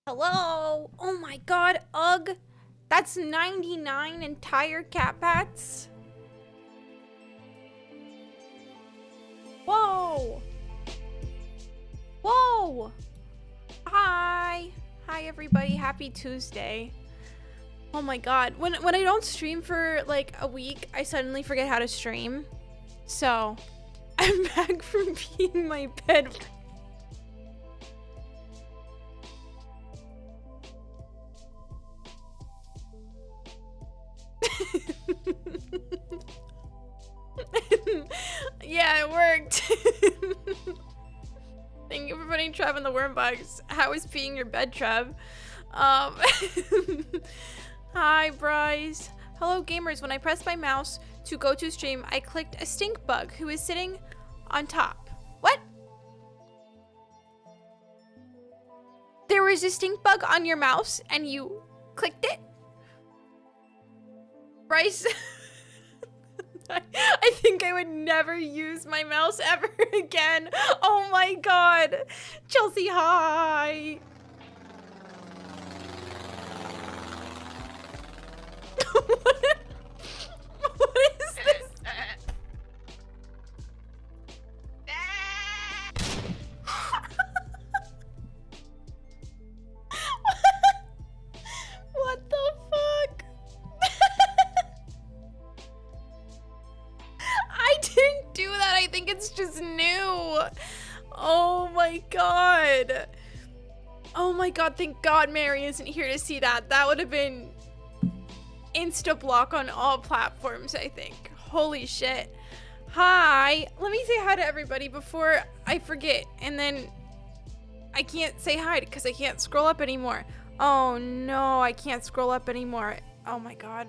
Hello? Oh my god, ugh. That's 99 entire cat pats? Whoa. Whoa. Hi. Hi everybody, happy Tuesday. Oh my god, when I don't stream for like a week, I suddenly forget how to stream. So, I'm back from being my bed. Yeah, it worked. Thank you for putting Trev in the worm box. How is peeing your bed, Trev? Hi, Bryce. Hello, gamers. When I pressed my mouse to go to stream, I clicked a stink bug who is sitting on top. What? There was a stink bug on your mouse and you clicked it? Bryce, I think I would never use my mouse ever again. Oh my god. Chelsea, hi. What is this? What the fuck? I didn't do that. I think it's just new. Oh my god. Oh my god, thank god Mary isn't here to see that. That would have been insta block on all platforms, I think. Holy shit. Hi. Let me say hi to everybody before I forget. And then I can't say hi because I can't scroll up anymore. Oh no, I can't scroll up anymore. Oh my god.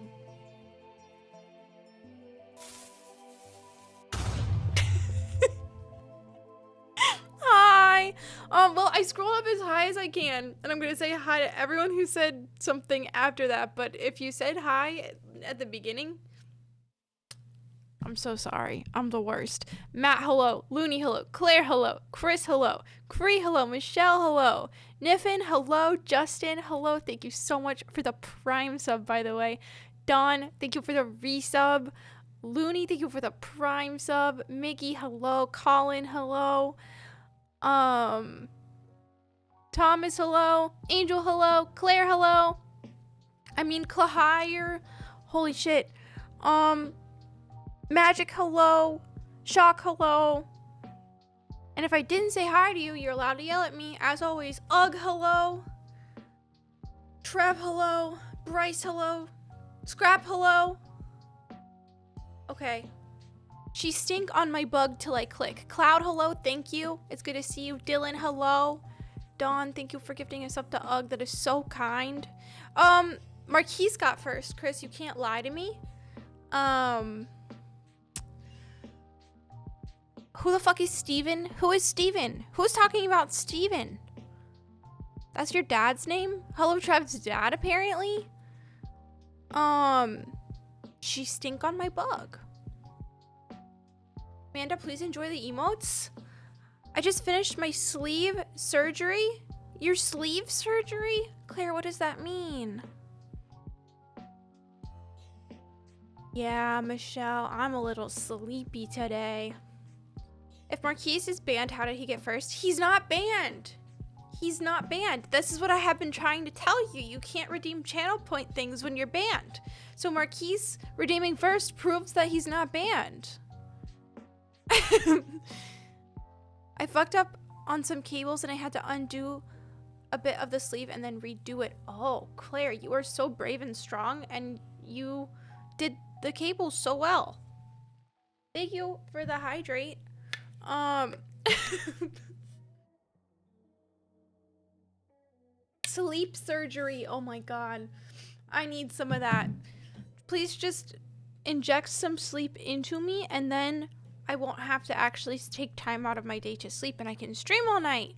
Hi. Well, I scroll up as high as I can, and I'm gonna say hi to everyone who said something after that, but if you said hi at the beginning, I'm so sorry. I'm the worst. Matt, hello. Looney, hello. Claire, hello. Chris, hello. Cree, hello. Michelle, hello. Niffin, hello. Justin, hello. Thank you so much for the prime sub, by the way. Dawn, thank you for the resub. Looney, thank you for the prime sub. Mickey, hello. Colin, hello. Thomas, hello. Angel, hello. Claire, hello. I mean, Clahire. Holy shit. Magic, hello. Shock, hello. And if I didn't say hi to you, you're allowed to yell at me. As always, Ugh, hello. Trev, hello. Bryce, hello. Scrap, hello. Okay. She stink on my bug till I click. Cloud, hello. Thank you. It's good to see you. Dylan, hello. Dawn, thank you for gifting us up to Ugh. That is so kind. Marquise got first. Chris, you can't lie to me. Who the fuck is Steven? Who is Steven? Who's talking about Steven? That's your dad's name? Hello, Trev's dad, apparently? She stink on my bug. Amanda, please enjoy the emotes. I just finished my sleeve surgery. Your sleeve surgery? Claire, what does that mean? Yeah, Michelle, I'm a little sleepy today. If Marquise is banned, how did he get first? He's not banned. He's not banned. This is what I have been trying to tell you. You can't redeem channel point things when you're banned. So Marquise redeeming first proves that he's not banned. I fucked up on some cables and I had to undo a bit of the sleeve and then redo it. Oh, Claire, you are so brave and strong and you did the cables so well. Thank you for the hydrate. Sleep surgery. Oh my god. I need some of that. Please just inject some sleep into me and then I won't have to actually take time out of my day to sleep and I can stream all night.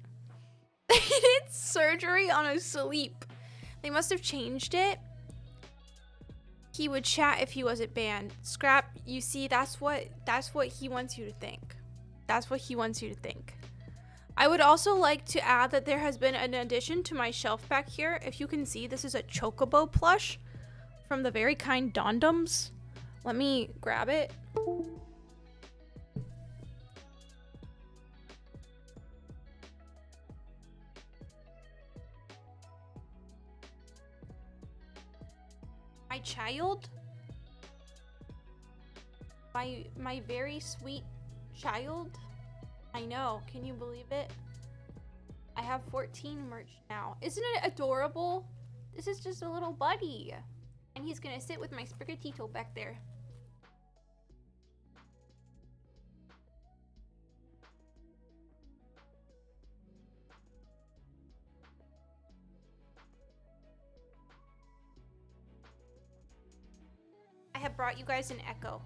They did surgery on a sleep. They must have changed it. He would chat if he wasn't banned. Scrap, you see, that's what he wants you to think. That's what he wants you to think. I would also like to add that there has been an addition to my shelf back here. If you can see, this is a Chocobo plush from the very kind Dondums. Let me grab it. My child? My very sweet child? I know, can you believe it? I have 14 merch now. Isn't it adorable? This is just a little buddy. And he's gonna sit with my Sprigatito back there. I have brought you guys an Echo.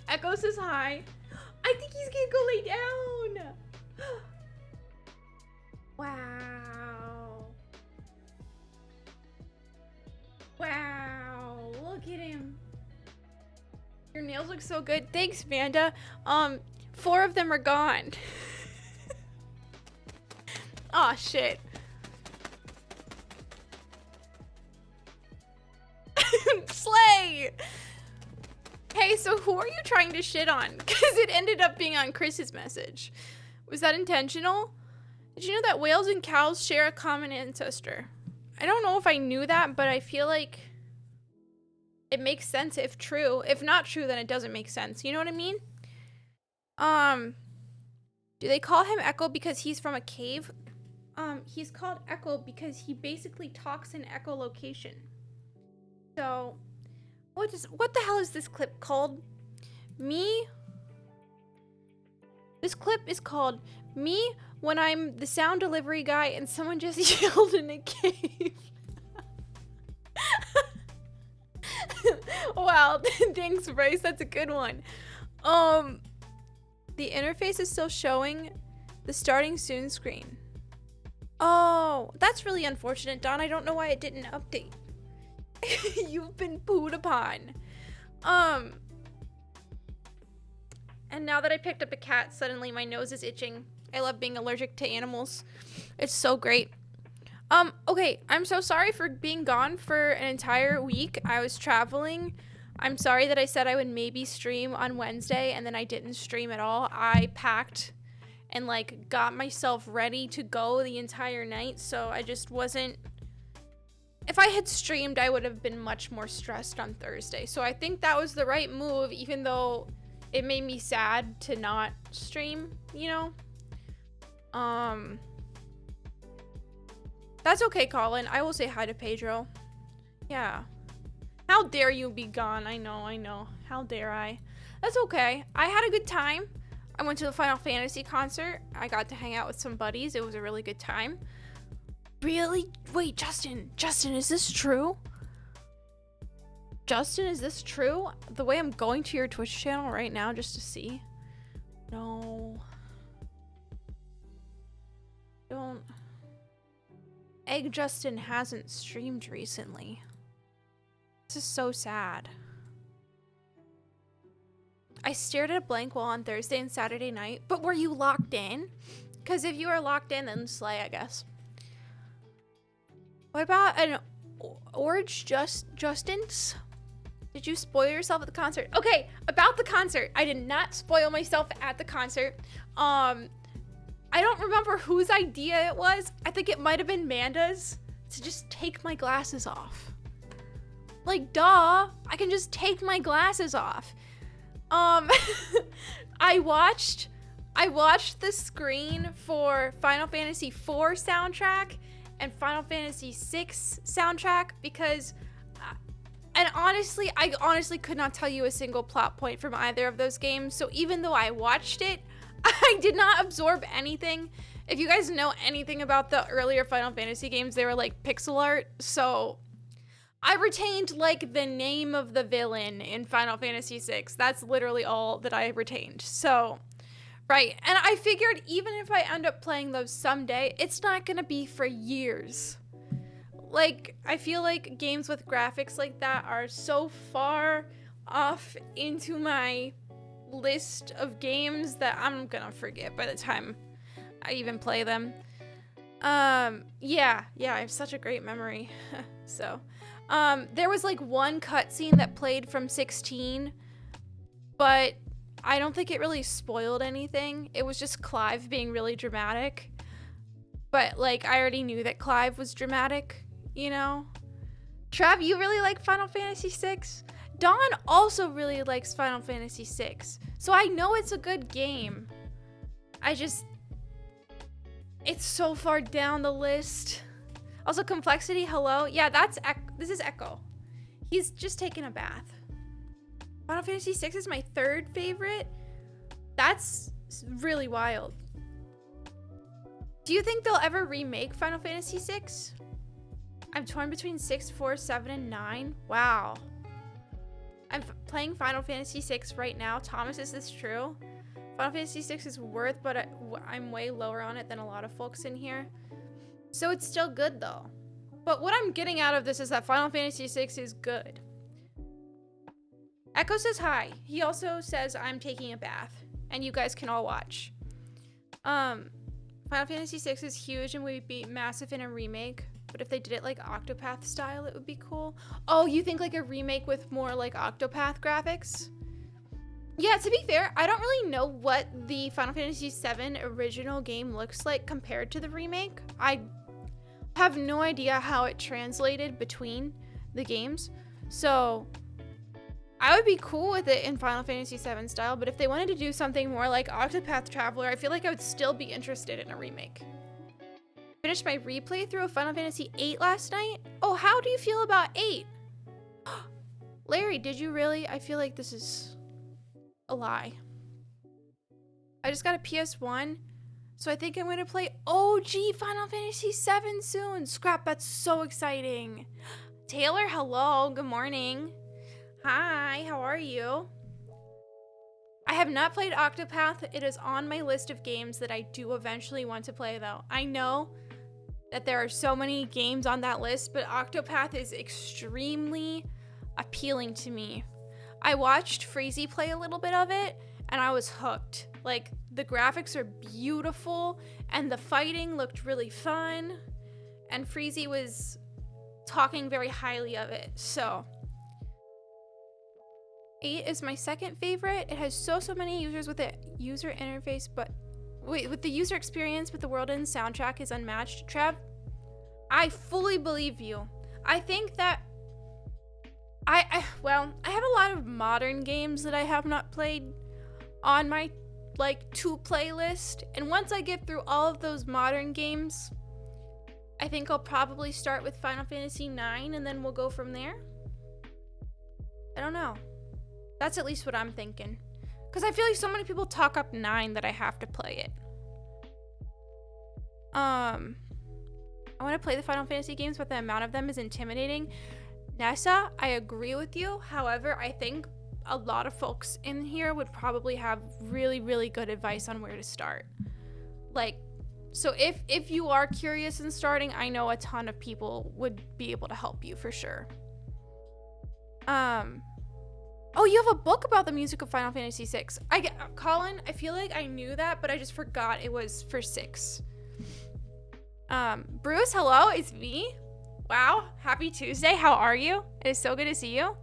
Echo says hi. I think he's gonna go lay down. Wow. Wow. Look at him. Your nails look so good. Thanks, Vanda. 4 of them are gone. Aw, shit. Slay! Hey, so who are you trying to shit on? Because it ended up being on Chris's message. Was that intentional? Did you know that whales and cows share a common ancestor? I don't know if I knew that, but I feel like it makes sense if true. If not true, then it doesn't make sense. You know what I mean? Do they call him Echo because he's from a cave? He's called Echo because he basically talks in echolocation. So, what the hell is this clip called? This clip is called Me When I'm the Sound Delivery Guy and Someone Just Yelled in a Cave. Wow, thanks, Bryce. That's a good one. The interface is still showing the starting soon screen. Oh, that's really unfortunate, Don. I don't know why it didn't update. You've been pooed upon. And now that I picked up a cat, suddenly my nose is itching. I love being allergic to animals. It's so great. Okay, I'm so sorry for being gone for an entire week. I was traveling. I'm sorry that I said I would maybe stream on Wednesday and then I didn't stream at all. I packed and like got myself ready to go the entire night, so I just wasn't. If I had streamed, I would have been much more stressed on Thursday. So I think that was the right move, even though it made me sad to not stream, you know? That's okay, Colin. I will say hi to Pedro. Yeah. How dare you be gone? I know. How dare I? That's okay. I had a good time. I went to the Final Fantasy concert. I got to hang out with some buddies. It was a really good time. Really? Wait, Justin, is this true? Justin, is this true? The way I'm going to your Twitch channel right now just to see. No. Don't. Egg Justin hasn't streamed recently. This is so sad. I stared at a blank wall on Thursday and Saturday night. But were you locked in? Because if you are locked in, then slay, I guess. What about an Orange Justin's? Did you spoil yourself at the concert? Okay, about the concert. I did not spoil myself at the concert. I don't remember whose idea it was. I think it might have been Manda's to just take my glasses off. Like, duh, I can just take my glasses off. I watched the screen for Final Fantasy IV soundtrack and Final Fantasy VI soundtrack because, and honestly, I honestly could not tell you a single plot point from either of those games. So even though I watched it, I did not absorb anything. If you guys know anything about the earlier Final Fantasy games, they were like pixel art. So I retained like the name of the villain in Final Fantasy VI. That's literally all that I retained. So, right. And I figured even if I end up playing those someday, it's not going to be for years. Like, I feel like games with graphics like that are so far off into my list of games that I'm gonna forget by the time I even play them. Yeah, I have such a great memory. So, there was like one cutscene that played from 16, but I don't think it really spoiled anything. It was just Clive being really dramatic. But like, I already knew that Clive was dramatic, you know? Trav, you really like Final Fantasy VI? Dawn also really likes Final Fantasy VI. So I know it's a good game. It's so far down the list. Also, Complexity, hello. Yeah, this is Echo. He's just taking a bath. Final Fantasy VI is my third favorite. That's really wild. Do you think they'll ever remake Final Fantasy VI? I'm torn between 6, 4, 7, and 9. Wow. I'm playing Final Fantasy VI right now. Thomas, is this true? Final Fantasy VI is worth, but I'm way lower on it than a lot of folks in here. So it's still good though. But what I'm getting out of this is that Final Fantasy VI is good. Echo says hi. He also says I'm taking a bath. And you guys can all watch. Final Fantasy VI is huge and would be massive in a remake. But if they did it like Octopath style, it would be cool. Oh, you think like a remake with more like Octopath graphics? Yeah, to be fair, I don't really know what the Final Fantasy VII original game looks like compared to the remake. I have no idea how it translated between the games. So I would be cool with it in Final Fantasy VII style, but if they wanted to do something more like Octopath Traveler, I feel like I would still be interested in a remake. Finished my replay through of Final Fantasy VIII last night. Oh, how do you feel about 8? Larry, did you really? I feel like this is a lie. I just got a PS1, so I think I'm gonna play OG Final Fantasy VII soon. Scrap, that's so exciting. Taylor, hello, good morning. Hi, how are you? I have not played Octopath. It is on my list of games that I do eventually want to play though. I know that there are so many games on that list, but Octopath is extremely appealing to me. I watched Freezy play a little bit of it, and I was hooked. Like, the graphics are beautiful, and the fighting looked really fun, and Freezy was talking very highly of it, so. 8 is my second favorite. It has so many users with the user interface, but wait, with the user experience with the world and soundtrack is unmatched. Trav, I fully believe you. I think that well, I have a lot of modern games that I have not played on my like to playlist, and once I get through all of those modern games, I think I'll probably start with Final Fantasy IX and then we'll go from there. I don't know. That's at least what I'm thinking. Because I feel like so many people talk up 9 that I have to play it. I want to play the Final Fantasy games, but the amount of them is intimidating. Nessa, I agree with you. However, I think a lot of folks in here would probably have really, really good advice on where to start. Like, so if you are curious in starting, I know a ton of people would be able to help you for sure. Oh, you have a book about the music of Final Fantasy VI. Colin, I feel like I knew that, but I just forgot it was for 6. Bruce, hello, it's me. Wow, happy Tuesday. How are you? It is so good to see you.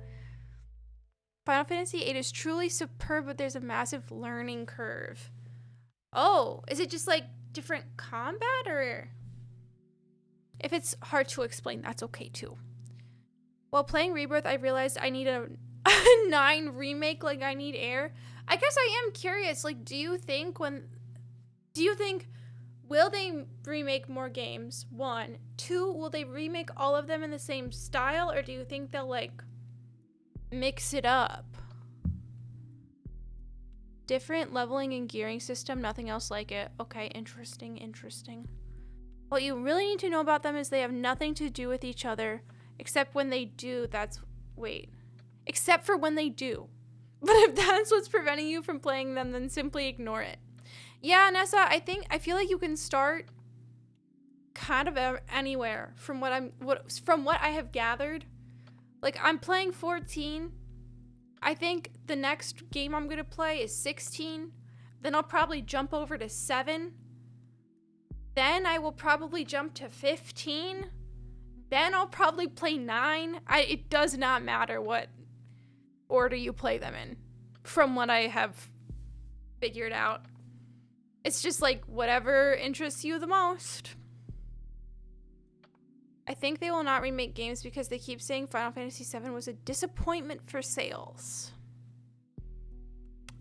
Final Fantasy VIII is truly superb, but there's a massive learning curve. Oh, is it just like different combat, or? If it's hard to explain, that's okay too. While playing Rebirth, I realized I need a 9 remake like I need Air. I guess I am curious, like, do you think will they remake more games? 1. 2, will they remake all of them in the same style, or do you think they'll like mix it up? Different leveling and gearing system, nothing else like it. Okay, interesting. What you really need to know about them is they have nothing to do with each other, except when they do, except for when they do. But if that's what's preventing you from playing them, then simply ignore it. Yeah, Nessa, I feel like you can start kind of anywhere from what I have gathered. Like, I'm playing 14. I think the next game I'm gonna play is 16. Then I'll probably jump over to 7. Then I will probably jump to 15. Then I'll probably play 9. It does not matter what order you play them in, from what I have figured out. It's just like whatever interests you the most. I think they will not remake games because they keep saying Final Fantasy VII was a disappointment for sales.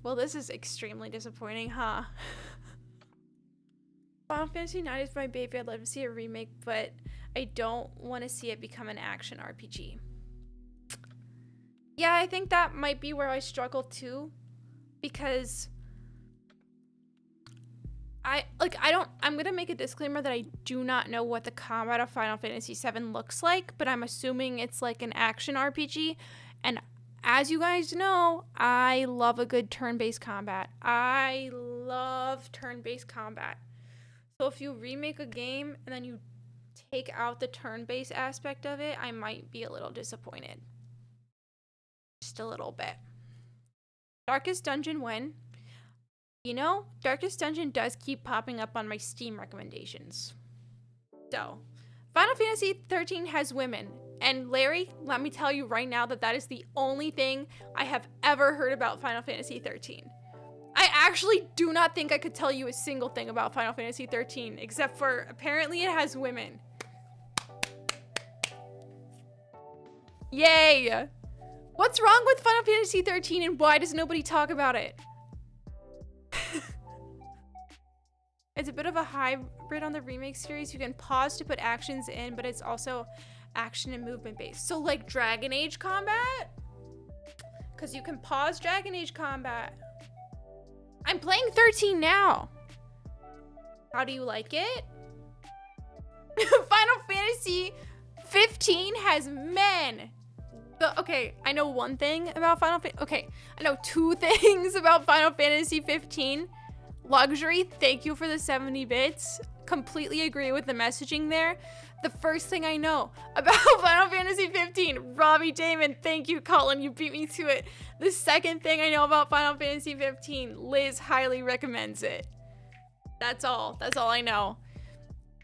Well, this is extremely disappointing, huh? Final Fantasy IX is my baby. I'd love to see a remake, but I don't want to see it become an action RPG. Yeah, I think that might be where I struggle too, because I'm gonna make a disclaimer that I do not know what the combat of Final Fantasy VII looks like, but I'm assuming it's like an action RPG. And as you guys know, I love a good turn-based combat. I love turn-based combat. So if you remake a game and then you take out the turn-based aspect of it, I might be a little disappointed. Just a little bit. Darkest Dungeon when? You know, Darkest Dungeon does keep popping up on my Steam recommendations. So, Final Fantasy XIII has women. And Larry, let me tell you right now that that is the only thing I have ever heard about Final Fantasy XIII. I actually do not think I could tell you a single thing about Final Fantasy XIII, except for apparently it has women. Yay! What's wrong with Final Fantasy XIII and why does nobody talk about it? It's a bit of a hybrid on the remake series. You can pause to put actions in, but it's also action and movement based. So like Dragon Age combat? Because you can pause Dragon Age combat. I'm playing 13 now. How do you like it? Final Fantasy 15 has men. Okay, I know one thing about I know 2 things about Final Fantasy 15. Luxury, thank you for the 70 bits. Completely agree with the messaging there. The first thing I know about Final Fantasy 15, Robbie Damon, thank you, Colin, you beat me to it. The second thing I know about Final Fantasy 15, Liz highly recommends it. That's all I know.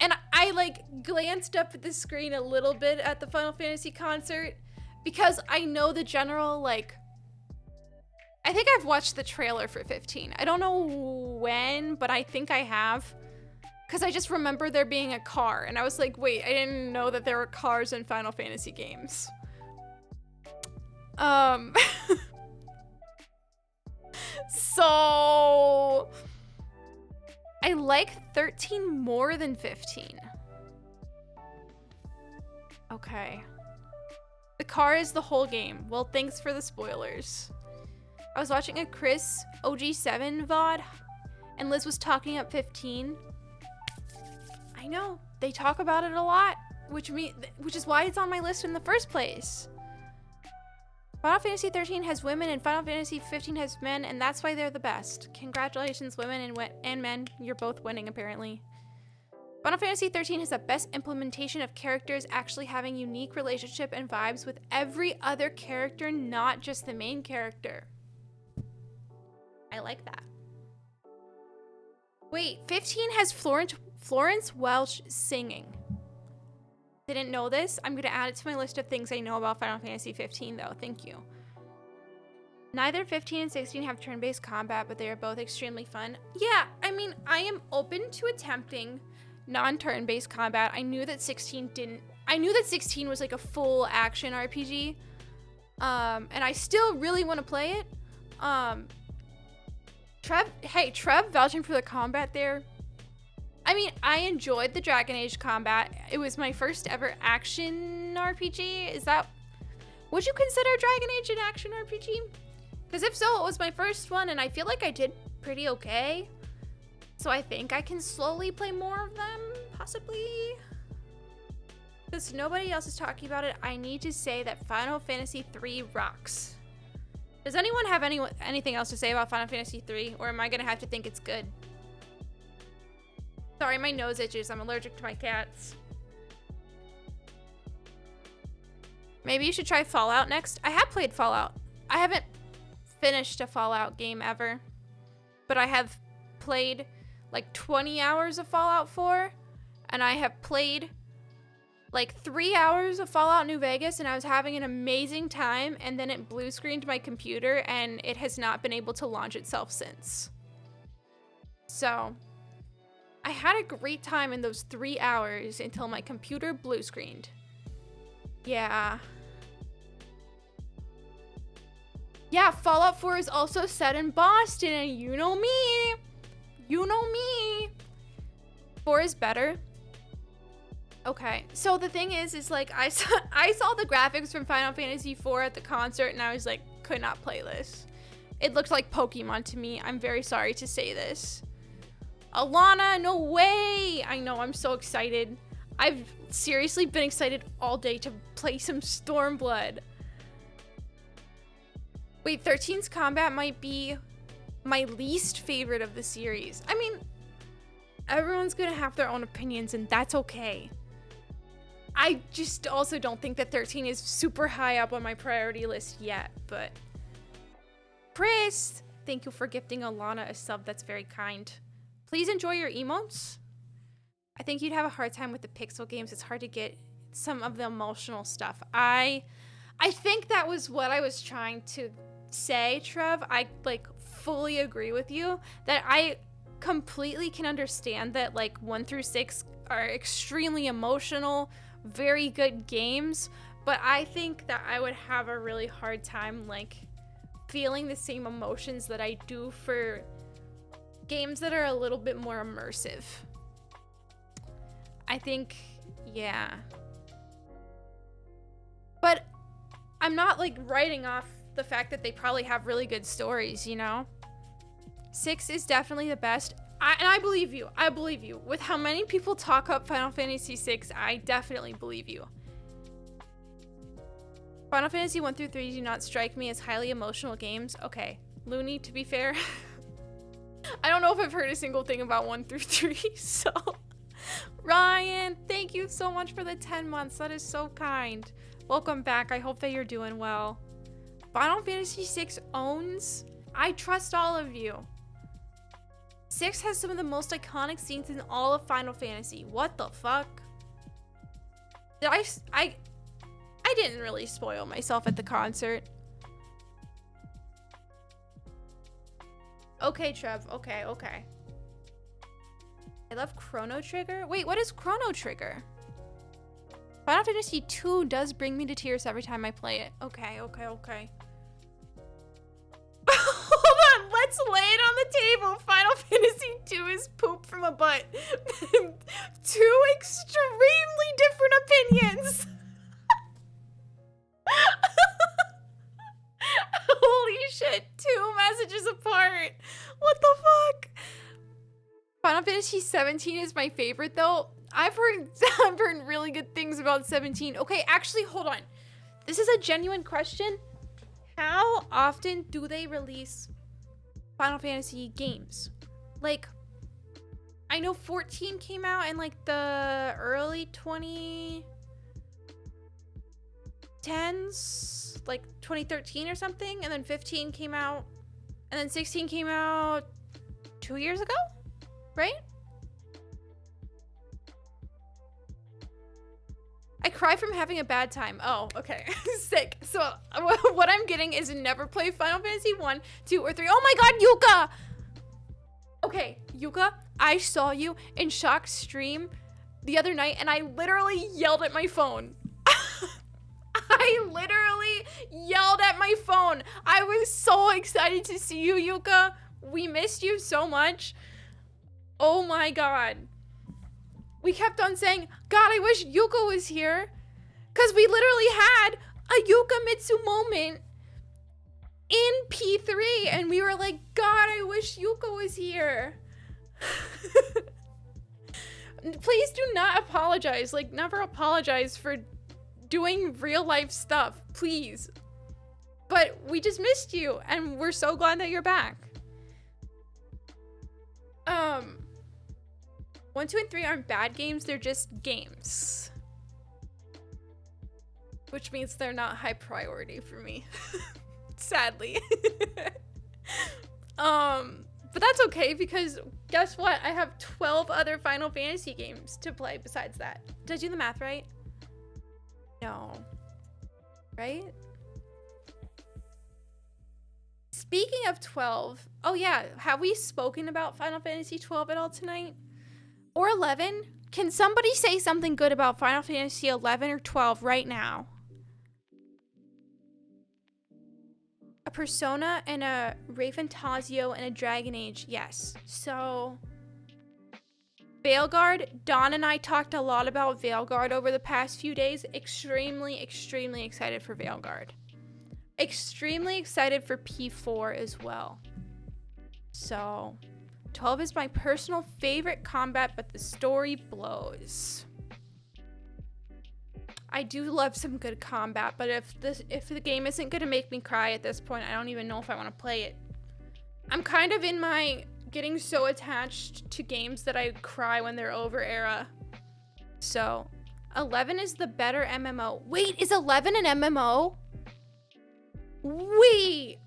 And I like glanced up at the screen a little bit at the Final Fantasy concert because I know the general, like, I think I've watched the trailer for 15. I don't know when, but I think I have. Because I just remember there being a car. And I was like, wait, I didn't know that there were cars in Final Fantasy games. So I like 13 more than 15. Okay. The car is the whole game. Well, thanks for the spoilers. I was watching a Chris OG7 VOD, and Liz was talking up 15. I know, they talk about it a lot, which is why it's on my list in the first place. Final Fantasy 13 has women and Final Fantasy 15 has men, and that's why they're the best. Congratulations, women and men. You're both winning, apparently. Final Fantasy 13 has the best implementation of characters actually having unique relationship and vibes with every other character, not just the main character. I like that. Wait, 15 has Florence Welch singing. Didn't know this. I'm gonna add it to my list of things I know about Final Fantasy 15 though. Thank you. Neither 15 and 16 have turn-based combat, but they are both extremely fun. Yeah, I mean, I am open to attempting non-turn-based combat. I knew that 16 was like a full action RPG. And I still really want to play it. Trev vouching for the combat there. I mean, I enjoyed the Dragon Age combat. It was my first ever action RPG. Would you consider Dragon Age an action RPG? Because if so, it was my first one, and I feel like I did pretty okay. So I think I can slowly play more of them, possibly. Because nobody else is talking about it, I need to say that Final Fantasy III rocks. Does anyone have anything else to say about Final Fantasy III, or am I gonna have to think it's good? Sorry, my nose itches. I'm allergic to my cats. Maybe you should try Fallout next. I have played Fallout. I haven't finished a Fallout game ever, but I have played like 20 hours of Fallout 4, and I have played like 3 hours of Fallout New Vegas, and I was having an amazing time, and then it blue screened my computer, and it has not been able to launch itself since. So I had a great time in those 3 hours until my computer blue screened. Yeah. Yeah, Fallout 4 is also set in Boston, and you know me. You know me. 4 is better. Okay, so the thing is like I saw the graphics from Final Fantasy 4 at the concert, and I was like, could not play this. It looked like Pokemon to me. I'm very sorry to say this. Alana, no way! I know, I'm so excited. I've seriously been excited all day to play some Stormblood. Wait, 13's combat might be my least favorite of the series. I mean, everyone's gonna have their own opinions, and that's okay. I just also don't think that 13 is super high up on my priority list yet, but... Chris, thank you for gifting Alana a sub. That's very kind. Please enjoy your emotes. I think you'd have a hard time with the pixel games. It's hard to get some of the emotional stuff. I think that was what I was trying to say, Trev. I like fully agree with you that I completely can understand that like 1 through 6 are extremely emotional, very good games, but I think that I would have a really hard time like feeling the same emotions that I do for games that are a little bit more immersive. I think, yeah. But I'm not like writing off the fact that they probably have really good stories, you know? 6 is definitely the best. And I believe you. I believe you. With how many people talk up Final Fantasy 6, I definitely believe you. Final Fantasy 1 through 3 do not strike me as highly emotional games. Okay, Looney, to be fair. I don't know if I've heard a single thing about 1 through 3, so... Ryan, thank you so much for the 10 months. That is so kind. Welcome back. I hope that you're doing well. Final Fantasy 6 owns. I trust all of you. 6 has some of the most iconic scenes in all of Final Fantasy. What the fuck? Did I didn't really spoil myself at the concert. Okay, Trev. Okay. I love Chrono Trigger. Wait, what is Chrono Trigger? Final Fantasy 2 does bring me to tears every time I play it. Okay. Hold on, let's lay it on the table. Final Fantasy 2 is poop from a butt. 2 extremely different opinions. Holy shit, 2 messages apart. What the fuck? Final Fantasy 17 is my favorite though. I've heard really good things about 17. Okay, actually, hold on. This is a genuine question. How often do they release Final Fantasy games? Like, I know 14 came out in like the early 2010s, like 2013 or something, and then 15 came out, and then 16 came out 2 years ago, right? I cry from having a bad time. Oh, okay. Sick. So what I'm getting is never play Final Fantasy 1, 2, or 3. Oh my god, Yuka! Okay, Yuka, I saw you in Shock's stream the other night, and I literally yelled at my phone. I literally yelled at my phone. I was so excited to see you, Yuka. We missed you so much. Oh my god. We kept on saying, God, I wish Yuka was here. Because we literally had a Yuka Mitsu moment in P3. And we were like, God, I wish Yuka was here. Please do not apologize. Like, never apologize for doing real life stuff. Please. But we just missed you. And we're so glad that you're back. 1, 2, and 3 aren't bad games, they're just games. Which means they're not high priority for me. Sadly. But that's okay because guess what? I have 12 other Final Fantasy games to play besides that. Did I do the math right? No. Right? Speaking of 12, oh yeah, have we spoken about Final Fantasy 12 at all tonight? Or 11? Can somebody say something good about Final Fantasy 11 or 12 right now? A Persona and a Raventazio and a Dragon Age, yes. So, Veilguard, Dawn and I talked a lot about Veilguard over the past few days. Extremely, extremely excited for Veilguard. Extremely excited for P4 as well. So, 12 is my personal favorite combat, but the story blows. I do love some good combat, but if the game isn't gonna make me cry at this point, I don't even know if I want to play it. I'm kind of in my getting so attached to games that I cry when they're over era. So, 11 is the better MMO. Wait, is 11 an MMO? Wait.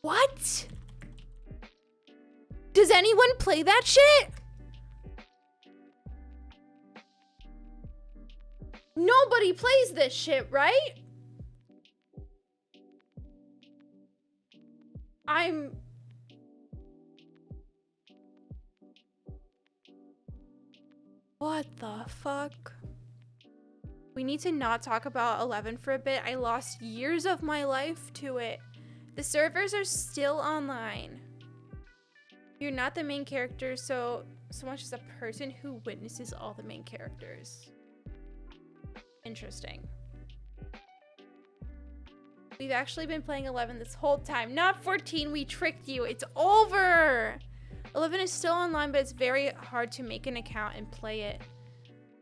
What? Does anyone play that shit? Nobody plays this shit, right? What the fuck? We need to not talk about 11 for a bit. I lost years of my life to it. The servers are still online. You're not the main character, so much as a person who witnesses all the main characters. Interesting. We've actually been playing 11 this whole time. Not 14, we tricked you. It's over. 11 is still online, but it's very hard to make an account and play it.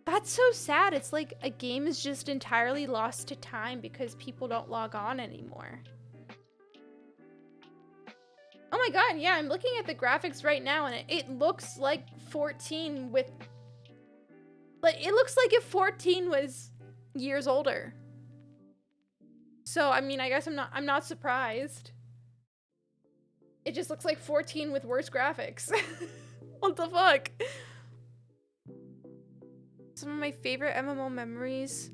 That's so sad. It's like a game is just entirely lost to time because people don't log on anymore. Oh my god, yeah, I'm looking at the graphics right now and it looks like 14 with... Like, it looks like if 14 was years older. So, I mean, I guess I'm not surprised. It just looks like 14 with worse graphics. What the fuck? Some of my favorite MMO memories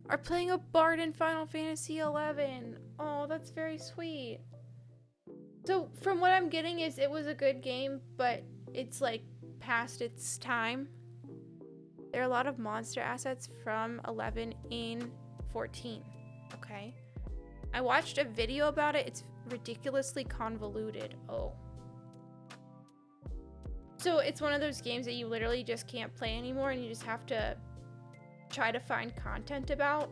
are playing a bard in Final Fantasy XI. Oh, that's very sweet. So, from what I'm getting is it was a good game, but it's like past its time. There are a lot of monster assets from 11 in 14, okay? I watched a video about it. It's ridiculously convoluted. Oh. So it's one of those games that you literally just can't play anymore and you just have to try to find content about.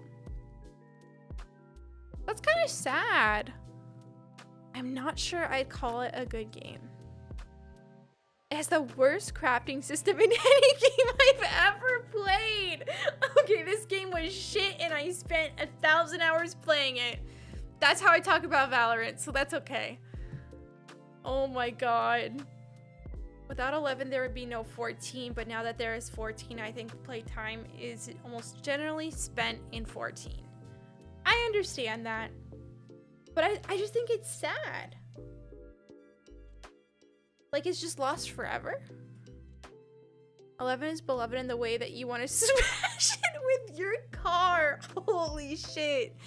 That's kind of sad. I'm not sure I'd call it a good game. It has the worst crafting system in any game I've ever played. Okay, this game was shit and I spent 1,000 hours playing it. That's how I talk about Valorant, so that's okay. Oh my god. Without 11, there would be no 14, but now that there is 14, I think playtime is almost generally spent in 14. I understand that, but I just think it's sad. Like, it's just lost forever. 11 is beloved in the way that you want to smash it with your car. Holy shit.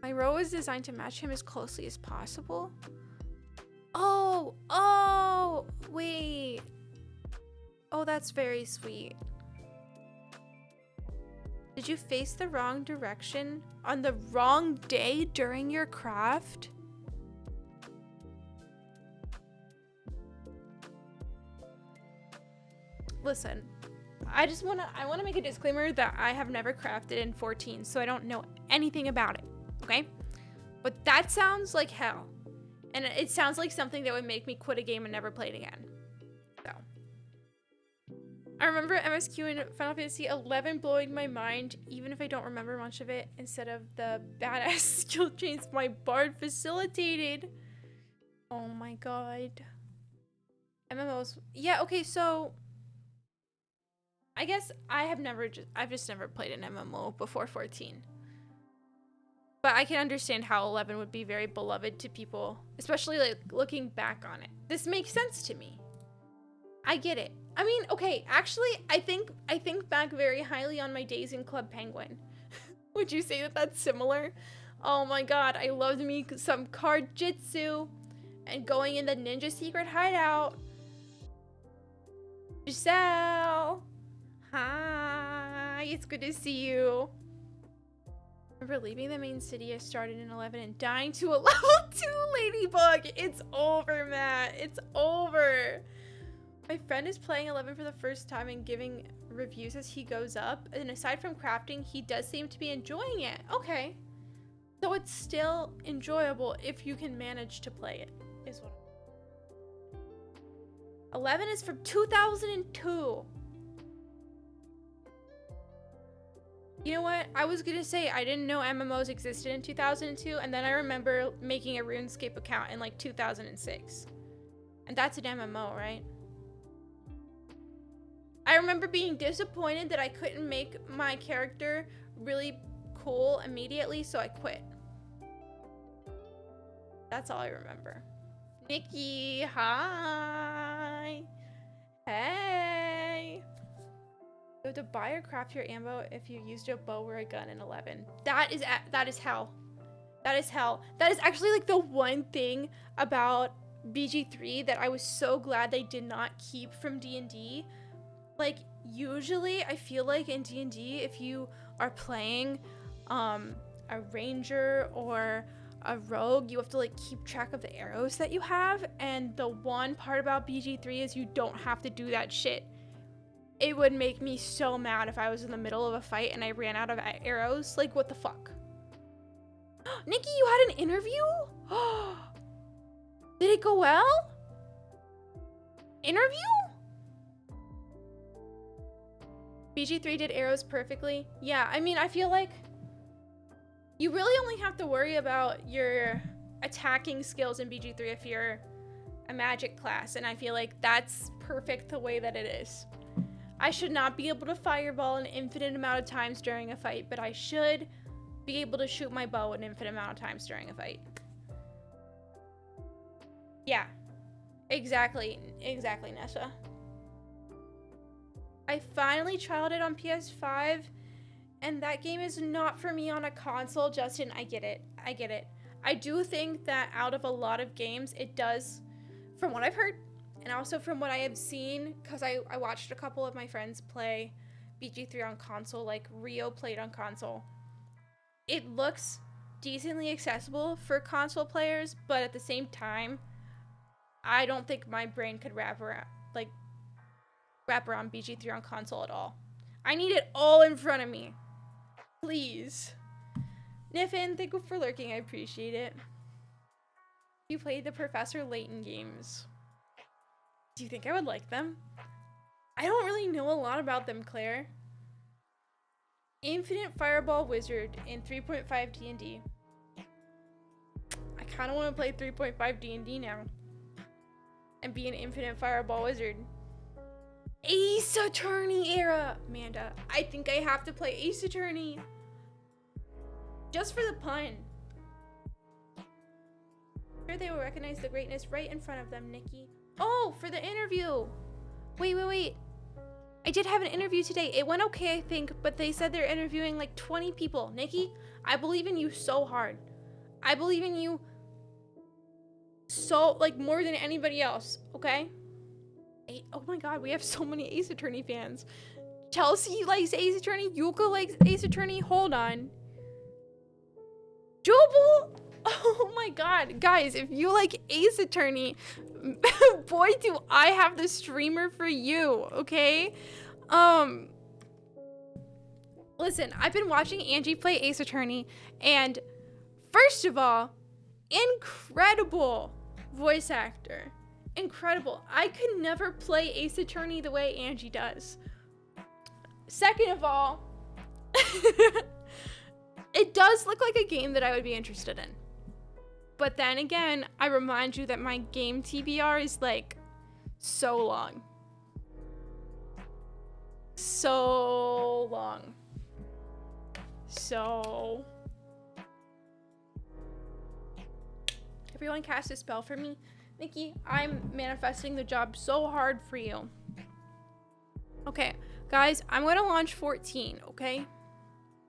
My row is designed to match him as closely as possible. Oh, wait. Oh, that's very sweet. Did you face the wrong direction on the wrong day during your craft? Listen, I want to make a disclaimer that I have never crafted in 14, so I don't know anything about it, okay? But that sounds like hell. And it sounds like something that would make me quit a game and never play it again. So, I remember MSQ in Final Fantasy XI blowing my mind, even if I don't remember much of it, instead of the badass skill chains my bard facilitated. Oh my god. MMOs. Yeah, okay, so I guess I've just never played an MMO before 14. But I can understand how 11 would be very beloved to people, especially like looking back on it. This makes sense to me. I get it. I mean, okay, actually, I think back very highly on my days in Club Penguin. Would you say that that's similar? Oh my god, I loved me some card jitsu and going in the ninja secret hideout. Giselle! Hi, it's good to see you. Remember leaving the main city I started in 11 and dying to a level 2 ladybug. It's over, Matt. It's over. My friend is playing 11 for the first time and giving reviews as he goes up. And aside from crafting, he does seem to be enjoying it. Okay. So it's still enjoyable if you can manage to play it, is what 11 is from 2002. You know what? I was gonna say I didn't know MMOs existed in 2002, and then I remember making a RuneScape account in like 2006. And that's an MMO, right? I remember being disappointed that I couldn't make my character really cool immediately, so I quit. That's all I remember. Nikki, hi. Hey. You have to buy or craft your ammo if you used a bow or a gun in 11. That is hell. That is hell. That is actually like the one thing about BG3 that I was so glad they did not keep from D&D. Like, usually I feel like in D&D, if you are playing a ranger or a rogue, you have to like keep track of the arrows that you have. And the one part about BG3 is you don't have to do that shit. It would make me so mad if I was in the middle of a fight and I ran out of arrows. Like, what the fuck? Nikki, you had an interview? Did it go well? Interview? BG3 did arrows perfectly. Yeah, I mean, I feel like you really only have to worry about your attacking skills in BG3 if you're a magic class. And I feel like that's perfect the way that it is. I should not be able to fireball an infinite amount of times during a fight, but I should be able to shoot my bow an infinite amount of times during a fight. Yeah, exactly, Nessa. I finally trialed it on PS5, and that game is not for me on a console, Justin. I get it. I do think that out of a lot of games, it does, from what I've heard, and also from what I have seen, because I watched a couple of my friends play BG3 on console, like Rio played on console. It looks decently accessible for console players, but at the same time, I don't think my brain could wrap around BG3 on console at all. I need it all in front of me. Please. Niffin, thank you for lurking. I appreciate it. You played the Professor Layton games. Do you think I would like them? I don't really know a lot about them, Claire. Infinite Fireball Wizard in 3.5 D&D. I kind of want to play 3.5 D&D now. And be an Infinite Fireball Wizard. Ace Attorney era! Amanda, I think I have to play Ace Attorney. Just for the pun. Sure, they will recognize the greatness right in front of them, Nikki. Oh, for the interview. Wait. I did have an interview today. It went okay, I think, but they said they're interviewing like 20 people. Nikki, I believe in you so hard. I believe in you so, like, more than anybody else, okay? Oh my god, we have so many Ace Attorney fans. Chelsea likes Ace Attorney. Yuka likes Ace Attorney. Hold on. Jubal? Oh my god. Guys, if you like Ace Attorney, boy, do I have the streamer for you, okay? Listen, I've been watching Angie play Ace Attorney, and first of all, incredible voice actor. Incredible. I could never play Ace Attorney the way Angie does. Second of all, it does look like a game that I would be interested in. But then again, I remind you that my game TBR is like So long. So long. So... Everyone cast a spell for me. Nikki, I'm manifesting the job so hard for you. Okay, guys, I'm gonna launch 14, okay?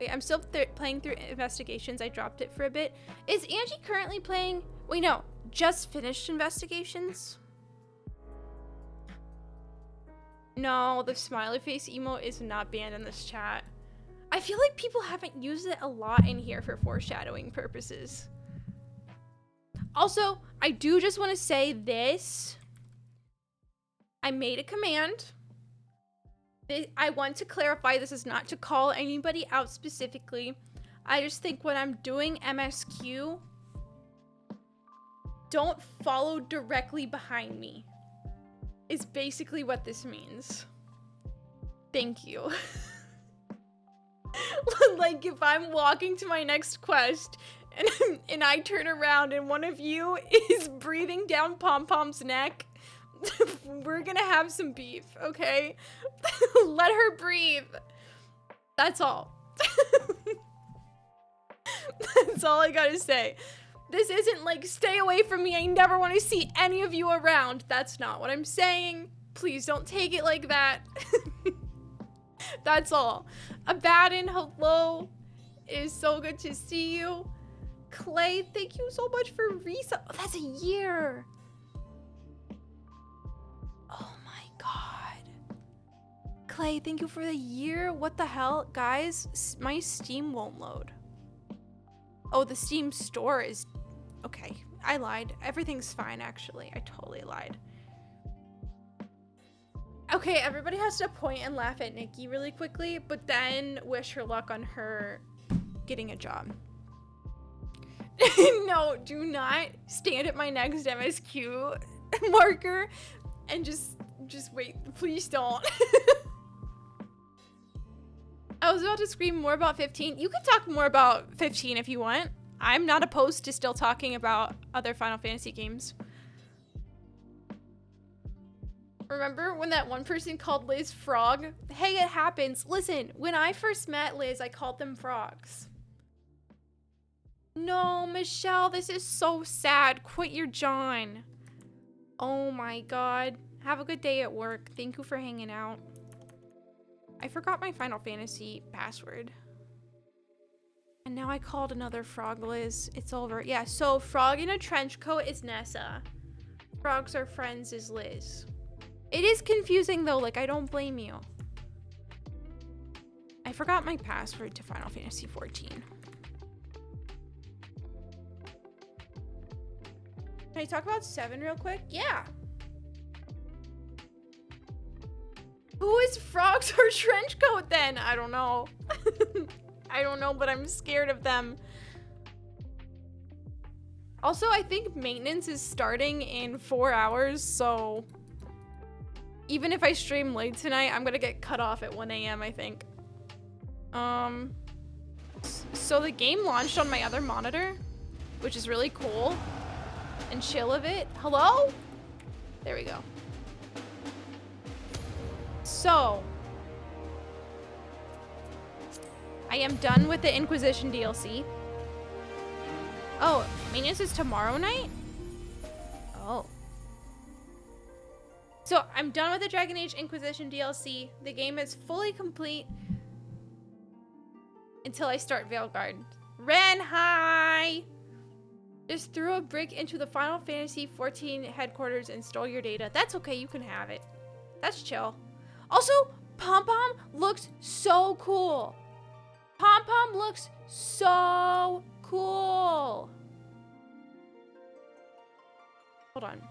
Wait, I'm still playing through investigations. I dropped it for a bit. Is Angie currently playing? Wait, no, just finished investigations? No, the smiley face emote is not banned in this chat. I feel like people haven't used it a lot in here for foreshadowing purposes. Also, I do just want to say this. I made a command. I want to clarify this is not to call anybody out specifically. I just think when I'm doing MSQ, don't follow directly behind me. Is basically what this means. Thank you. Like if I'm walking to my next quest and I turn around and one of you is breathing down Pom Pom's neck, we're gonna have some beef, okay? Let her breathe. That's all. That's all I gotta say. This isn't like, stay away from me, I never want to see any of you around. That's not what I'm saying. Please don't take it like that. That's all. Abaddon, hello. It is so good to see you. Clay, thank you so much for resub. Oh, that's a year. Oh my god. Clay, thank you for the year. What the hell? Guys, my Steam won't load. Oh, the Steam store is... Okay, I lied. Everything's fine, actually. I totally lied. Okay, everybody has to point and laugh at Nikki really quickly, but then wish her luck on her getting a job. No, do not stand at my next MSQ marker and just wait. Please don't. I was about to scream more about 15. You can talk more about 15 if you want. I'm not opposed to still talking about other Final Fantasy games. Remember when that one person called Liz frog? Hey, it happens. Listen, when I first met Liz, I called them frogs. No, Michelle, this is so sad. Quit your John. Oh my god. Have a good day at work. Thank you for hanging out. I forgot my Final Fantasy password. And now I called another frog Liz. It's over. Yeah, so frog in a trench coat is Nessa. Frogs are friends is Liz. It is confusing though, like I don't blame you. I forgot my password to Final Fantasy 14. Can I talk about 7 real quick? Yeah. Who is frogs or trench coat then? I don't know. I don't know, but I'm scared of them. Also, I think maintenance is starting in 4 hours, so even if I stream late tonight, I'm gonna get cut off at 1 a.m. I think. So the game launched on my other monitor, which is really cool and chill of it. Hello? There we go. So I am done with the Inquisition DLC. Oh, maintenance is tomorrow night? Oh. So I'm done with the Dragon Age Inquisition DLC. The game is fully complete until I start Veilguard. Ren, hi! Just threw a brick into the Final Fantasy 14 headquarters and stole your data. That's okay, you can have it. That's chill. Also, Pom Pom looks so cool. Pom Pom looks so cool. Hold on.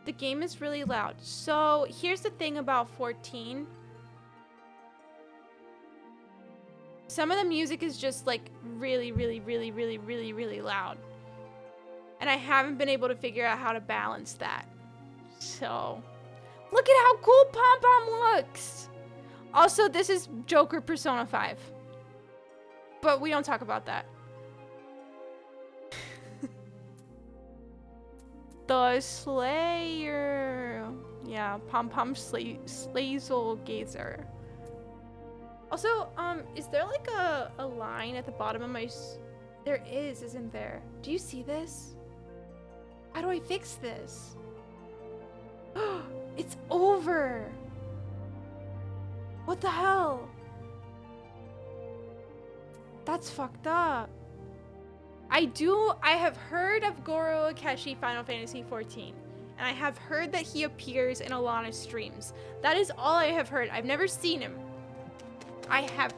The game is really loud. So here's the thing about 14. Some of the music is just like really, really, really, really, really, really loud. And I haven't been able to figure out how to balance that. So look at how cool Pom Pom looks. Also, this is Joker Persona 5. But we don't talk about that. The Slayer. Yeah, Pom Pom Slazel Gazer. Also, is there like a line at the bottom of my... There is, isn't there? Do you see this? How do I fix this? It's over. What the hell? That's fucked up. I have heard of Goro Akechi Final Fantasy XIV, and I have heard that he appears in Alana's streams. That is all I have heard. I've never seen him. I have...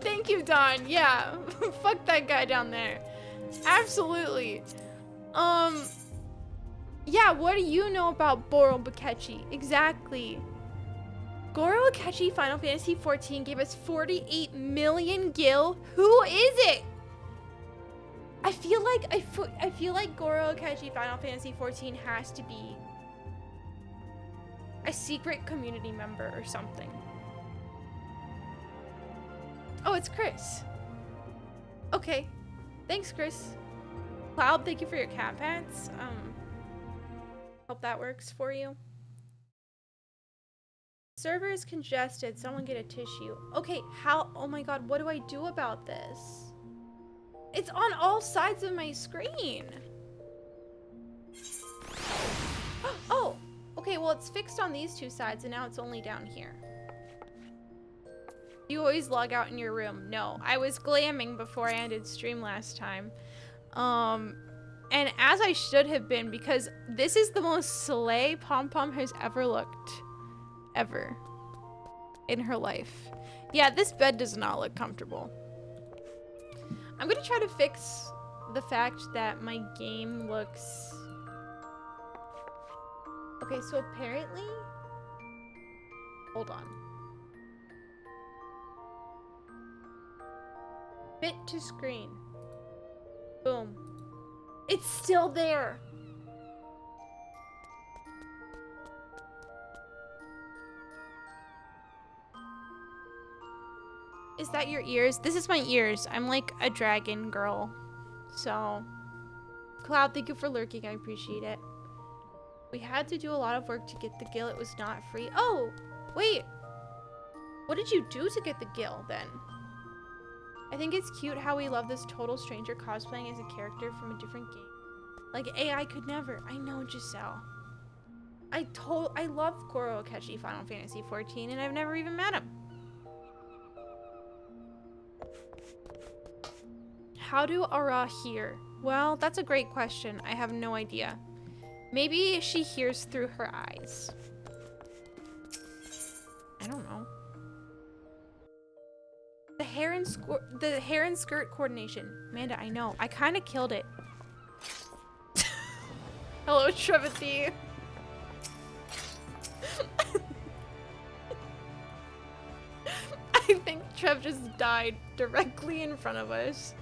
Thank you, Don. Yeah. Fuck that guy down there. Absolutely. Yeah, what do you know about Goro Akechi? Exactly. Goro Akechi Final Fantasy XIV gave us 48 million gil. Who is it? I feel like Goro Akechi Final Fantasy XIV has to be a secret community member or something. Oh, it's Chris. Okay. Thanks, Chris. Cloud, thank you for your cat pants. Hope that works for you. Server is congested. Someone get a tissue. Okay, how? Oh my god, what do I do about this? It's on all sides of my screen. Oh, okay, well, it's fixed on these two sides, and now it's only down here. You always log out in your room. No, I was glamming before I ended stream last time. And as I should have been, because this is the most slay Pom Pom has ever looked. Ever. In her life. Yeah, this bed does not look comfortable. I'm gonna try to fix the fact that my game looks... Okay, so apparently... Hold on. Fit to screen. Boom. It's still there. Is that your ears? This is my ears. I'm like a dragon girl. So, Cloud, thank you for lurking. I appreciate it. We had to do a lot of work to get the gil. It was not free. Oh, wait. What did you do to get the gil then? I think it's cute how we love this total stranger cosplaying as a character from a different game. Like AI could never. I know, Giselle. I love Goro Akechi Final Fantasy XIV, and I've never even met him. How do Ara hear? Well, that's a great question. I have no idea. Maybe she hears through her eyes. I don't know. The hair and skirt coordination. Amanda, I know. I kind of killed it. Hello, Trevithy. I think Trev just died directly in front of us.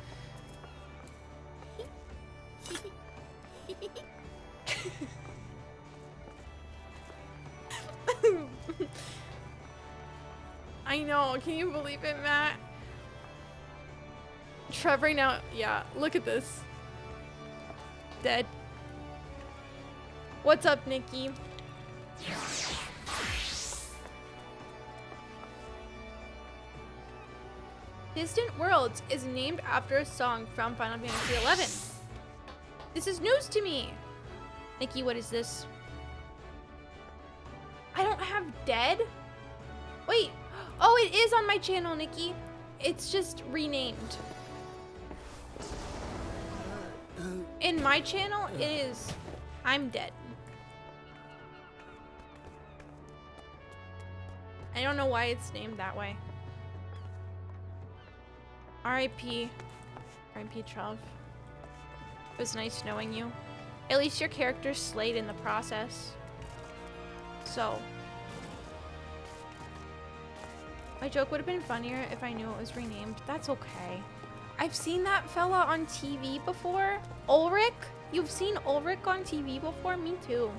I know, can you believe it, Matt? Trev right now, yeah, look at this. Dead. What's up, Nikki? Distant Worlds is named after a song from Final Fantasy XI. This is news to me. Nikki, what is this? I don't have dead? Wait. Oh, it is on my channel, Nikki. It's just renamed. In my channel, it is I'm dead. I don't know why it's named that way. R.I.P. R.I.P. Trev. It was nice knowing you. At least your character's slayed in the process. So. My joke would have been funnier if I knew it was renamed. That's okay. I've seen that fella on TV before. Ulrich? You've seen Ulrich on TV before? Me too.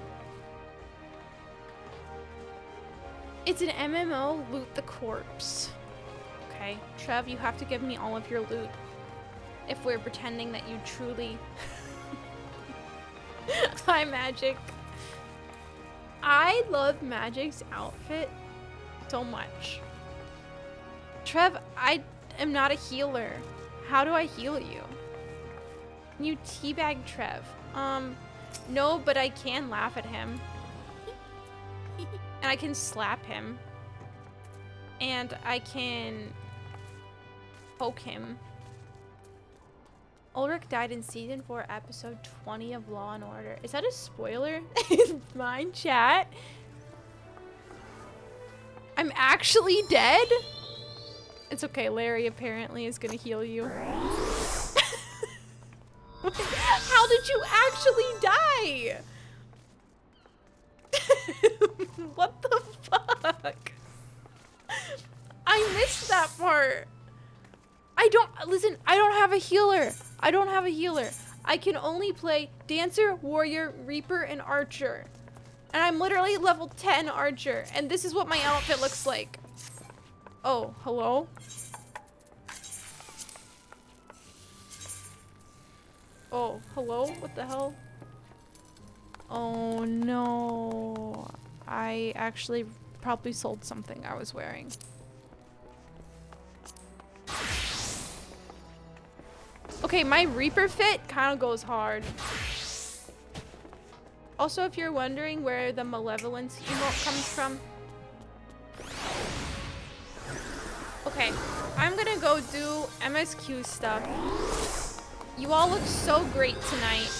It's an MMO, loot the corpse. Okay, Trev, you have to give me all of your loot. If we're pretending that you truly... Hi, Magic. I love Magic's outfit so much. Trev, I am not a healer. How do I heal you? Can you teabag Trev? No, but I can laugh at him. And I can slap him. And I can poke him. Ulrich died in season 4, episode 20 of Law and Order. Is that a spoiler? Mine, chat. I'm actually dead? It's okay, Larry apparently is gonna heal you. How did you actually die? What the fuck? I missed that part. I don't have a healer. I don't have a healer. I can only play Dancer, Warrior, Reaper, and Archer. And I'm literally level 10 Archer. And this is what my outfit looks like. Oh, hello? Oh, hello? What the hell? Oh no. I actually probably sold something I was wearing. Okay, my Reaper fit kind of goes hard. Also, if you're wondering where the Malevolence emote comes from. Okay, I'm gonna go do MSQ stuff. You all look so great tonight.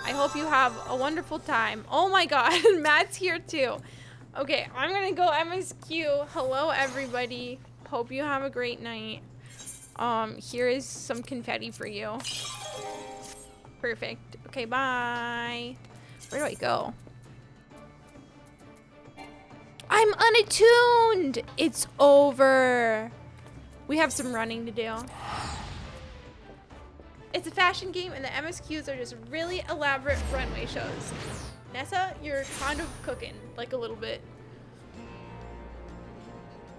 I hope you have a wonderful time. Oh my god, Matt's here too. Okay, I'm gonna go MSQ. Hello, everybody. Hope you have a great night. Here is some confetti for you. Perfect. Okay, bye. Where do I go? I'm unattuned! It's over. We have some running to do. It's a fashion game and the MSQs are just really elaborate runway shows. Nessa, you're kind of cooking, like a little bit.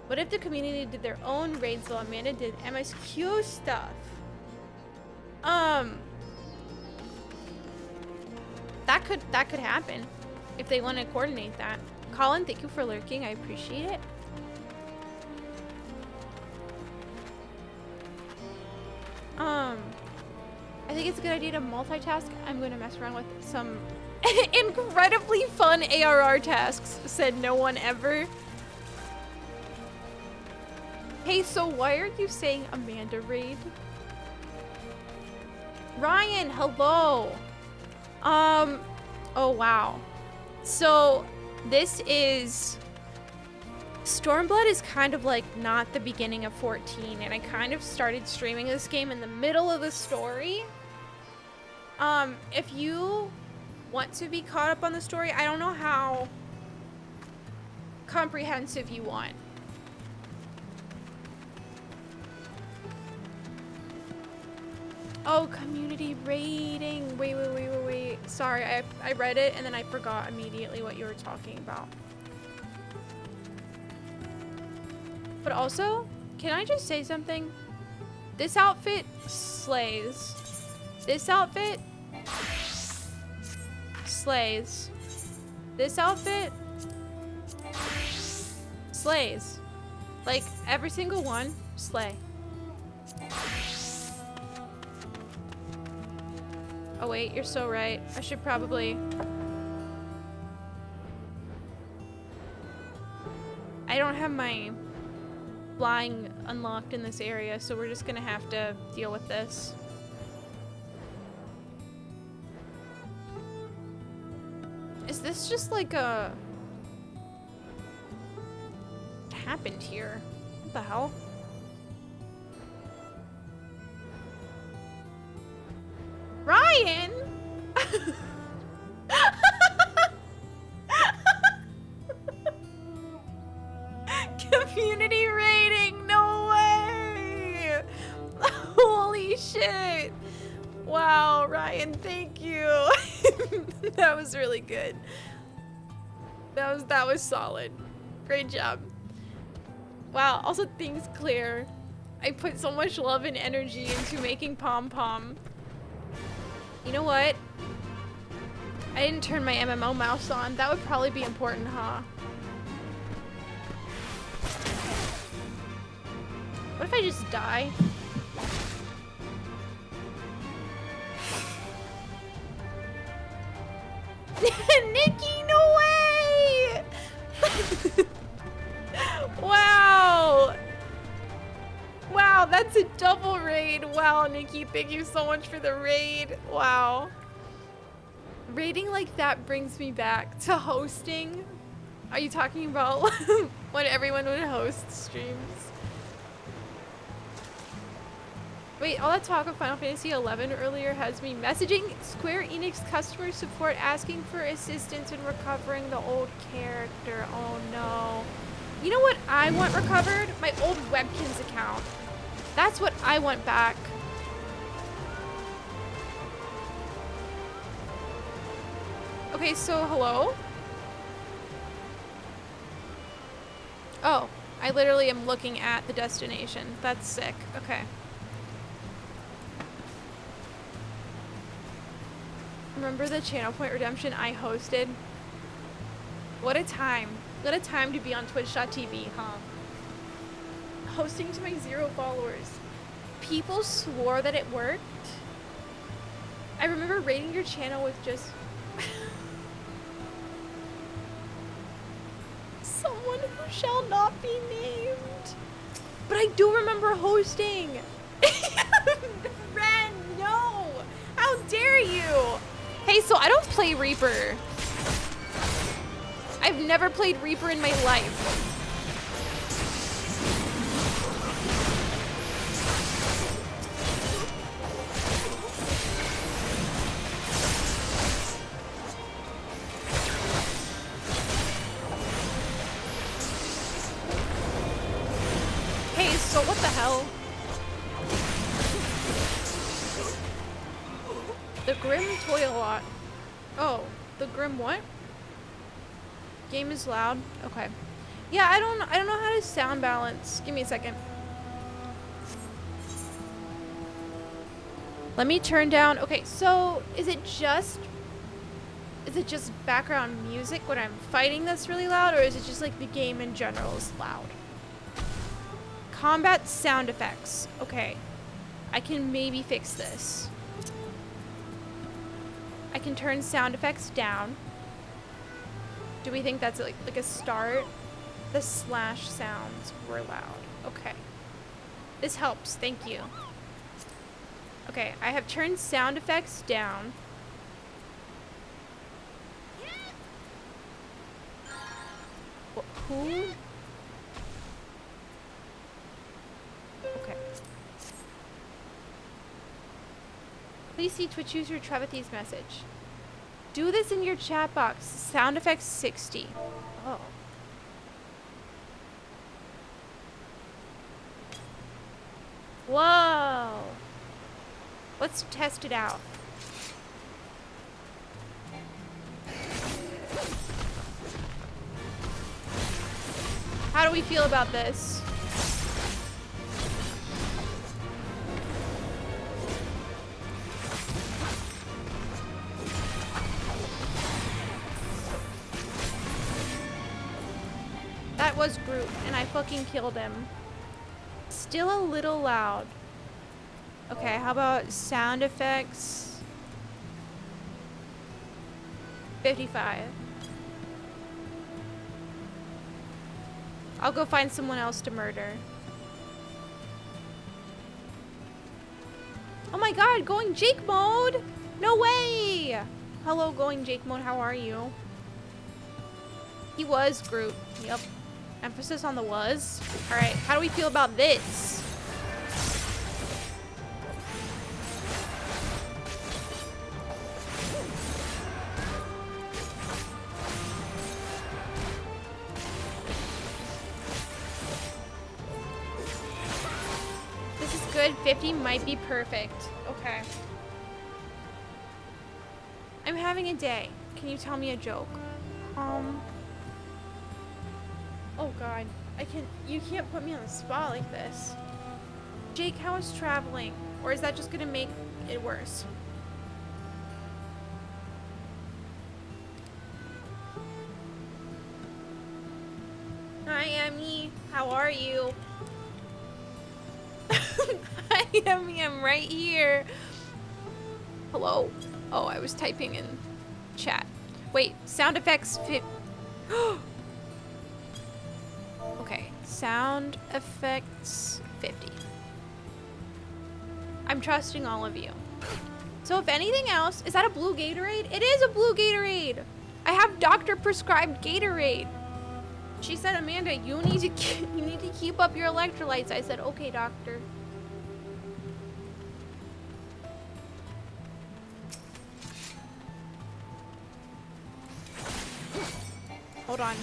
What if the community did their own raids while Amanda did MSQ stuff? That could happen if they want to coordinate that. Colin, thank you for lurking. I appreciate it. I think it's a good idea to multitask. I'm going to mess around with some incredibly fun ARR tasks, said no one ever. Hey, so why are you saying Amanda raid? Ryan, hello. Oh wow. So this is Stormblood is kind of like not the beginning of 14, and I kind of started streaming this game in the middle of the story. If you want to be caught up on the story, I don't know how comprehensive you want. Oh, community rating. Wait. Sorry, I read it and then I forgot immediately what you were talking about. But also, can I just say something? This outfit slays. This outfit slays. This outfit slays. Like, every single one, slay. Oh wait, you're so right. I should probably... I don't have my flying unlocked in this area, so we're just gonna have to deal with this. Is this just like a... What happened here? What the hell? Ryan! Community rating, no way! Holy shit! Wow, Ryan, thank you. That was really good. That was solid. Great job. Wow, also things clear. I put so much love and energy into making pom-pom. You know what? I didn't turn my MMO mouse on. That would probably be important, huh? What if I just die? Nikki, no way! Wow! Wow, that's a double raid. Wow, Nikki, thank you so much for the raid. Wow. Raiding like that brings me back to hosting. Are you talking about when everyone would host streams? Wait, all that talk of Final Fantasy XI earlier has me messaging Square Enix customer support asking for assistance in recovering the old character. Oh no. You know what I want recovered? My old Webkins account. That's what I want back. Okay, so hello? Oh, I literally am looking at the destination. That's sick. Okay. Remember the Channel Point Redemption I hosted? What a time. What a time to be on twitch.tv, huh? Hosting to my 0 followers. People swore that it worked. I remember rating your channel with just someone who shall not be named. But I do remember hosting. Ren, no! How dare you! Hey, so I don't play Reaper. I've never played Reaper in my life. Hey, so what the hell? The Grim Toy-a-lot. Oh, the Grim what? Game is loud. Okay. Yeah, I don't know how to sound balance. Give me a second. Let me turn down. Okay, so is it just background music when I'm fighting that's really loud, or is it just like the game in general is loud? Combat sound effects. Okay. I can maybe fix this. I can turn sound effects down. Do we think that's like a start? The slash sounds were loud. Okay. This helps. Thank you. Okay, I have turned sound effects down. Who? Okay. Please see Twitch user Trevathy's message. Do this in your chat box. Sound effects 60. Oh. Whoa. Let's test it out. How do we feel about this? That was Groot, and I fucking killed him. Still a little loud. Okay, how about sound effects? 55. I'll go find someone else to murder. Oh my god, going Jake mode! No way! Hello, going Jake mode, how are you? He was Groot. Yep. Emphasis on the was. Alright, how do we feel about this? This is good. 50 might be perfect. Okay. I'm having a day. Can you tell me a joke? Oh god. You can't put me on the spot like this. Jake, how is traveling? Or is that just gonna make it worse? Hi, Emmy. How are you? Hi, Emmy. I'm right here. Hello. Oh, I was typing in chat. Wait, sound effects fit. Okay, sound effects 50. I'm trusting all of you. So if anything else, is that a blue Gatorade? It is a blue Gatorade. I have doctor prescribed Gatorade. She said, Amanda, you need to keep up your electrolytes. I said, okay, doctor. Hold on.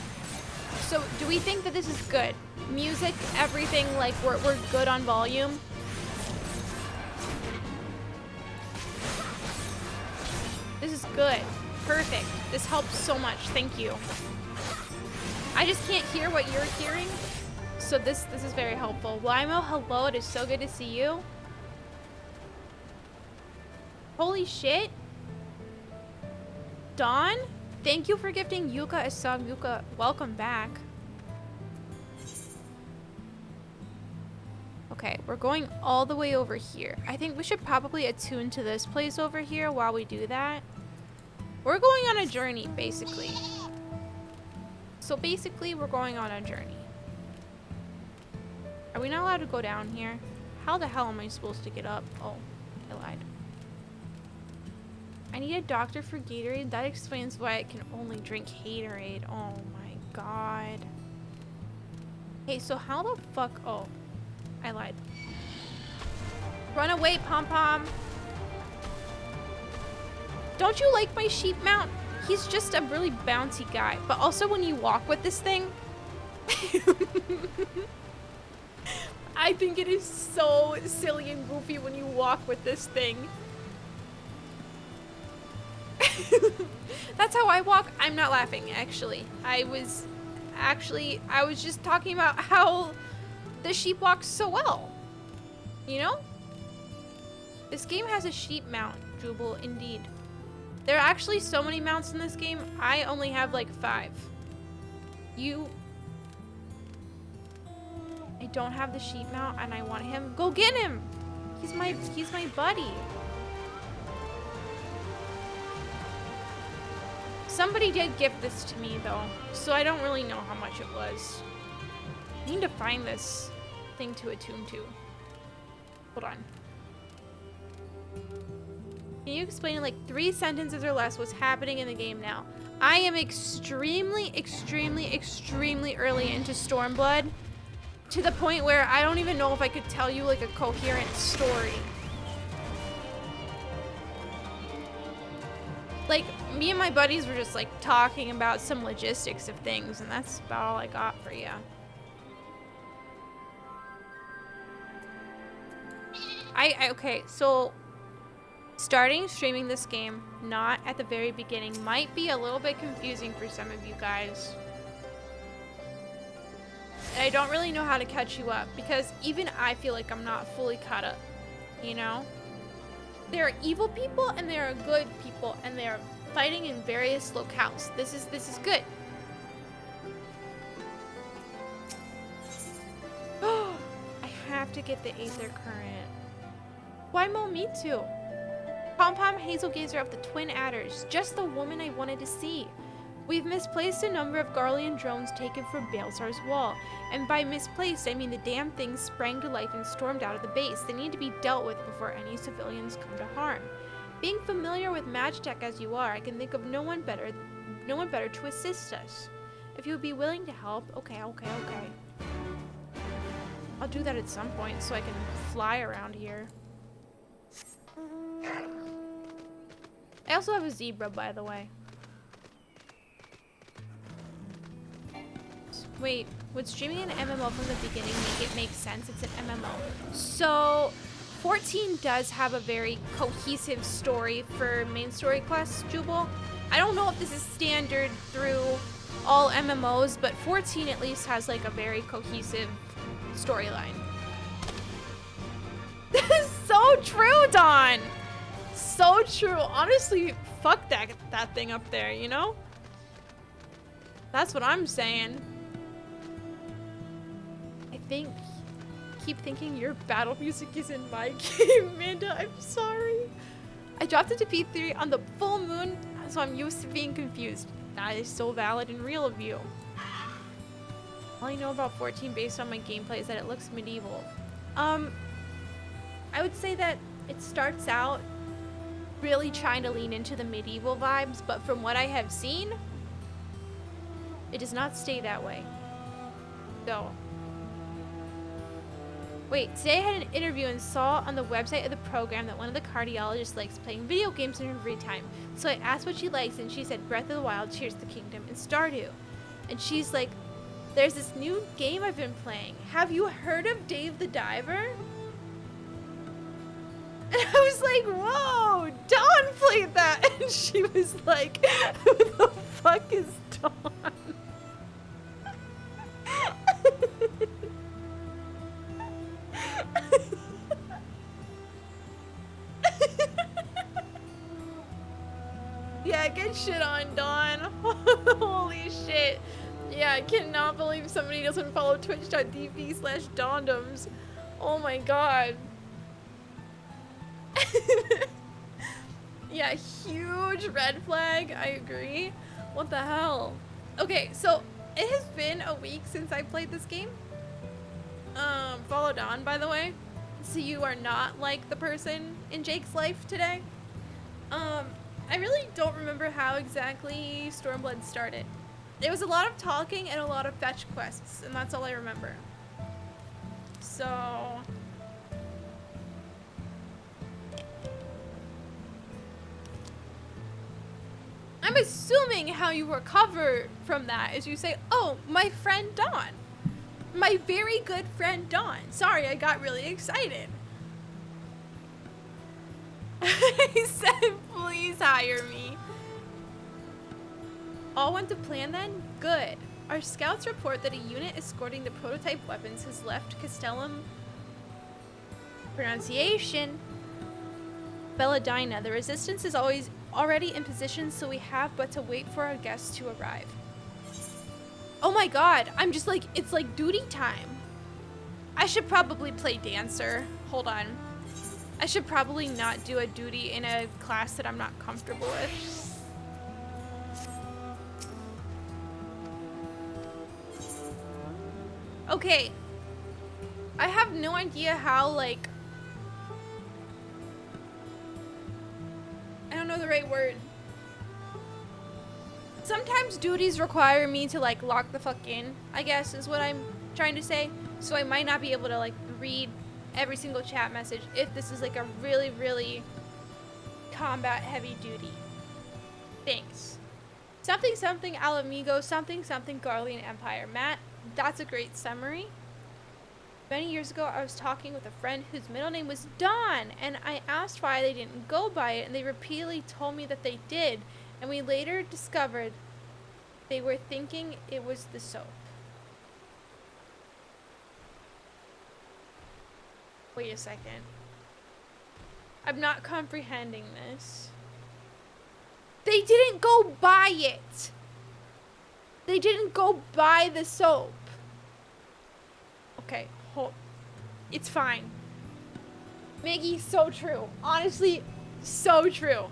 So, do we think that this is good? Music, everything, like, we're good on volume? This is good. Perfect. This helps so much. Thank you. I just can't hear what you're hearing. So this is very helpful. Limo, hello. It is so good to see you. Holy shit. Dawn? Thank you for gifting Yuka a song. Yuka, welcome back. Okay, we're going all the way over here. I think we should probably attune to this place over here while we do that. We're going on a journey, basically. So basically, we're going on a journey. Are we not allowed to go down here? How the hell am I supposed to get up? Oh, I lied. I need a doctor for Gatorade. That explains why I can only drink Haterade. Oh my god. Hey, so how the fuck... Oh, I lied. Run away, Pom-Pom. Don't you like my sheep mount? He's just a really bouncy guy. But also when you walk with this thing... I think it is so silly and goofy when you walk with this thing. That's how I walk. I'm not laughing, actually. I was just talking about how the sheep walks so well. You know? This game has a sheep mount, Jubal, indeed. There are actually so many mounts in this game. I only have like 5. I don't have the sheep mount and I want him. Go get him! He's my buddy. Somebody did gift this to me though, so I don't really know how much it was. I need to find this thing to attune to. Hold on. Can you explain in like 3 sentences or less what's happening in the game now? I am extremely, extremely, extremely early into Stormblood, to the point where I don't even know if I could tell you like a coherent story. Like, me and my buddies were just like talking about some logistics of things, and that's about all I got for you. Okay, so starting streaming this game, not at the very beginning, might be a little bit confusing for some of you guys. And I don't really know how to catch you up, because even I feel like I'm not fully caught up, you know? There are evil people and there are good people, and they are fighting in various locales. This is good. I have to get the Aether Current. Why Mo? Me too. Pom-Pom, Hazel Gazer of the Twin Adders. Just the woman I wanted to see. We've misplaced a number of Garlean drones taken from Balesar's wall. And by misplaced, I mean the damn things sprang to life and stormed out of the base. They need to be dealt with before any civilians come to harm. Being familiar with Magitech as you are, I can think of no one better to assist us. If you would be willing to help, okay. I'll do that at some point so I can fly around here. I also have a zebra, by the way. Wait, would streaming an MMO from the beginning make sense? It's an MMO. So, 14 does have a very cohesive story for main story quests, Jubal. I don't know if this is standard through all MMOs, but 14 at least has like a very cohesive storyline. This is so true, Dawn. So true. Honestly, fuck that thing up there, you know? That's what I'm saying. I keep thinking your battle music is in my game, Amanda. I'm sorry. I dropped it to P3 on the full moon, so I'm used to being confused. That is so valid and real of you. All I know about 14 based on my gameplay is that it looks medieval. I would say that it starts out really trying to lean into the medieval vibes, but from what I have seen, it does not stay that way. So, wait, today I had an interview and saw on the website of the program that one of the cardiologists likes playing video games in her free time. So I asked what she likes, and she said Breath of the Wild, Tears of the Kingdom, and Stardew. And she's like, there's this new game I've been playing. Have you heard of Dave the Diver? And I was like, whoa, Dawn played that. And she was like, who the fuck is Dawn? Yeah, get shit on, Dawn. Holy shit. Yeah, I cannot believe somebody doesn't follow twitch.tv/Dondoms. Oh my god. Yeah, huge red flag. I agree. What the hell? Okay, so it has been a week since I played this game. Follow Dawn, by the way. So you are not like the person in Jake's life today. I really don't remember how exactly Stormblood started. There was a lot of talking and a lot of fetch quests, and that's all I remember. So... I'm assuming how you recover from that is you say, oh, my friend Dawn. My very good friend Dawn. Sorry, I got really excited. He said, please hire me. All went to plan then? Good. Our scouts report that a unit escorting the prototype weapons has left Castellum. Pronunciation. Belladina. The resistance is already in position, so we have but to wait for our guests to arrive. Oh my god, I'm just like, it's like duty time. I should probably play dancer. Hold on. I should probably not do a duty in a class that I'm not comfortable with. Okay. I have no idea how, like... I don't know the right word. Sometimes duties require me to, like, lock the fuck in, I guess is what I'm trying to say. So I might not be able to, like, read every single chat message if this is, like, a really, really combat-heavy duty. Thanks. Something, something, Alamigo, something, something, Garlean Empire. Matt, that's a great summary. Many years ago, I was talking with a friend whose middle name was Dawn, and I asked why they didn't go by it, and they repeatedly told me that they did, and we later discovered they were thinking it was the soap. Wait a second. I'm not comprehending this. They didn't go buy it! They didn't go buy the soap. Okay, hold. It's fine. Maggie, so true. Honestly, so true.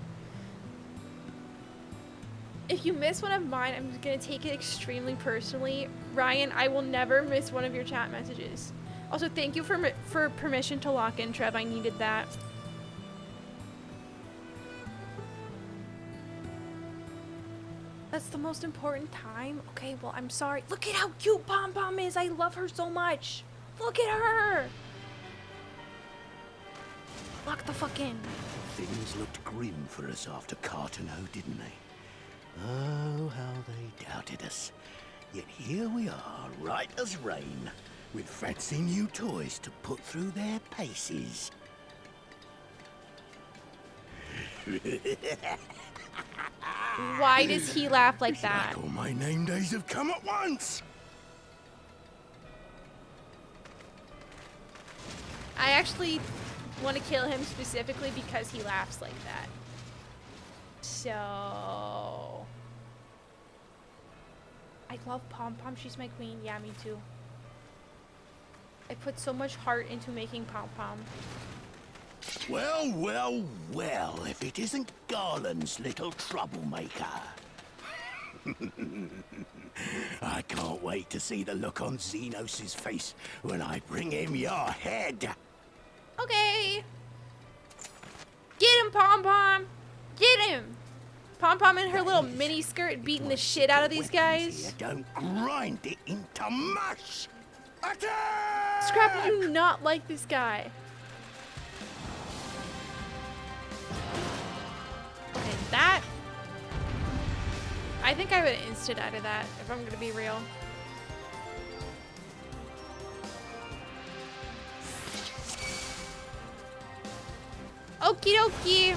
If you miss one of mine, I'm gonna take it extremely personally. Ryan, I will never miss one of your chat messages. Also, thank you for permission to lock in, Trev. I needed that. That's the most important time? Okay, well, I'm sorry. Look at how cute Pom Pom is. I love her so much. Look at her. Lock the fuck in. Things looked grim for us after Cartano, didn't they? Oh, how they doubted us. Yet here we are, right as rain, with fancy new toys to put through their paces. Why does he laugh like It's that? like all my name days have come at once. I actually want to kill him specifically because he laughs like that. So... I love Pom Pom. She's my queen. Yeah, me too. I put so much heart into making Pom Pom. Well, well, well, if it isn't Garland's little troublemaker. I can't wait to see the look on Xenos' face when I bring him your head. Okay. Get him, Pom Pom. Get him. Pom Pom in her little mini skirt beating the shit out of these guys. Don't grind it into mush. Attack! Scrap, you do not like this guy. Okay, that... I think I would instant out of that, if I'm gonna be real. Okie dokie.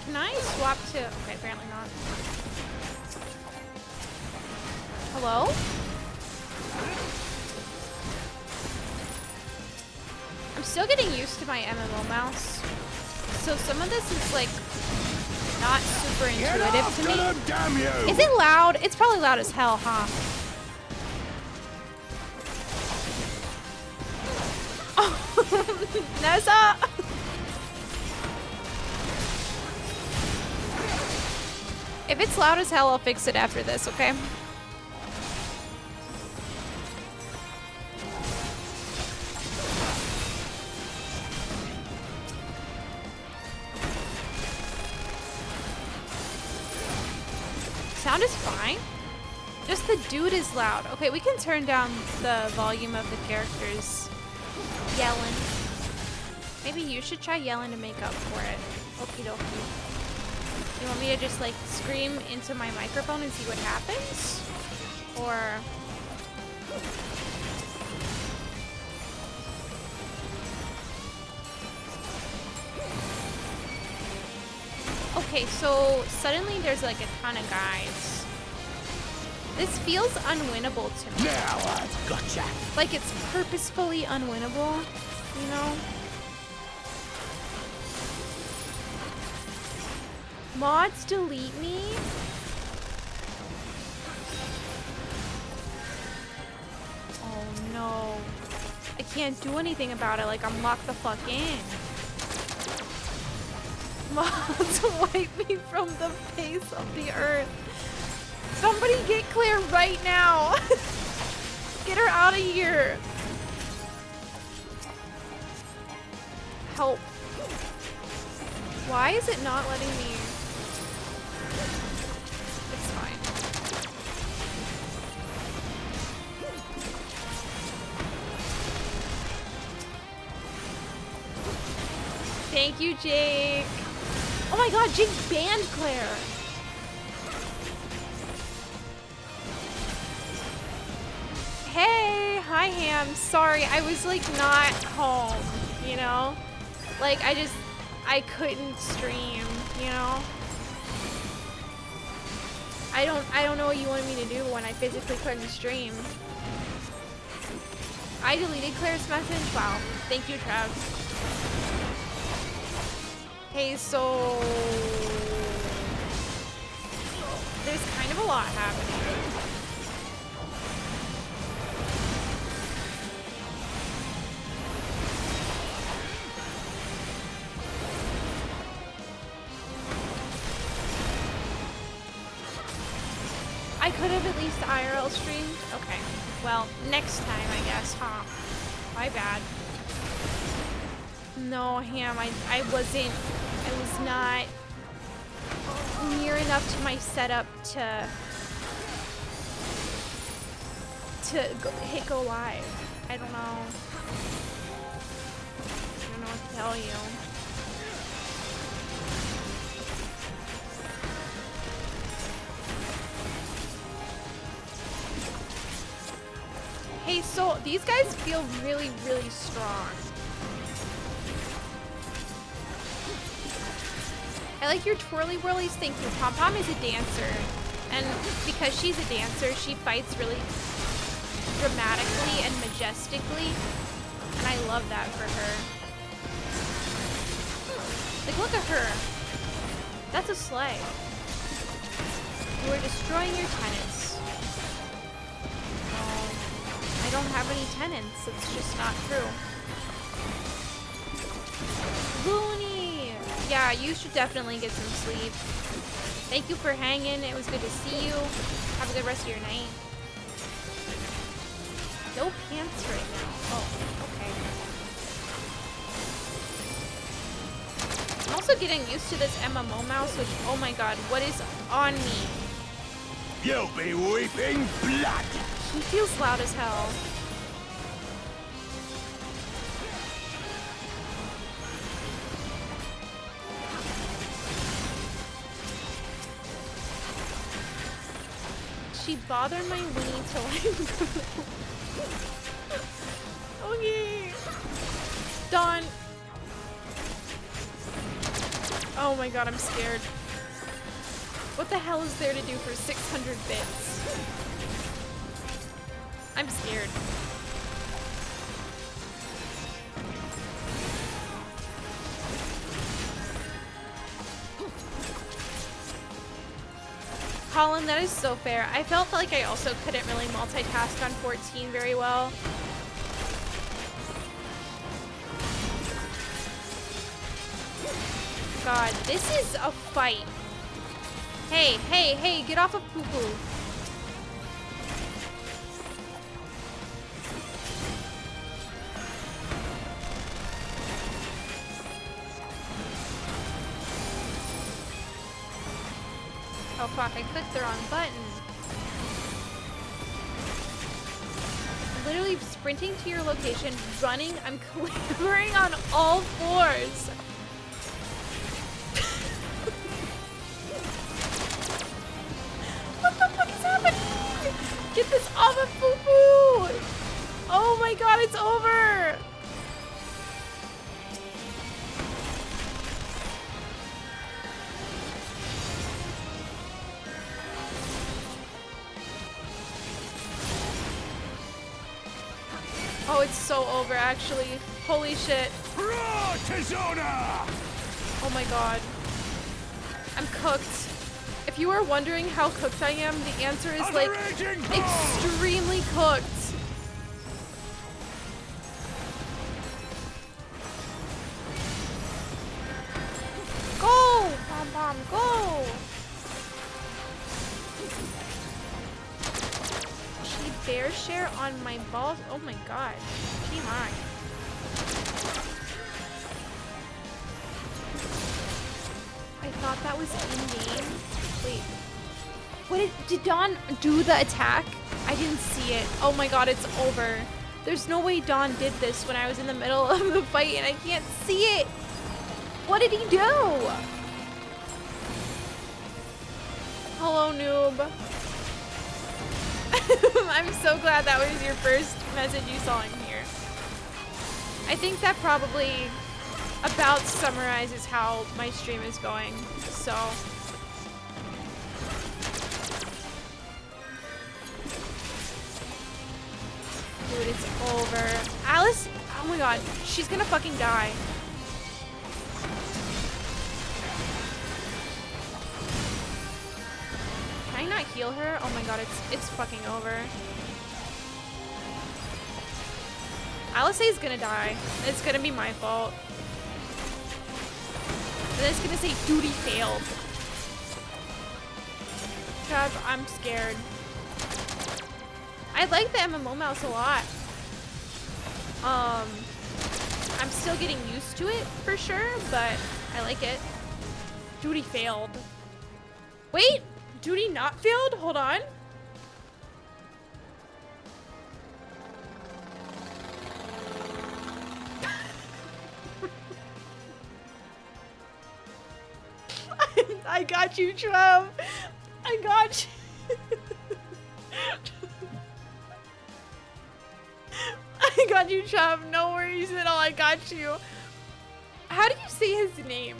Can I swap to... Okay, apparently not. Hello? I'm still getting used to my MMO mouse. So some of this is like not super intuitive to me. Damn you! Is it loud? It's probably loud as hell, huh? Oh, Nessa! If it's loud as hell, I'll fix it after this, okay? Sound is fine. Just the dude is loud. Okay, we can turn down the volume of the characters yelling. Maybe you should try yelling to make up for it. Okie dokie. You want me to just like scream into my microphone and see what happens? Or... Okay, so suddenly there's like a ton of guys. This feels unwinnable to me. Now I've gotcha. Like it's purposefully unwinnable, you know? Mods delete me? Oh no. I can't do anything about it, like I'm locked the fuck in. Mods wipe me from the face of the earth. Somebody get Claire right now. Get her out of here. Help. Why is it not letting me? It's fine. Thank you, Jake. Oh my god, Jake banned Claire. Hey, hi Ham. Sorry, I was like not home, you know? Like I couldn't stream, you know? I don't know what you wanted me to do when I physically couldn't stream. I deleted Claire's message. Wow. Thank you, Trav. Hey, so there's kind of a lot happening. I could have at least IRL streamed. Okay. Well, next time, I guess, huh? My bad. No, Ham, I was not near enough to my setup to hit go live. I don't know. I don't know what to tell you. Hey, so these guys feel really, really strong. I like your twirly whirlies. Thank you. Pom Pom is a dancer. And because she's a dancer, she fights really dramatically and majestically. And I love that for her. Like, look at her. That's a sleigh. You are destroying your tenants. Oh, I don't have any tenants. It's just not true. Looney! Yeah, you should definitely get some sleep. Thank you for hanging. It was good to see you. Have a good rest of your night. No pants right now. Oh, okay. I'm also getting used to this MMO mouse, which, oh my god, what is on me? You'll be weeping blood. He feels loud as hell. She bothered my weenie till I Okay. Dawn. Oh my god, I'm scared. What the hell is there to do for 600 bits? I'm scared. Colin, that is so fair. I felt like I also couldn't really multitask on 14 very well. God, this is a fight. Hey, hey, hey, get off of poo-poo. Oh fuck, I clicked the wrong button. Literally sprinting to your location, running, I'm clambering on all fours. What the fuck is happening? Get this off of Poo-Poo! Oh my god, it's over! Oh, it's so over, actually. Holy shit. Oh my god. I'm cooked. If you are wondering how cooked I am, the answer is like extremely cooked. Go! Bomb bomb, go! She bear share on my balls. Oh my god. She mine. I thought that was in-game. Wait. What did Dawn do the attack? I didn't see it. Oh my god, it's over. There's no way Dawn did this when I was in the middle of the fight and I can't see it. What did he do? Hello, noob. I'm so glad that was your first message you saw in here. I think that probably about summarizes how my stream is going, so. Dude, it's over. Alice, oh my god, she's gonna fucking die. Can I not heal her? Oh my god, it's fucking over. Alice is gonna die. It's gonna be my fault. And it's gonna say duty failed. Trev, I'm scared. I like the MMO mouse a lot. I'm still getting used to it for sure, but I like it. Duty failed. Wait, duty not failed? Hold on. I got you, Trev. I got you. I got you, Trev. No worries at all. I got you. How do you say his name?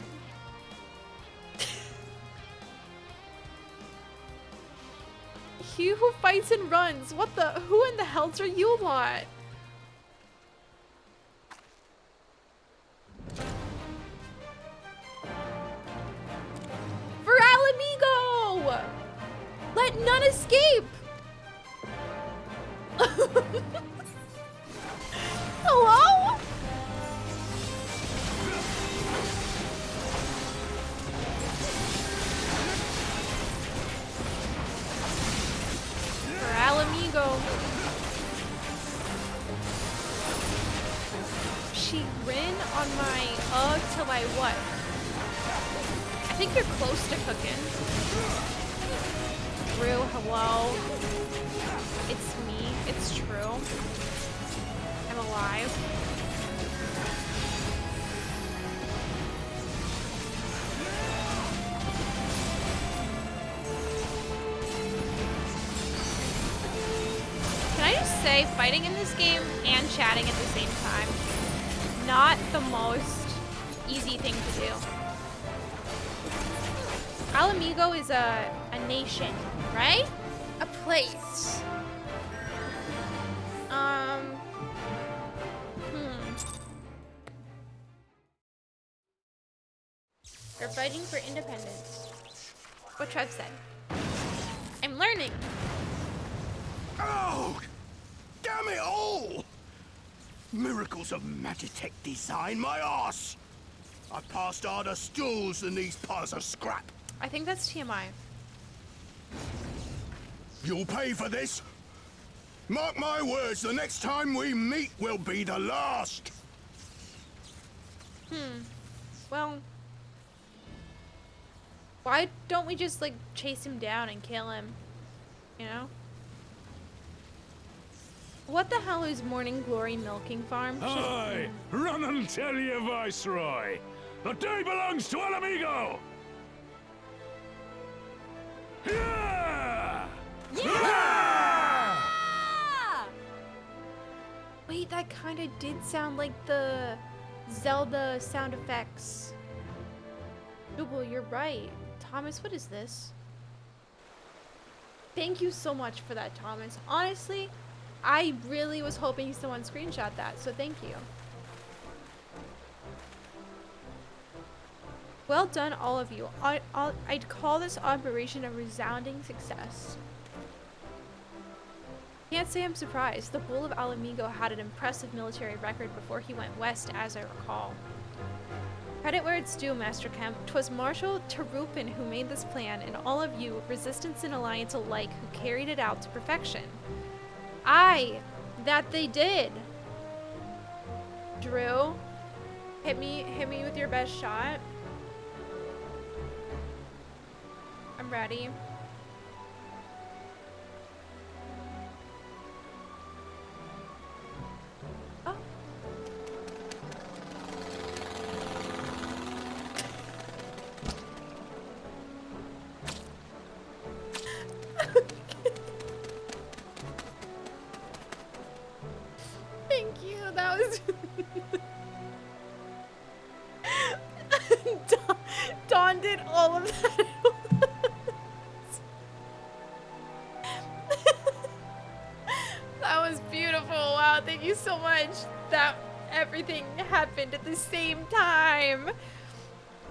He who fights and runs. What the? Who in the hells are you lot? For Alamigo! Let none escape! Hello? For Alamigo. She ran on my till I what? I think you're close to cooking. Drew, hello. It's me. It's true. I'm alive. Can I just say, fighting in this game and chatting at the same time, not the most easy thing to do. Alamigo is a nation, right? A place. They're fighting for independence. What Trev said. I'm learning. Oh! Damn it all! Miracles of Magitech design, my ass! I passed harder stools than these piles of scrap. I think that's TMI. You'll pay for this. Mark my words, the next time we meet will be the last. Well, why don't we just, like, chase him down and kill him? You know? What the hell is Morning Glory Milking Farm? Aye, run and tell your viceroy. The day belongs to Alamigo. Yeah! Yeah! Wait, that kind of did sound like the Zelda sound effects. Dougal, you're right. Thomas, what is this? Thank you so much for that, Thomas. Honestly, I really was hoping someone screenshot that, so thank you. Well done, all of you. I'd call this operation a resounding success. Can't say I'm surprised. The Bull of Alamigo had an impressive military record before he went west, as I recall. Credit where it's due, Master Kemp. 'Twas Marshal Terupin who made this plan, and all of you, Resistance and Alliance alike, who carried it out to perfection. Aye, that they did. Drew, hit me with your best shot. I'm ready. Oh. Thank you. That was Dawn did all of that. That was beautiful. Wow, thank you so much. That everything happened at the same time.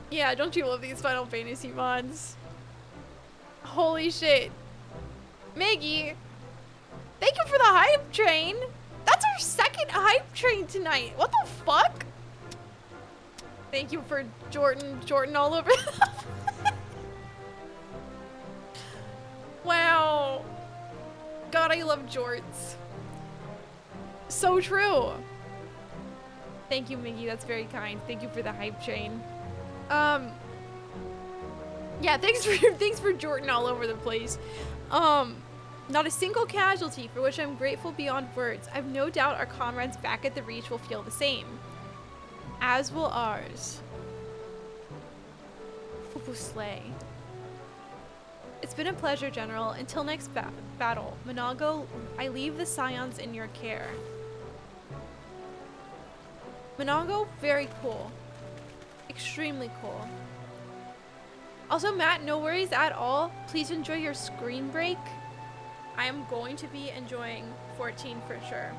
Yeah, don't you love these Final Fantasy mods? Holy shit. Maggie, thank you for the hype train. That's our second hype train tonight. What the fuck? Thank you for Jordan all over. Wow. God, I love jorts. So true. Thank you, Miggy. That's very kind. Thank you for the hype train. Yeah, thanks for Jordan all over the place. Not a single casualty, for which I'm grateful beyond words. I've no doubt our comrades back at the Reach will feel the same. As will ours. Poo-poo slay. It's been a pleasure, General. Until next battle. Monago, I leave the Scions in your care. Monago, very cool. Extremely cool. Also, Matt, no worries at all. Please enjoy your screen break. I am going to be enjoying 14 for sure.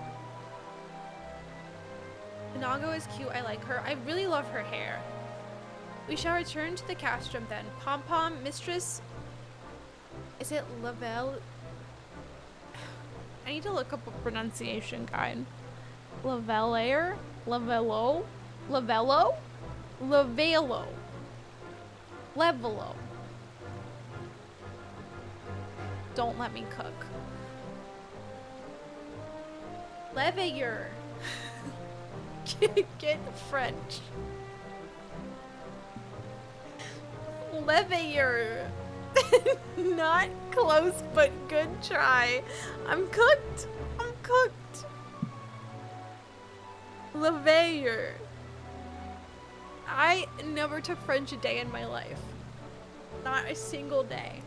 Nago is cute. I like her. I really love her hair. We shall return to the castrum then. Pom Pom, Mistress. Is it Lavelle? I need to look up a pronunciation guide. Lavelaire? Lavello? Lavello? Lavelo. Levelo. Don't let me cook. Leveilleur. Get French. Leveilleur. Not close, but good try. I'm cooked. I'm cooked. Leveilleur. I never took French a day in my life. Not a single day.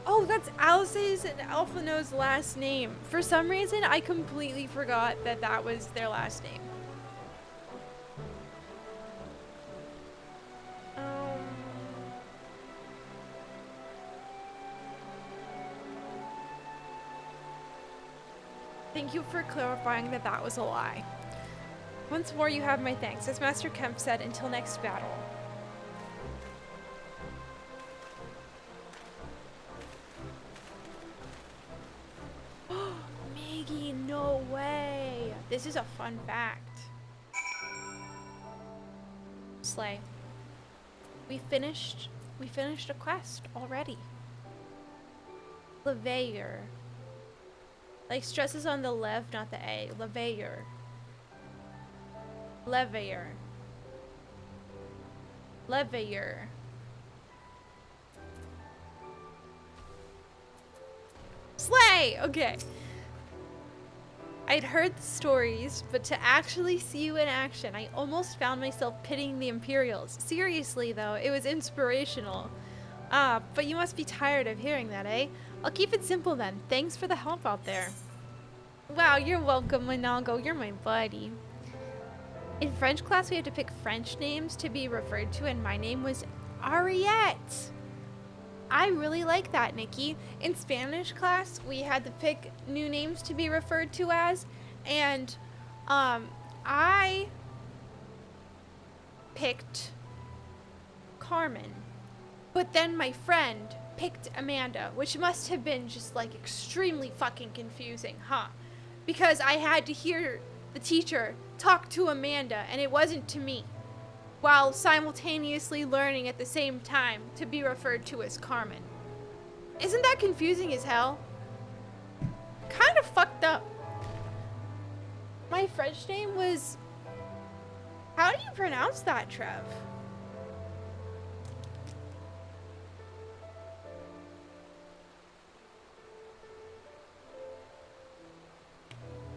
Oh, that's Alice's and Alphino's last name. For some reason, I completely forgot that that was their last name. Thank you for clarifying that that was a lie. Once more, you have my thanks. As Master Kemp said, until next battle. Maggie, no way. This is a fun fact. Slay. We finished a quest already. Leveilleur. Like stresses on the lev, not the A. Leveilleur. Leveilleur. Leveilleur. Slay! Okay. I'd heard the stories, but to actually see you in action, I almost found myself pitying the Imperials. Seriously, though, it was inspirational. But you must be tired of hearing that, eh? I'll keep it simple then. Thanks for the help out there. Wow, you're welcome, Monago. You're my buddy. In French class, we had to pick French names to be referred to, and my name was Ariette. I really like that, Nikki. In Spanish class, we had to pick new names to be referred to as, and I picked Carmen. But then my friend picked Amanda, which must have been just like extremely fucking confusing, huh? Because I had to hear the teacher talk to Amanda, and it wasn't to me, while simultaneously learning at the same time to be referred to as Carmen. Isn't that confusing as hell? Kind of fucked up. My French name was... How do you pronounce that, Trev?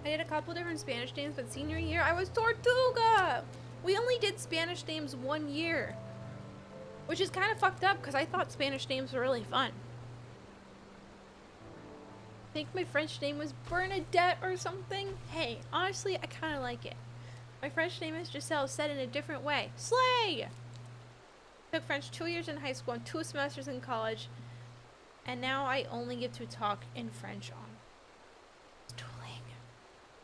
I did a couple different Spanish names, but senior year I was Tortuga! We only did Spanish names 1 year, which is kind of fucked up because I thought Spanish names were really fun. I think my French name was Bernadette or something. Hey, honestly, I kind of like it. My French name is Giselle, said in a different way. Slay! Took French 2 years in high school and 2 semesters in college, and now I only get to talk in French on Duolingo.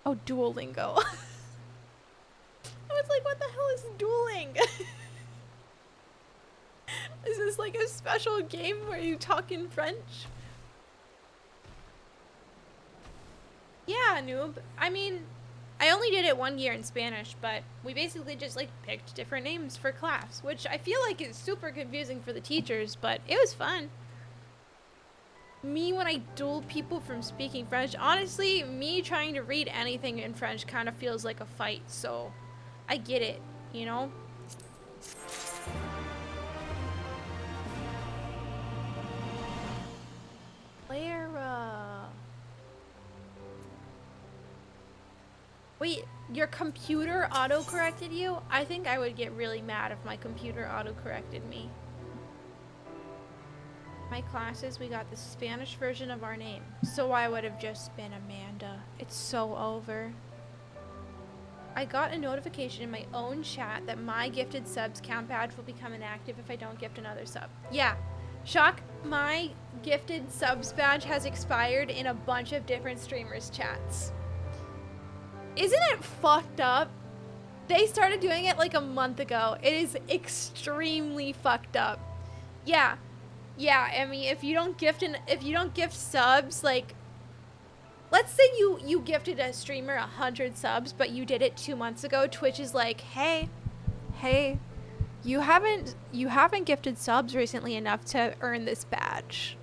Oh, Duolingo. I was like, what the hell is dueling? Is this like a special game where you talk in French? Yeah, noob. I mean, I only did it 1 year in Spanish, but we basically just like picked different names for class, which I feel like is super confusing for the teachers, but it was fun. Me when I dueled people from speaking French, honestly, me trying to read anything in French kind of feels like a fight, so I get it, you know? Clara. Wait, your computer auto-corrected you? I think I would get really mad if my computer auto-corrected me. My classes, we got the Spanish version of our name, so I would have just been Amanda. It's so over. I got a notification in my own chat that my gifted subs count badge will become inactive if I don't gift another sub. Yeah, Shock, My gifted subs badge has expired in a bunch of different streamers' chats. Isn't it fucked up? They started doing it like a month ago. It is extremely fucked up. Yeah. Yeah, I mean, if you don't gift subs, like, let's say you gifted a streamer 100 subs, but you did it 2 months ago, Twitch is like, hey, you haven't gifted subs recently enough to earn this badge.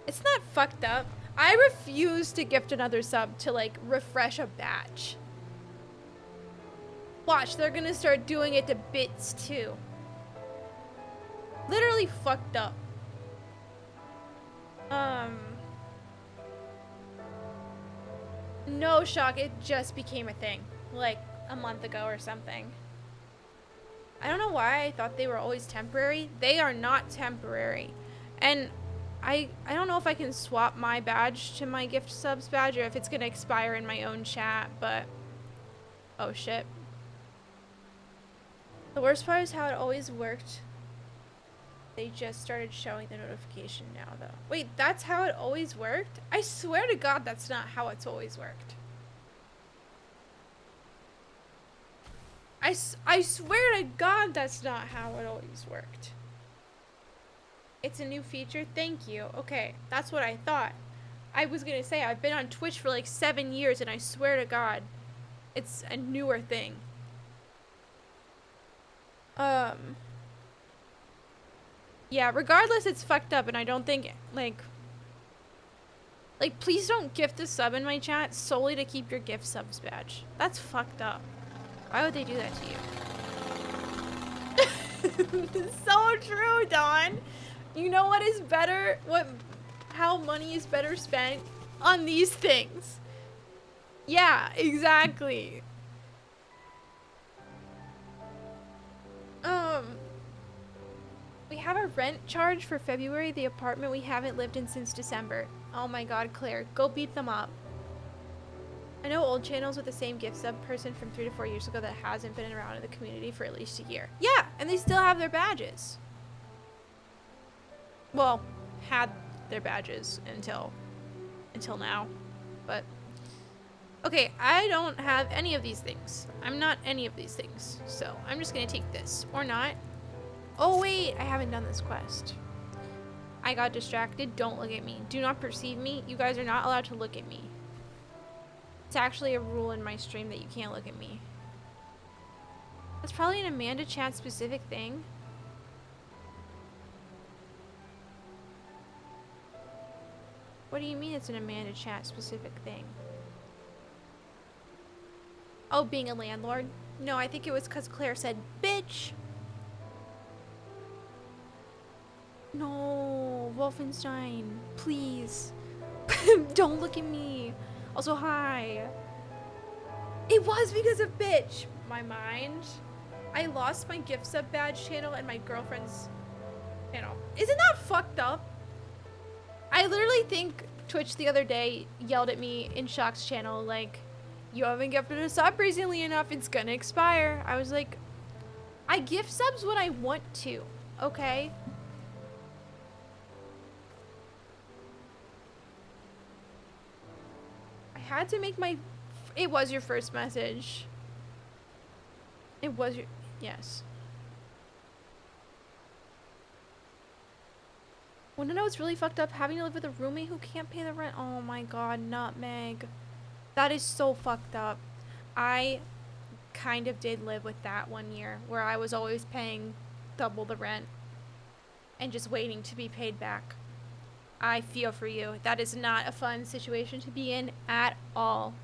It's not fucked up. I refuse to gift another sub to, like, refresh a badge. Watch, they're gonna start doing it to bits too. Literally fucked up. No shock, it just became a thing. Like, a month ago or something. I don't know why I thought they were always temporary. They are not temporary. And I don't know if I can swap my badge to my gift subs badge or if it's gonna expire in my own chat, but... Oh shit. The worst part is how it always worked. They just started showing the notification now, though. Wait, that's how it always worked? I swear to God that's not how it's always worked. I swear to God that's not how it always worked. It's a new feature? Thank you. Okay, that's what I thought. I was gonna say, I've been on Twitch for like 7 years and I swear to God, it's a newer thing. Yeah, regardless, it's fucked up and I don't think, like, please don't gift a sub in my chat solely to keep your gift subs badge. That's fucked up. Why would they do that to you? So true, Dawn. You know what is better? How money is better spent? On these things. Yeah, exactly. We have a rent charge for February, the apartment we haven't lived in since December. Oh my God, Claire, go beat them up. I know old channels with the same gift sub person from 3 to 4 years ago that hasn't been around in the community for at least a year. Yeah, and they still have their badges. Well, had their badges until now, but okay, I don't have any of these things. I'm not any of these things, so I'm just gonna take this or not. Oh wait, I haven't done this quest. I got distracted. Don't look at me. Do not perceive me. You guys are not allowed to look at me. It's actually a rule in my stream that you can't look at me. That's probably an Amanda chat specific thing. What do you mean it's an Amanda chat specific thing? Oh, being a landlord? No, I think it was because Claire said, bitch! No, Wolfenstein, please. Don't look at me. Also, hi. It was because of bitch. My mind. I lost my gift sub badge channel and my girlfriend's channel. Isn't that fucked up? I literally think Twitch the other day yelled at me in Shock's channel like, you haven't gifted a sub recently enough, it's gonna expire. I was like, I gift subs when I want to, okay? I had to make my... It was your first message. It was your... Yes. Wanna know what's really fucked up? Having to live with a roommate who can't pay the rent. Oh my God, nutmeg. That is so fucked up. I kind of did live with that 1 year where I was always paying double the rent and just waiting to be paid back. I feel for you. That is not a fun situation to be in at all.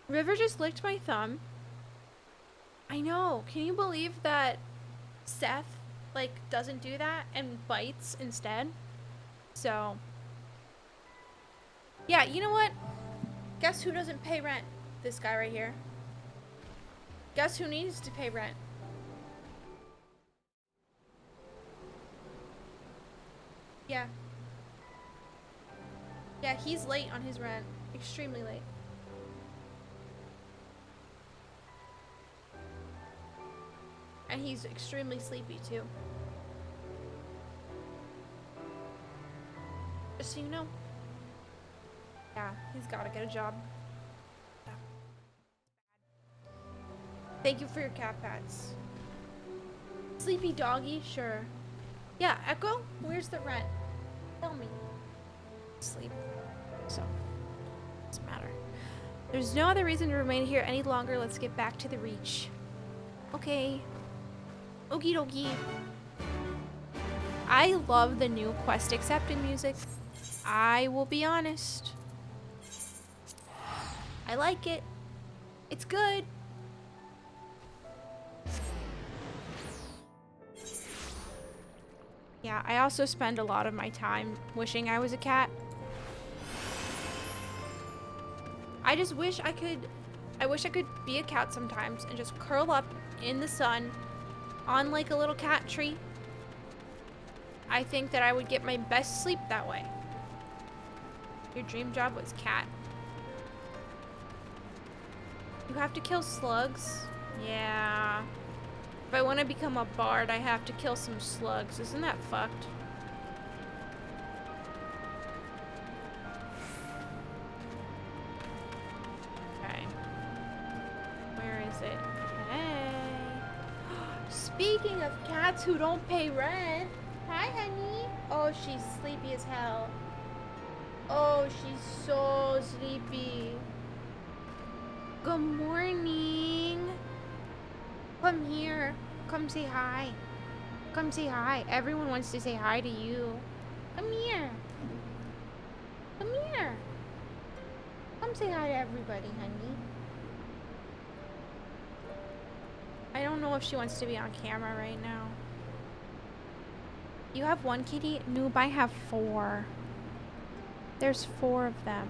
River just licked my thumb. I know. Can you believe that Seth, like, doesn't do that and bites instead? So, yeah, you know what? Guess who doesn't pay rent? This guy right here. Guess who needs to pay rent? Yeah. Yeah, he's late on his rent. Extremely late. And he's extremely sleepy too. Just so you know. Yeah, he's gotta get a job. Yeah. Thank you for your cat pats. Sleepy doggy, sure. Yeah, Echo, where's the rent? Tell me. Sleep. So, doesn't matter. There's no other reason to remain here any longer. Let's get back to the Reach. Okay. Okie dokie. I love the new Quest Accepted music. I will be honest. I like it. It's good. Yeah, I also spend a lot of my time wishing I was a cat. I just wish I could be a cat sometimes and just curl up in the sun on like a little cat tree. I think that I would get my best sleep that way. Your dream job was cat. You have to kill slugs? Yeah. If I want to become a bard, I have to kill some slugs. Isn't that fucked? Okay. Where is it? Hey. Speaking of cats who don't pay rent. Hi, honey. Oh, she's sleepy as hell. Oh, she's so sleepy. Good morning. Come here. Come say hi. Come say hi. Everyone wants to say hi to you. Come here. Come here. Come say hi to everybody, honey. I don't know if she wants to be on camera right now. You have one kitty? Noob, I have 4. There's 4 of them.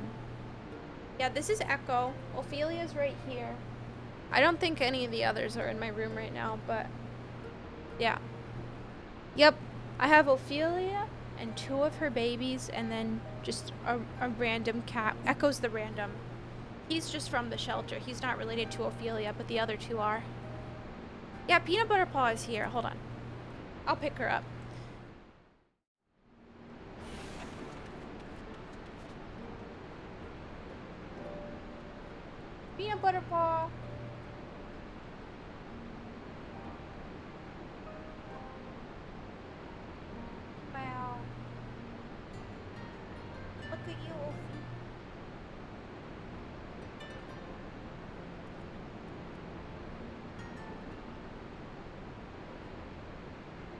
Yeah, this is Echo. Ophelia's right here. I don't think any of the others are in my room right now, but yeah. Yep, I have Ophelia and 2 of her babies, and then just a random cat. Echo's the random. He's just from the shelter. He's not related to Ophelia, but the other 2 are. Yeah, Peanut Butter Paw is here. Hold on. I'll pick her up. Peanut Butter Paw. Wow. Look at you, Ophi.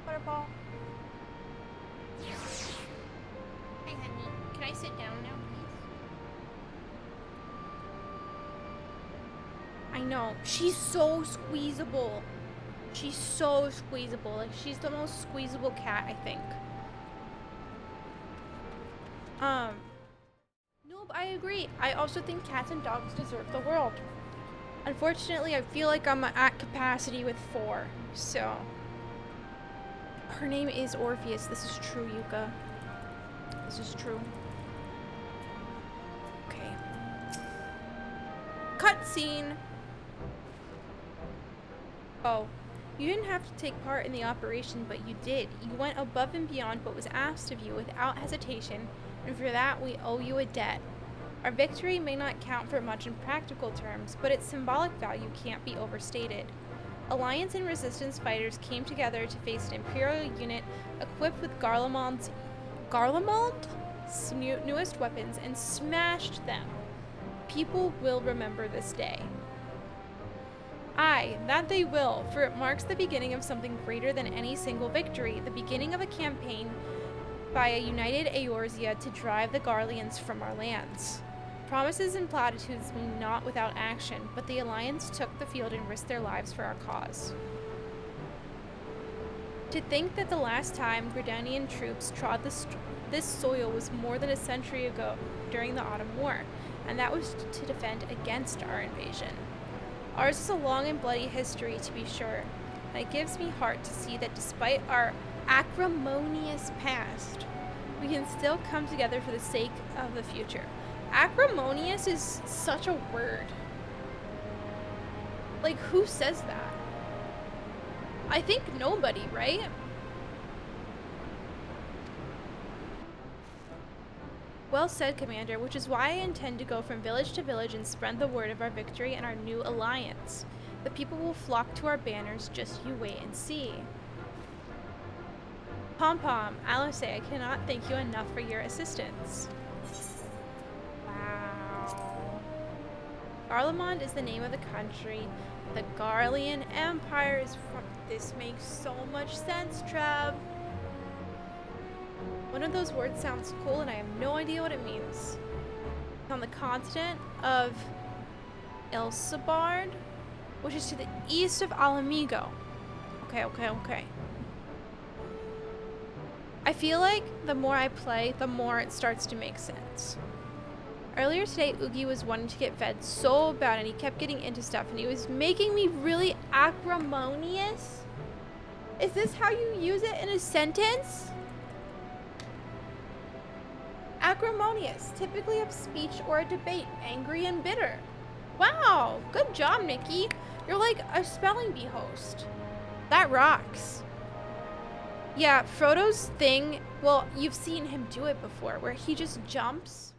Butterball. Hey, honey. Can I sit down now, please? I know. She's so squeezable. She's so squeezable. Like, she's the most squeezable cat, I think. Nope, I agree. I also think cats and dogs deserve the world. Unfortunately, I feel like I'm at capacity with 4, so. Her name is Orpheus. This is true, Yuka. This is true. Okay. Cutscene. Oh, you didn't have to take part in the operation, but you did. You went above and beyond what was asked of you without hesitation, and for that we owe you a debt. Our victory may not count for much in practical terms, but its symbolic value can't be overstated. Alliance and Resistance fighters came together to face an Imperial unit equipped with Garlemald's newest weapons and smashed them. People will remember this day. Aye, that they will, for it marks the beginning of something greater than any single victory, the beginning of a campaign by a united Eorzea to drive the Garleans from our lands. Promises and platitudes mean naught without action, but the Alliance took the field and risked their lives for our cause. To think that the last time Gridanian troops trod this soil was more than a century ago, during the Autumn War, and that was to defend against our invasion. Ours is a long and bloody history, to be sure, and it gives me heart to see that despite our acrimonious past, we can still come together for the sake of the future. Acrimonious is such a word. Like, who says that? I think nobody, right? Well said, Commander, which is why I intend to go from village to village and spread the word of our victory and our new alliance. The people will flock to our banners, just you wait and see. Pom-Pom, Alice, I cannot thank you enough for your assistance. Wow. Garlemond is the name of the country. The Garlean Empire is from... This makes so much sense, Trev. One of those words sounds cool and I have no idea what it means. It's on the continent of Ilsabard, which is to the east of Alamigo. Okay. I feel like the more I play, the more it starts to make sense. Earlier today, Oogie was wanting to get fed so bad and he kept getting into stuff and he was making me really acrimonious. Is this how you use it in a sentence? Acrimonious, typically of speech or a debate, angry and bitter. Wow, good job, Nikki. You're like a spelling bee host. That rocks. Yeah, Frodo's thing, well, you've seen him do it before, where he just jumps.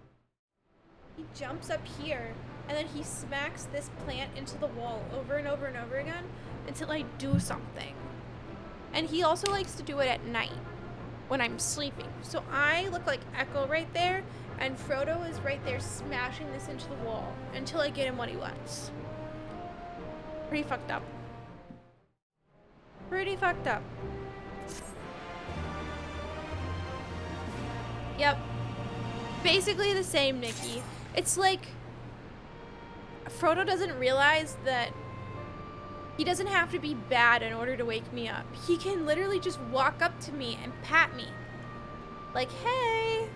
He jumps up here, and then he smacks this plant into the wall over and over and over again until I do something. And he also likes to do it at night when I'm sleeping. So I look like Echo right there, and Frodo is right there smashing this into the wall until I get him what he wants. Pretty fucked up. Pretty fucked up. Yep. Basically the same, Nikki. It's like Frodo doesn't realize that he doesn't have to be bad in order to wake me up. He can literally just walk up to me and pat me. Like, hey,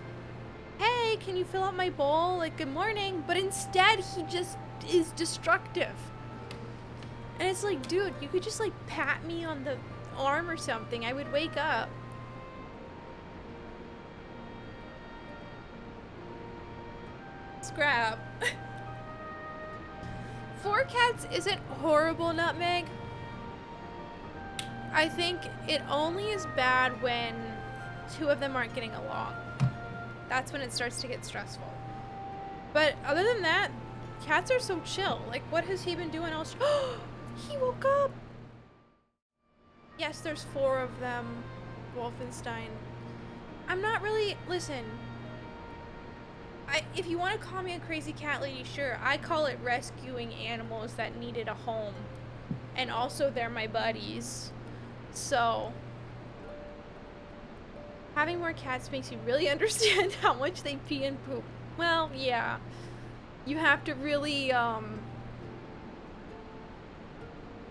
can you fill up my bowl? Like, good morning. But instead, he just is destructive. And it's like, dude, you could just like pat me on the arm or something. I would wake up. Scrap. 4 cats isn't horrible, Nutmeg. I think it only is bad when 2 of them aren't getting along. That's when it starts to get stressful. But other than that, cats are so chill. Like, what has he been doing else? He woke up. Yes, there's 4 of them. Wolfenstein. I'm not really... Listen. If you want to call me a crazy cat lady, sure. I call it rescuing animals that needed a home. And also they're my buddies. So... having more cats makes you really understand how much they pee and poop. Well, yeah. You have to really,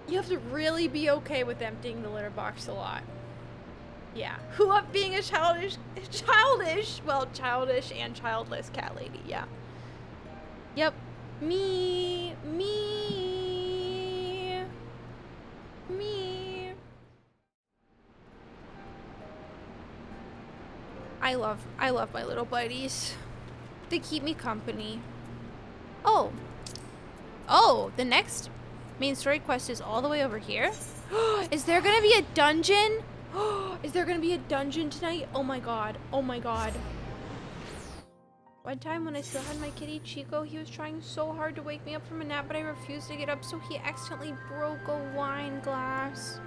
you have to really be okay with emptying the litter box a lot. Yeah. Who up being a childish and childless cat lady, yeah. Yep. Me. I love my little buddies. They keep me company. Oh, the next main story quest is all the way over here. Is there gonna be a dungeon? Is there gonna be a dungeon tonight? Oh my god. One time when I still had my kitty Chico, he was trying so hard to wake me up from a nap, but I refused to get up, so he accidentally broke a wine glass.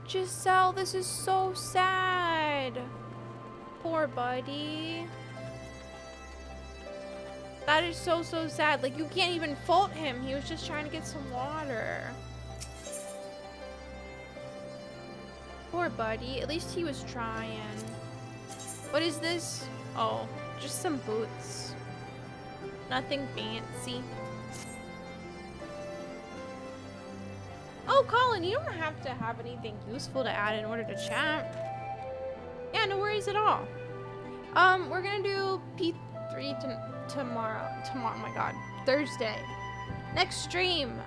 Giselle, this is so sad. Poor buddy. That is so sad. Like, you can't even fault him. He was just trying to get some water. Poor buddy. At least he was trying. What is this? Oh, just some boots. Nothing fancy. Oh, Colin, you don't have to have anything useful to add in order to chat. Yeah, no worries at all. We're gonna do P3 tomorrow, oh my god, Thursday. Next stream.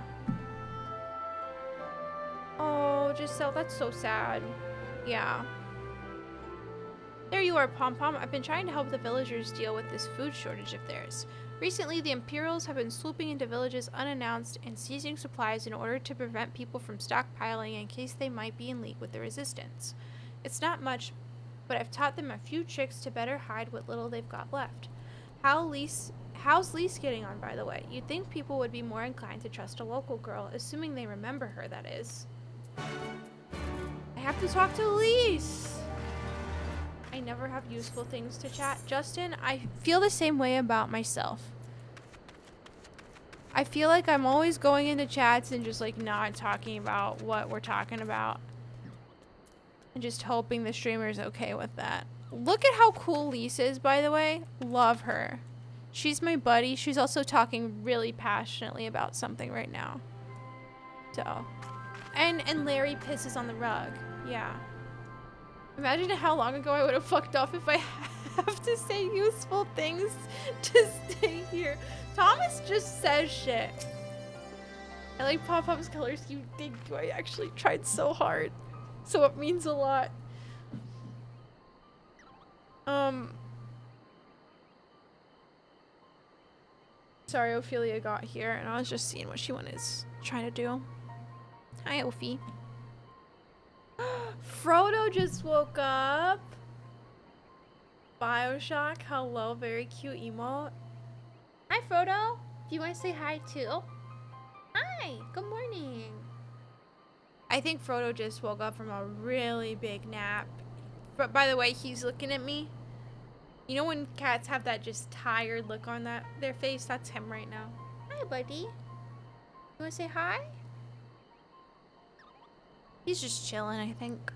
Oh, Giselle, that's so sad. Yeah. There you are, Pom-Pom. I've been trying to help the villagers deal with this food shortage of theirs. Recently, the Imperials have been swooping into villages unannounced and seizing supplies in order to prevent people from stockpiling in case they might be in league with the Resistance. It's not much, but I've taught them a few tricks to better hide what little they've got left. How's Lise getting on, by the way? You'd think people would be more inclined to trust a local girl, assuming they remember her, that is. I have to talk to Lise! I never have useful things to chat. Justin, I feel the same way about myself. I feel like I'm always going into chats and just like not talking about what we're talking about. And just hoping the streamer's okay with that. Look at how cool Lise is, by the way. Love her. She's my buddy. She's also talking really passionately about something right now. So. And Larry pisses on the rug. Yeah. Imagine how long ago I would have fucked off if I have to say useful things to stay here. Thomas just says shit. I like Pop-Pop's color scheme. Thank you. I actually tried so hard. So it means a lot. Sorry, Ophelia got here and I was just seeing what she was trying to do. Hi, Ophi. Frodo just woke up. Bioshock, hello, very cute emote. Hi, Frodo. Do you want to say hi too? Hi, good morning. I think Frodo just woke up from a really big nap. But by the way, he's looking at me. You know when cats have that just tired look on their face? That's him right now. Hi, buddy. You want to say hi? He's just chilling, I think.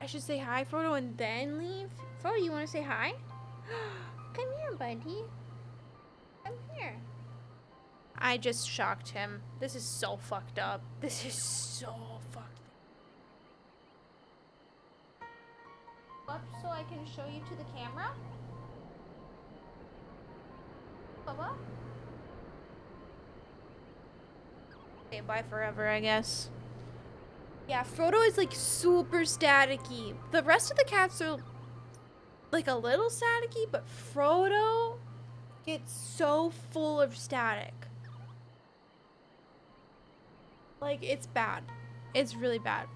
I should say hi, Frodo, and then leave? Frodo, you want to say hi? Come here, buddy. Come here. I just shocked him. This is so fucked up. This is so fucked up. So I can show you to the camera? Bubba? Okay, bye forever, I guess. Yeah, Frodo is like super staticky. The rest of the cats are like a little staticky, but Frodo gets so full of static. Like, it's bad. It's really bad.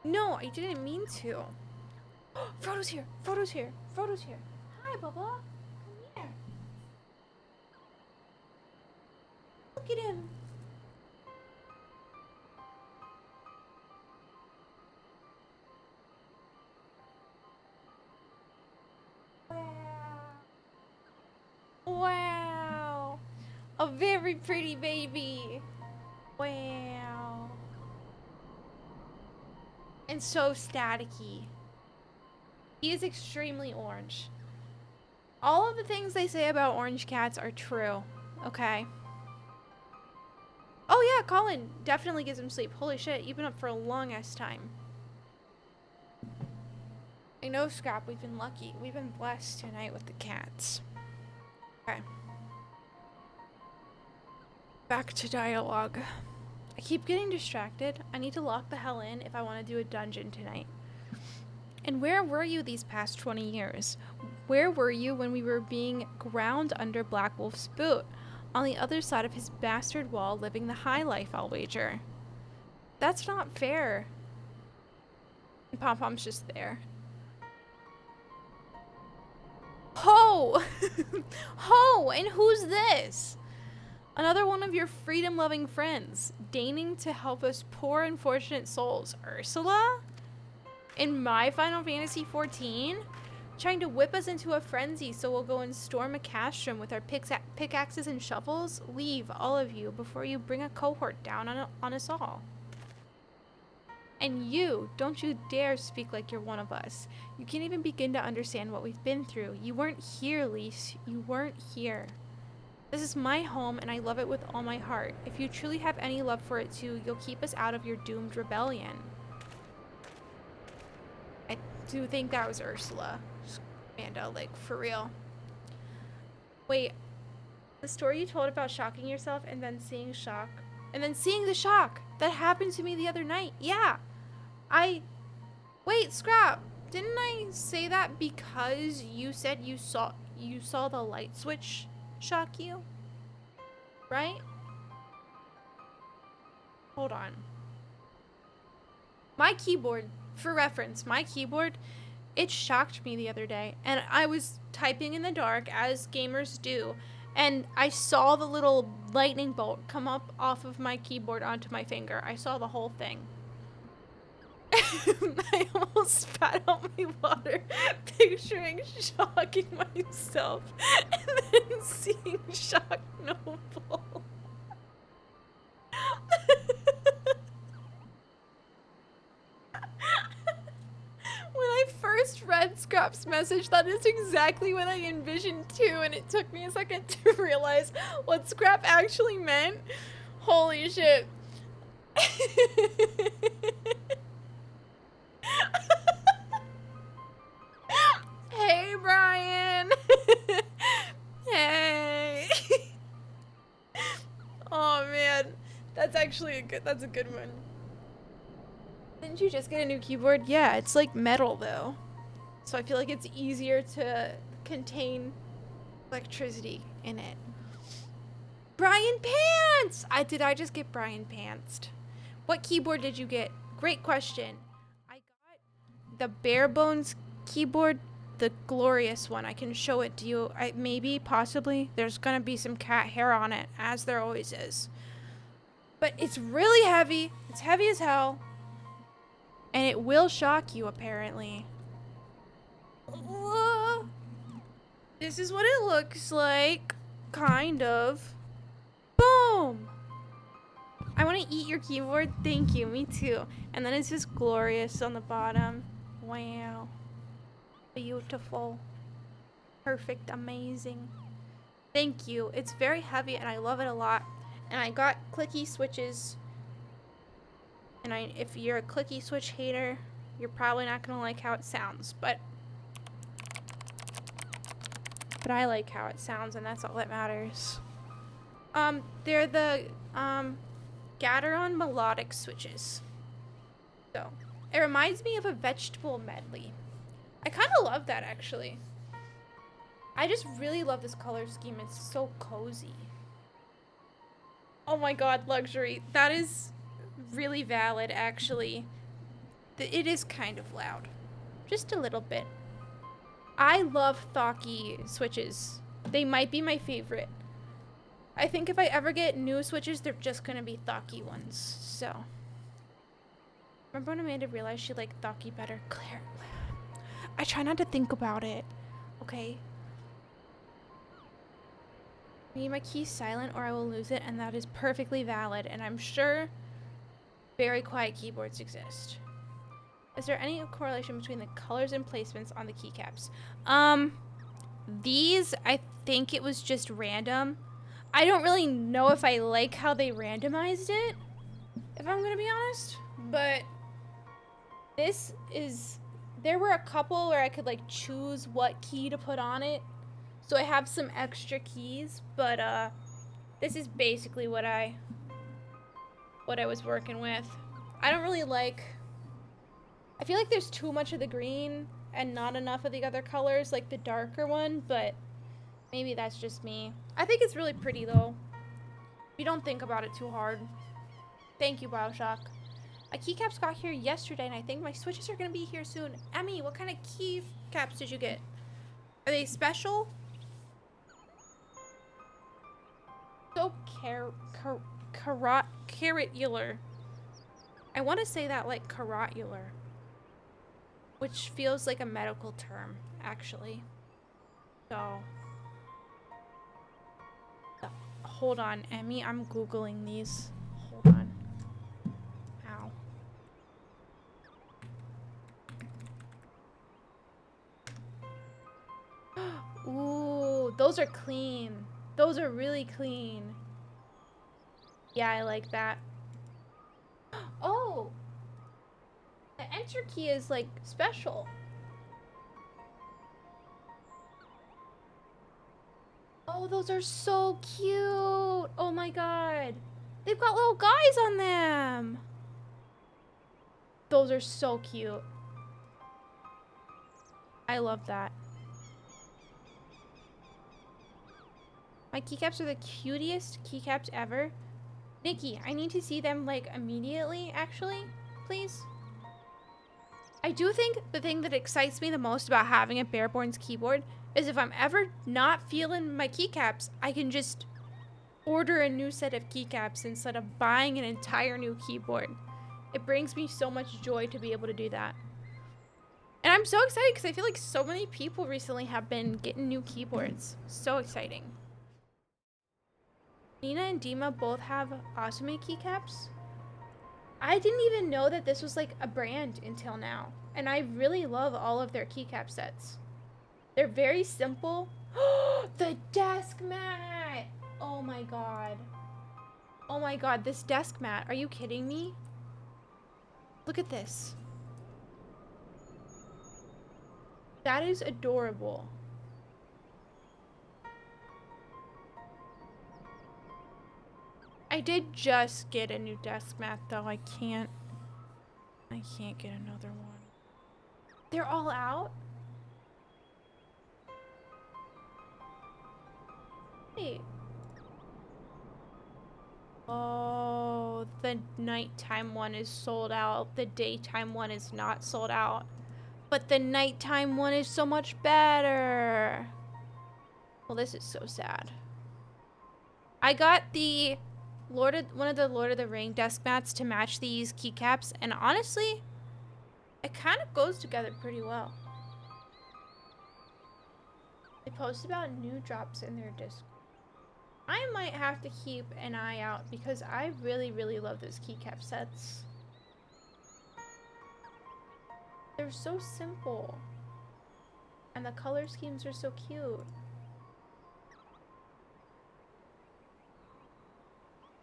No, I didn't mean to. Frodo's here. Frodo's here. Frodo's here. Hi, Bubba. Come here. Look at him. Wow. A very pretty baby. Wow. And so staticky. He is extremely orange. All of the things they say about orange cats are true. Okay. Oh yeah, Colin definitely gives him sleep. Holy shit, you've been up for a long ass time. I know, Scrap, we've been lucky. We've been blessed tonight with the cats. Okay. Back to dialogue. I keep getting distracted. I need to lock the hell in if I want to do a dungeon tonight. And where were you these past 20 years? Where were you when we were being ground under Black Wolf's boot? On the other side of his bastard wall, living the high life, I'll wager. That's not fair. And Pom-Pom's just there. Ho! Ho! And who's this? Another one of your freedom-loving friends, deigning to help us poor unfortunate souls. Ursula? In my Final Fantasy XIV? Trying to whip us into a frenzy so we'll go and storm a castrum with our pickaxes and shovels? Leave, all of you, before you bring a cohort down on us all. And you, don't you dare speak like you're one of us. You can't even begin to understand what we've been through. You weren't here, Lise. You weren't here. This is my home, and I love it with all my heart. If you truly have any love for it too, you'll keep us out of your doomed rebellion. I do think that was Ursula. Amanda, like, for real. Wait, the story you told about shocking yourself and then seeing shock, and then seeing the shock, that happened to me the other night. Yeah, wait, Scrap, didn't I say that because you said you saw the light switch shock you? Right? Hold on. My keyboard For reference, my keyboard, it shocked me the other day, and I was typing in the dark, as gamers do, and I saw the little lightning bolt come up off of my keyboard onto my finger. I saw the whole thing. I almost spat out my water, picturing shocking myself, and then seeing Shock Noble. When I first read Scrap's message, that is exactly what I envisioned too, and it took me a second to realize what Scrap actually meant. Holy shit. Hey, Brian. Hey. Oh man, that's actually that's a good one. Didn't you just get a new keyboard? Yeah, it's like metal though. So I feel like it's easier to contain electricity in it. Brian Pants! Did I just get Brian Pantsed? What keyboard did you get? Great question. I got the bare bones keyboard, the glorious one. I can show it to you. Maybe, possibly, there's gonna be some cat hair on it, as there always is. But it's really heavy. It's heavy as hell. And it will shock you, apparently. This is what it looks like. Kind of. Boom! I want to eat your keyboard. Thank you. Me too. And then it's just glorious on the bottom. Wow. Beautiful. Perfect. Amazing. Thank you. It's very heavy and I love it a lot. And I got clicky switches. And if you're a clicky switch hater, you're probably not going to like how it sounds. But I like how it sounds, and that's all that matters. They're the Gateron melodic switches. So, it reminds me of a vegetable medley. I kind of love that, actually. I just really love this color scheme. It's so cozy. Oh my god, luxury. That is really valid, actually. It is kind of loud. Just a little bit. I love Thocky switches. They might be my favorite. I think if I ever get new switches, they're just gonna be Thocky ones. So. Remember when Amanda realized she liked Thocky better? Claire. I try not to think about it. Okay? I need my key silent or I will lose it, and that is perfectly valid. And I'm sure very quiet keyboards exist. Is there any correlation between the colors and placements on the keycaps? These, I think it was just random. I don't really know if I like how they randomized it, if I'm gonna be honest. But this is, there were a couple where I could like choose what key to put on it. So I have some extra keys, but this is basically what I was working with. I don't really like, I feel like there's too much of the green and not enough of the other colors, like the darker one, but maybe that's just me. I think it's really pretty though. You don't think about it too hard. Thank you, Bioshock. My keycaps got here yesterday, and I think my switches are gonna be here soon. Emmy, what kind of keycaps did you get? Are they special? So carrotular. I want to say that like carrotular, which feels like a medical term, actually. So, hold on, Emmy. I'm Googling these. Hold on. Ow. Ooh, those are clean. Those are really clean. Yeah, I like that. Oh! The enter key is like special. Oh, those are so cute. Oh my god. They've got little guys on them. Those are so cute. I love that. My keycaps are the cutest keycaps ever. Nikki, I need to see them like immediately, actually. Please. I do think the thing that excites me the most about having a Bareborn's keyboard is if I'm ever not feeling my keycaps, I can just order a new set of keycaps instead of buying an entire new keyboard. It brings me so much joy to be able to do that. And I'm so excited because I feel like so many people recently have been getting new keyboards. So exciting. Nina and Dima both have Asume keycaps. I didn't even know that this was like a brand until now. And I really love all of their keycap sets. They're very simple. The desk mat! Oh my god. Oh my god, this desk mat. Are you kidding me? Look at this. That is adorable. I did just get a new desk mat though. I can't get another one. They're all out? Wait. Oh, the nighttime one is sold out. The daytime one is not sold out. But the nighttime one is so much better. Well, this is so sad. I got the one of the Lord of the Ring desk mats to match these keycaps, and honestly, it kind of goes together pretty well. They post about new drops in their Discord. I might have to keep an eye out because I really, really love those keycap sets. They're so simple. And the color schemes are so cute.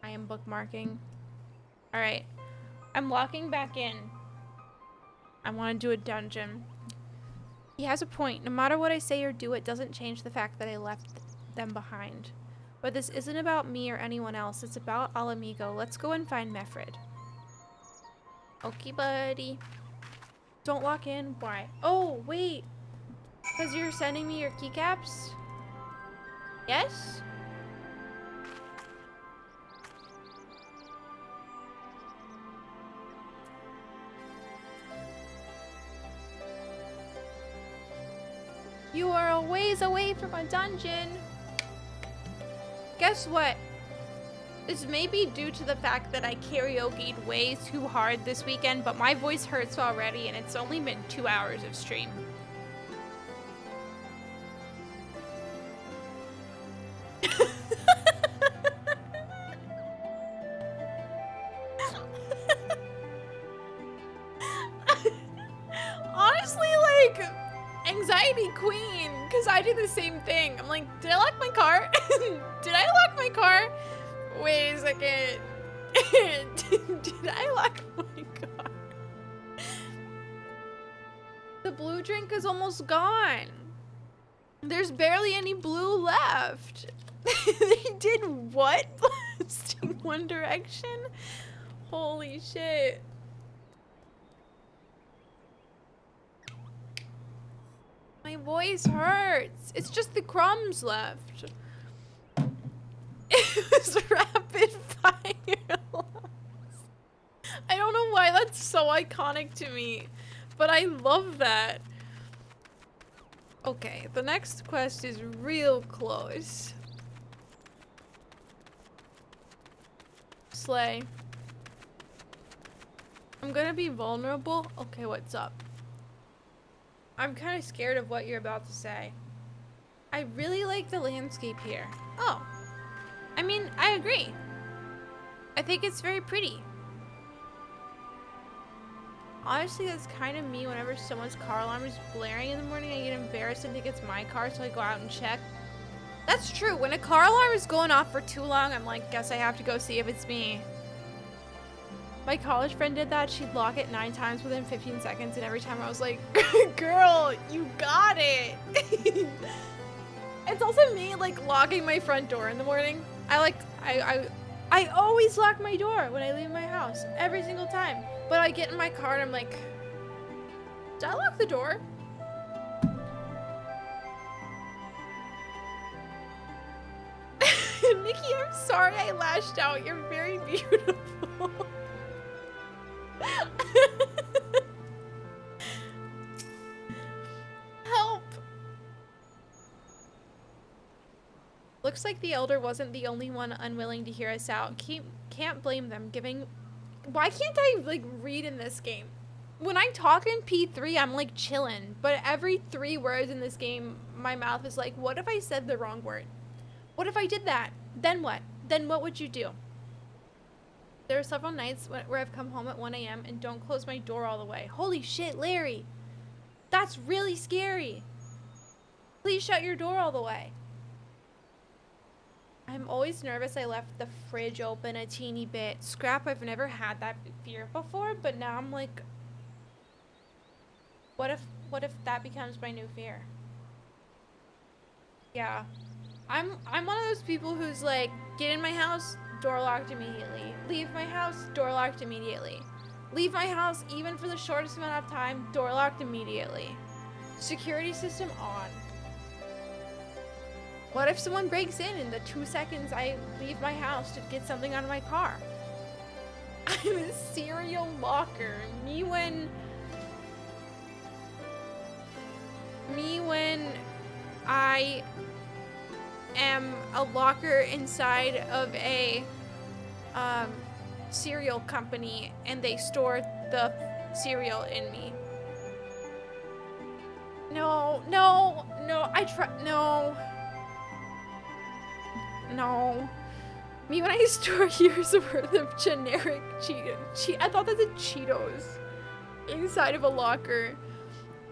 I am bookmarking. Alright. I'm locking back in. I want to do a dungeon. He has a point. No matter what I say or do, it doesn't change the fact that I left them behind. But this isn't about me or anyone else. It's about Alamigo. Let's go and find Mefrid. Okay, buddy. Don't lock in. Why? Oh, wait. Because you're sending me your keycaps? Yes? You are a ways away from a dungeon. Guess what? This may be due to the fact that I karaoke'd way too hard this weekend, but my voice hurts already and it's only been 2 hours of stream. Honestly, like, anxiety queen, because I do the same thing. I'm like, did I lock my car? Did I lock my car? Wait a second. Did I lock my car? The blue drink is almost gone. There's barely any blue left. They did what? Blasting One Direction? Holy shit. My voice hurts. It's just the crumbs left. It was rapid fire loss. I don't know why that's so iconic to me, but I love that. Okay, the next quest is real close. Slay. I'm gonna be vulnerable. Okay, what's up? I'm kind of scared of what you're about to say. I really like the landscape here. Oh. I mean, I agree. I think it's very pretty. Honestly, that's kind of me whenever someone's car alarm is blaring in the morning. I get embarrassed and think it's my car, so I go out and check. That's true. When a car alarm is going off for too long, I'm like, guess I have to go see if it's me. My college friend did that. She'd lock it 9 times within 15 seconds, and every time I was like, girl, you got it. It's also me, like, locking my front door in the morning. I always lock my door when I leave my house, every single time. But I get in my car and I'm like, did I lock the door? Nikki, I'm sorry I lashed out. You're very beautiful. Looks like the Elder wasn't the only one unwilling to hear us out. Can't blame them, Why can't I, like, read in this game? When I talk in P3, I'm, like, chillin'. But every 3 words in this game, my mouth is like, what if I said the wrong word? What if I did that? Then what? Then what would you do? There are several nights where I've come home at 1 a.m. and don't close my door all the way. Holy shit, Larry! That's really scary! Please shut your door all the way. I'm always nervous I left the fridge open a teeny bit. Scrap, I've never had that fear before, but now I'm like, what if that becomes my new fear? Yeah. I'm one of those people who's like, get in my house, door locked immediately. Leave my house, door locked immediately. Leave my house, even for the shortest amount of time, door locked immediately. Security system on. What if someone breaks in the 2 seconds I leave my house to get something out of my car? I'm a serial locker. Me when I am a locker inside of a cereal company and they store the cereal in me. No. Me when I store years worth of generic I thought that said Cheetos inside of a locker.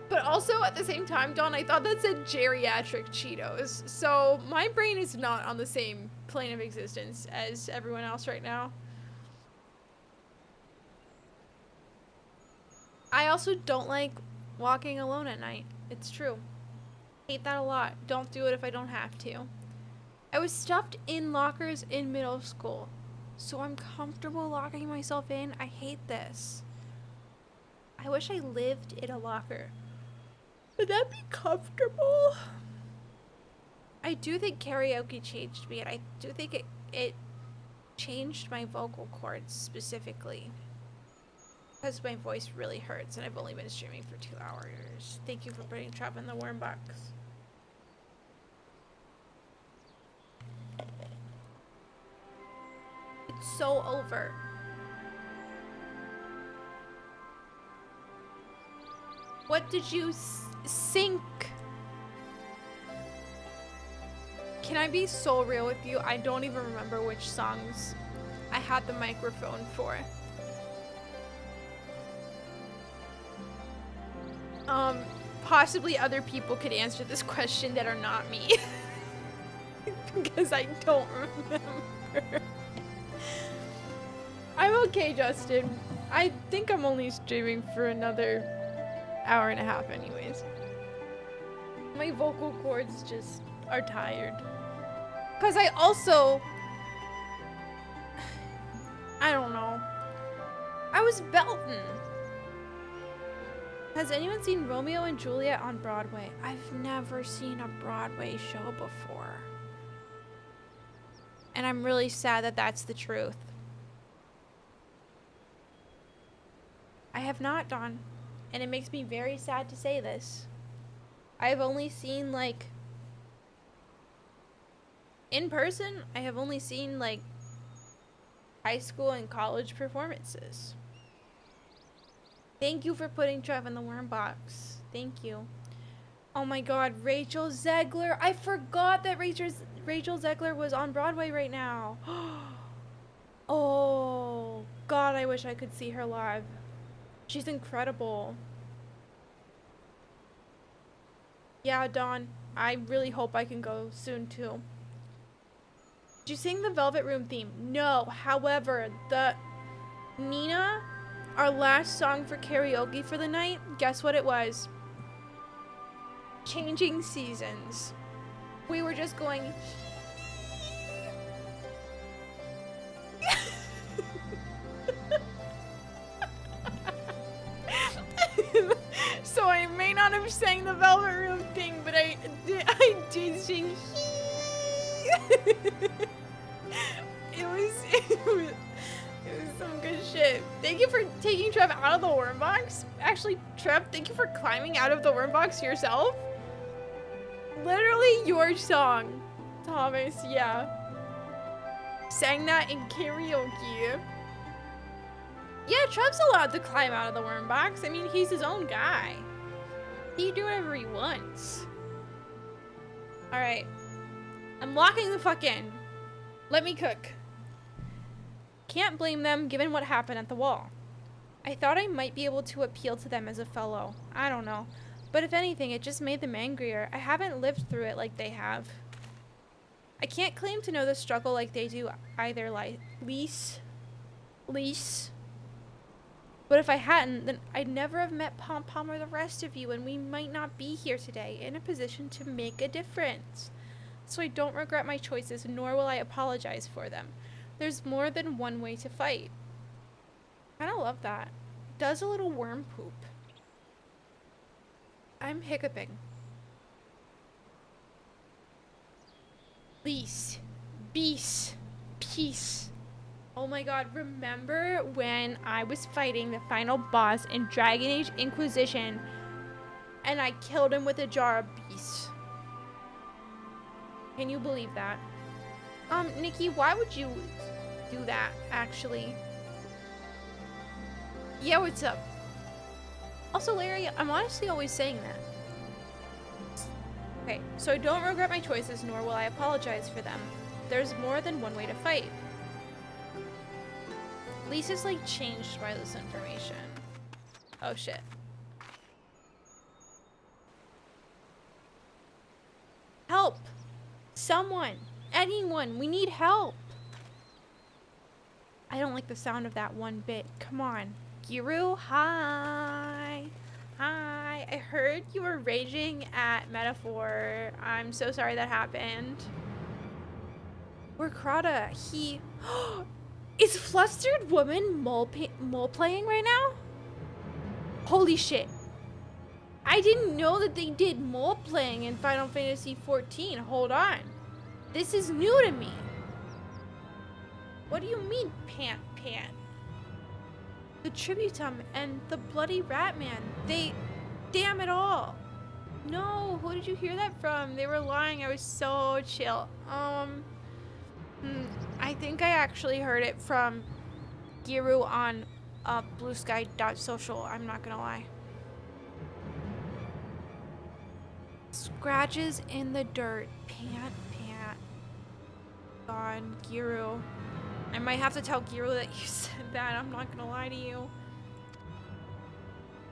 But also at the same time, Dawn, I thought that said geriatric Cheetos. So my brain is not on the same plane of existence as everyone else right now. I also don't like walking alone at night. It's true. Hate that a lot. Don't do it if I don't have to. I was stuffed in lockers in middle school, so I'm comfortable locking myself in. I hate this. I wish I lived in a locker. Would that be comfortable? I do think karaoke changed me, and I do think it changed my vocal cords specifically. Because my voice really hurts, and I've only been streaming for 2 hours. Thank you for putting Trap in the worm box. It's so over. What did you sink? Can I be so real with you? I don't even remember which songs I had the microphone for. Possibly other people could answer this question that are not me. Because I don't remember. I'm okay, Justin. I think I'm only streaming for another hour and a half anyways. My vocal cords just are tired. Because I also... I don't know. I was belting. Has anyone seen Romeo and Juliet on Broadway? I've never seen a Broadway show before. And I'm really sad that that's the truth. I have not, Dawn. And it makes me very sad to say this. I've only seen, like... in person, I have only seen, like... high school and college performances. Thank you for putting Trev in the worm box. Thank you. Oh my god, Rachel Zegler. I forgot that Rachel Zegler was on Broadway right now. Oh, god, I wish I could see her live. She's incredible. Yeah, Dawn, I really hope I can go soon too. Did you sing the Velvet Room theme? No, however, Nina, our last song for karaoke for the night, guess what it was? Changing Seasons. We were just going... So I may not have sang the Velvet Room thing, but I did sing... It was some good shit. Thank you for taking Trev out of the worm box. Actually, Trev, thank you for climbing out of the worm box yourself. Literally your song. Thomas, yeah. Sang that in karaoke. Yeah, Trev's allowed to climb out of the worm box. I mean, he's his own guy. He can do whatever he wants. Alright. I'm locking the fuck in. Let me cook. Can't blame them given what happened at the wall. I thought I might be able to appeal to them as a fellow. I don't know. But if anything, it just made them angrier. I haven't lived through it like they have. I can't claim to know the struggle like they do either, Lise. But if I hadn't, then I'd never have met Pom Pom or the rest of you, and we might not be here today in a position to make a difference. So I don't regret my choices, nor will I apologize for them. There's more than one way to fight. I kind of love that. Does a little worm poop. I'm hiccuping. Lise. Beast. Peace. Oh my god, remember when I was fighting the final boss in Dragon Age Inquisition and I killed him with a jar of beast? Can you believe that? Nikki, why would you do that, actually? Yeah, what's up? Also, Larry, I'm honestly always saying that. Okay, so I don't regret my choices, nor will I apologize for them. There's more than one way to fight. Lisa's like changed by this information. Oh shit. Help! Someone! Anyone! We need help! I don't like the sound of that one bit. Come on. Giru, hi! Hi! I heard you were raging at Metaphor. I'm so sorry that happened. Where's Krata? He... Is Flustered Woman mole playing right now? Holy shit. I didn't know that they did mole playing in Final Fantasy XIV. Hold on. This is new to me. What do you mean, Pant? The Tributum and the Bloody Ratman. They... Damn it all. No, who did you hear that from? They were lying. I was so chill. I think I actually heard it from Giru on bluesky.social. I'm not gonna lie. Scratches in the dirt. Pant. God, Giru. I might have to tell Giru that you said that. I'm not gonna lie to you.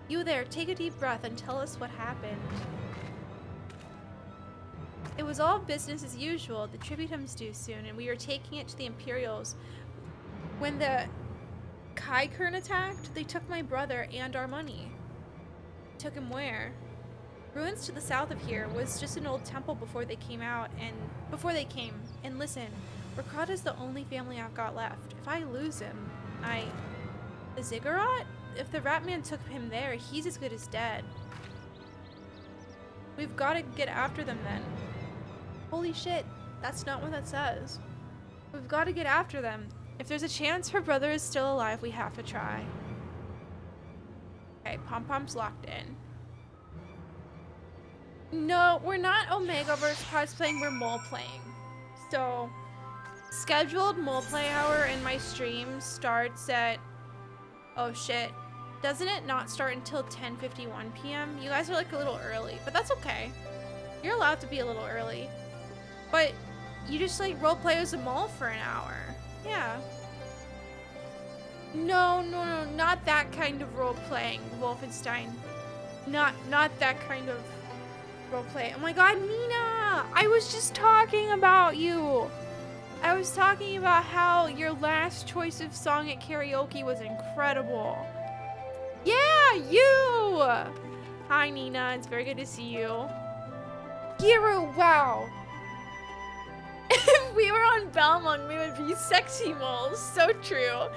You there, take a deep breath and tell us what happened. It was all business as usual. The Tributum's due soon, and we were taking it to the Imperials. When the Kaikern attacked, they took my brother and our money. Took him where? Ruins to the south of here was just an old temple before they came. And listen, Rakata's the only family I've got left. If I lose him, the Ziggurat? If the Ratman took him there, he's as good as dead. We've got to get after them then. Holy shit, that's not what that says. We've got to get after them. If there's a chance her brother is still alive, we have to try. Okay, Pom Pom's locked in. No, we're not Omegaverse cosplaying, we're mole playing. So, scheduled mole play hour in my stream starts at... Oh shit. Doesn't it not start until 10:51 p.m.? You guys are like a little early, but that's okay. You're allowed to be a little early. But you just like roleplay as a mole for an hour. Yeah. No, not that kind of role-playing, Wolfenstein. Not that kind of roleplay. Oh my god, Nina! I was just talking about you! I was talking about how your last choice of song at karaoke was incredible. Yeah, you! Hi, Nina. It's very good to see you. Giru, wow. If we were on Belmont, we would be sexy moles. So true.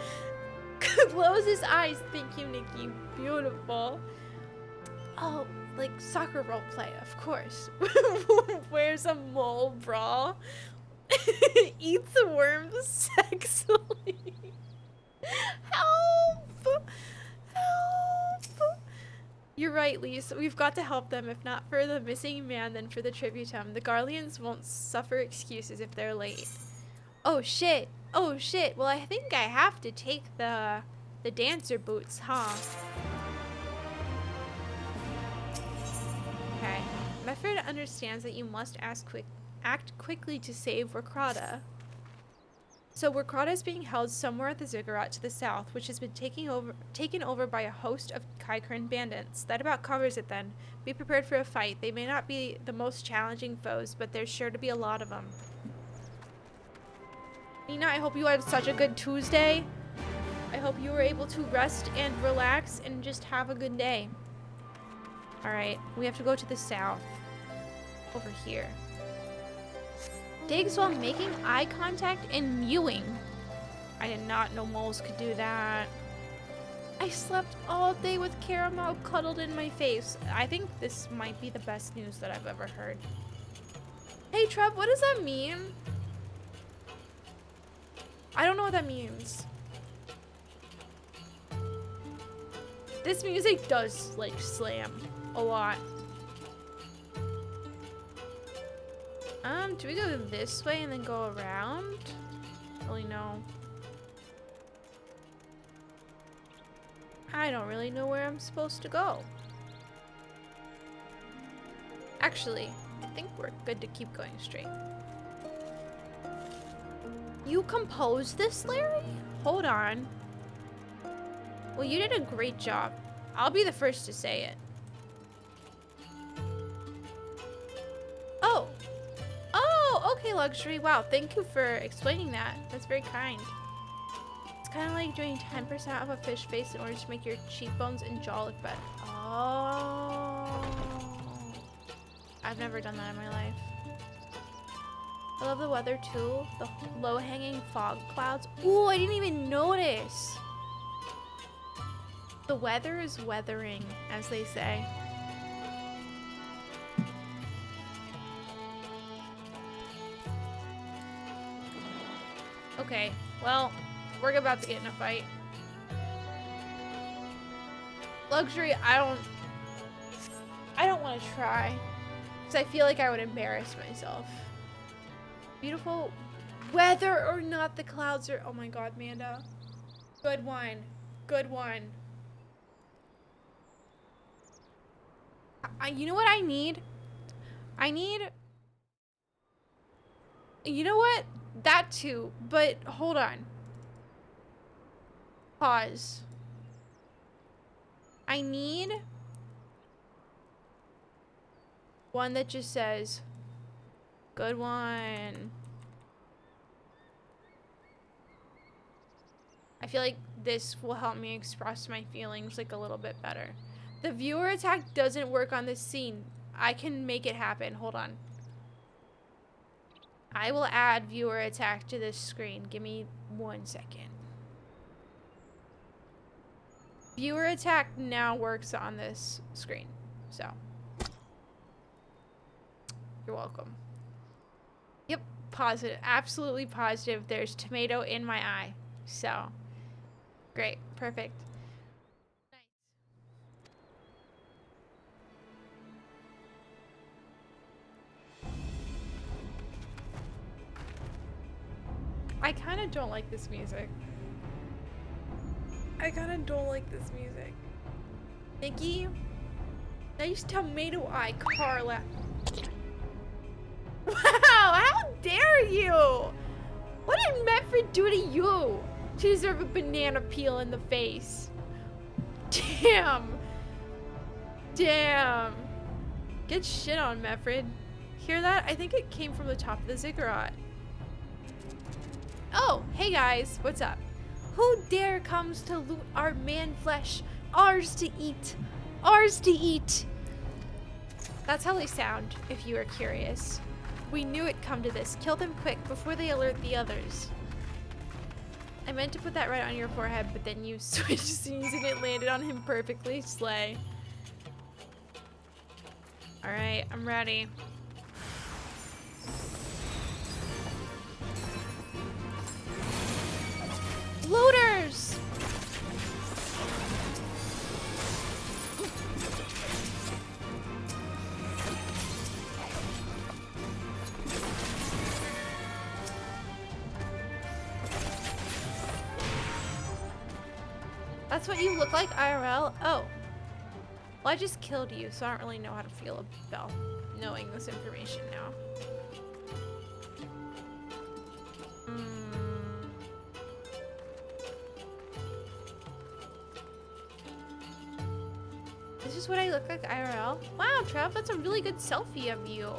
Close his eyes. Thank you, Nikki. Beautiful. Oh, like soccer role play, of course. Wears a mole bra. Eats the worms sexually. Help! Help! You're right, Lise. We've got to help them. If not for the missing man, then for the tributum. The Garleans won't suffer excuses if they're late. Oh shit. Oh shit. Well, I think I have to take the dancer boots, huh? Okay. Mefford understands that you must act quickly to save Wakrada. So Wakrada is being held somewhere at the ziggurat to the south, which has been taken over by a host of Kaikran bandits. That about covers it then. Be prepared for a fight. They may not be the most challenging foes, but there's sure to be a lot of them. Nina, I hope you had such a good Tuesday. I hope you were able to rest and relax and just have a good day. Alright, we have to go to the south. Over here. Digs while making eye contact and mewing. I did not know moles could do that. I slept all day with caramel cuddled in my face. I think this might be the best news that I've ever heard. Hey Trev, what does that mean? I don't know what that means. This music does, like, slam a lot. Do we go this way and then go around? Really no. I don't really know where I'm supposed to go. Actually, I think we're good to keep going straight. You composed this, Larry? Hold on. Well, you did a great job. I'll be the first to say it. Oh. Oh, okay, Luxury. Wow, thank you for explaining that. That's very kind. It's kind of like doing 10% of a fish face in order to make your cheekbones and jaw look better. Oh. I've never done that in my life. I love the weather too. The low-hanging fog clouds. Ooh, I didn't even notice. The weather is weathering, as they say. Okay, well, we're about to get in a fight. Luxury, I don't want to try. Because I feel like I would embarrass myself. Beautiful. Whether or not the clouds are... Oh my god, Manda. Good one. Good one. You know what I need? I need... You know what? That too. But hold on. Pause. I need... one that just says... Good one. I feel like this will help me express my feelings like a little bit better. The viewer attack doesn't work on this scene. I can make it happen. Hold on. I will add viewer attack to this screen. Give me 1 second. Viewer attack now works on this screen. So. You're welcome. Yep, positive. Absolutely positive. There's tomato in my eye. So, great. Perfect. Nice. I kind of don't like this music. I kind of don't like this music. Nikki? Nice tomato eye, Carla. Wow, how dare you? What did Medford do to you to deserve a banana peel in the face? Damn. Damn. Get shit on, Medford. Hear that? I think it came from the top of the ziggurat. Oh, hey guys, what's up? Who dare comes to loot our man flesh? Ours to eat. Ours to eat. That's how they sound, if you are curious. We knew it'd come to this. Kill them quick before they alert the others. I meant to put that right on your forehead, but then you switched scenes and it landed on him perfectly. Slay. Alright, I'm ready. Looters! That's what you look like IRL? Oh. Well, I just killed you, so I don't really know how to feel about knowing this information now. This is what I look like IRL? Wow, Trev, that's a really good selfie of you.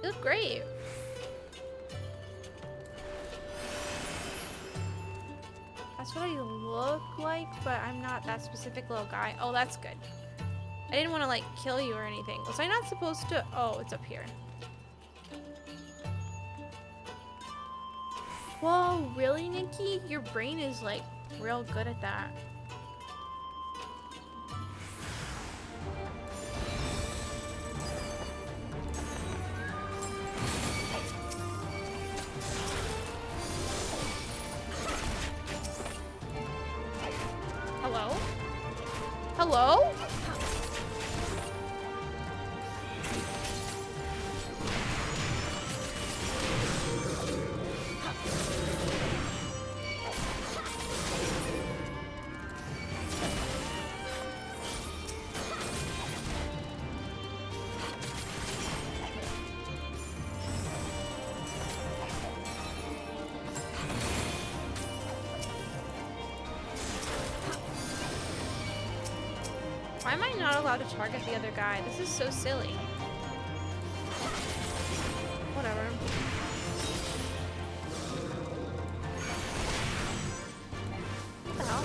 You look great. That's what I look like, but I'm not that specific little guy. Oh, that's good. I didn't want to, like, kill you or anything. Was I not supposed to? Oh, it's up here. Whoa, really, Nikki? Your brain is, like, real good at that. Hello? Hello? Why am I not allowed to target the other guy? This is so silly. Whatever. What the hell?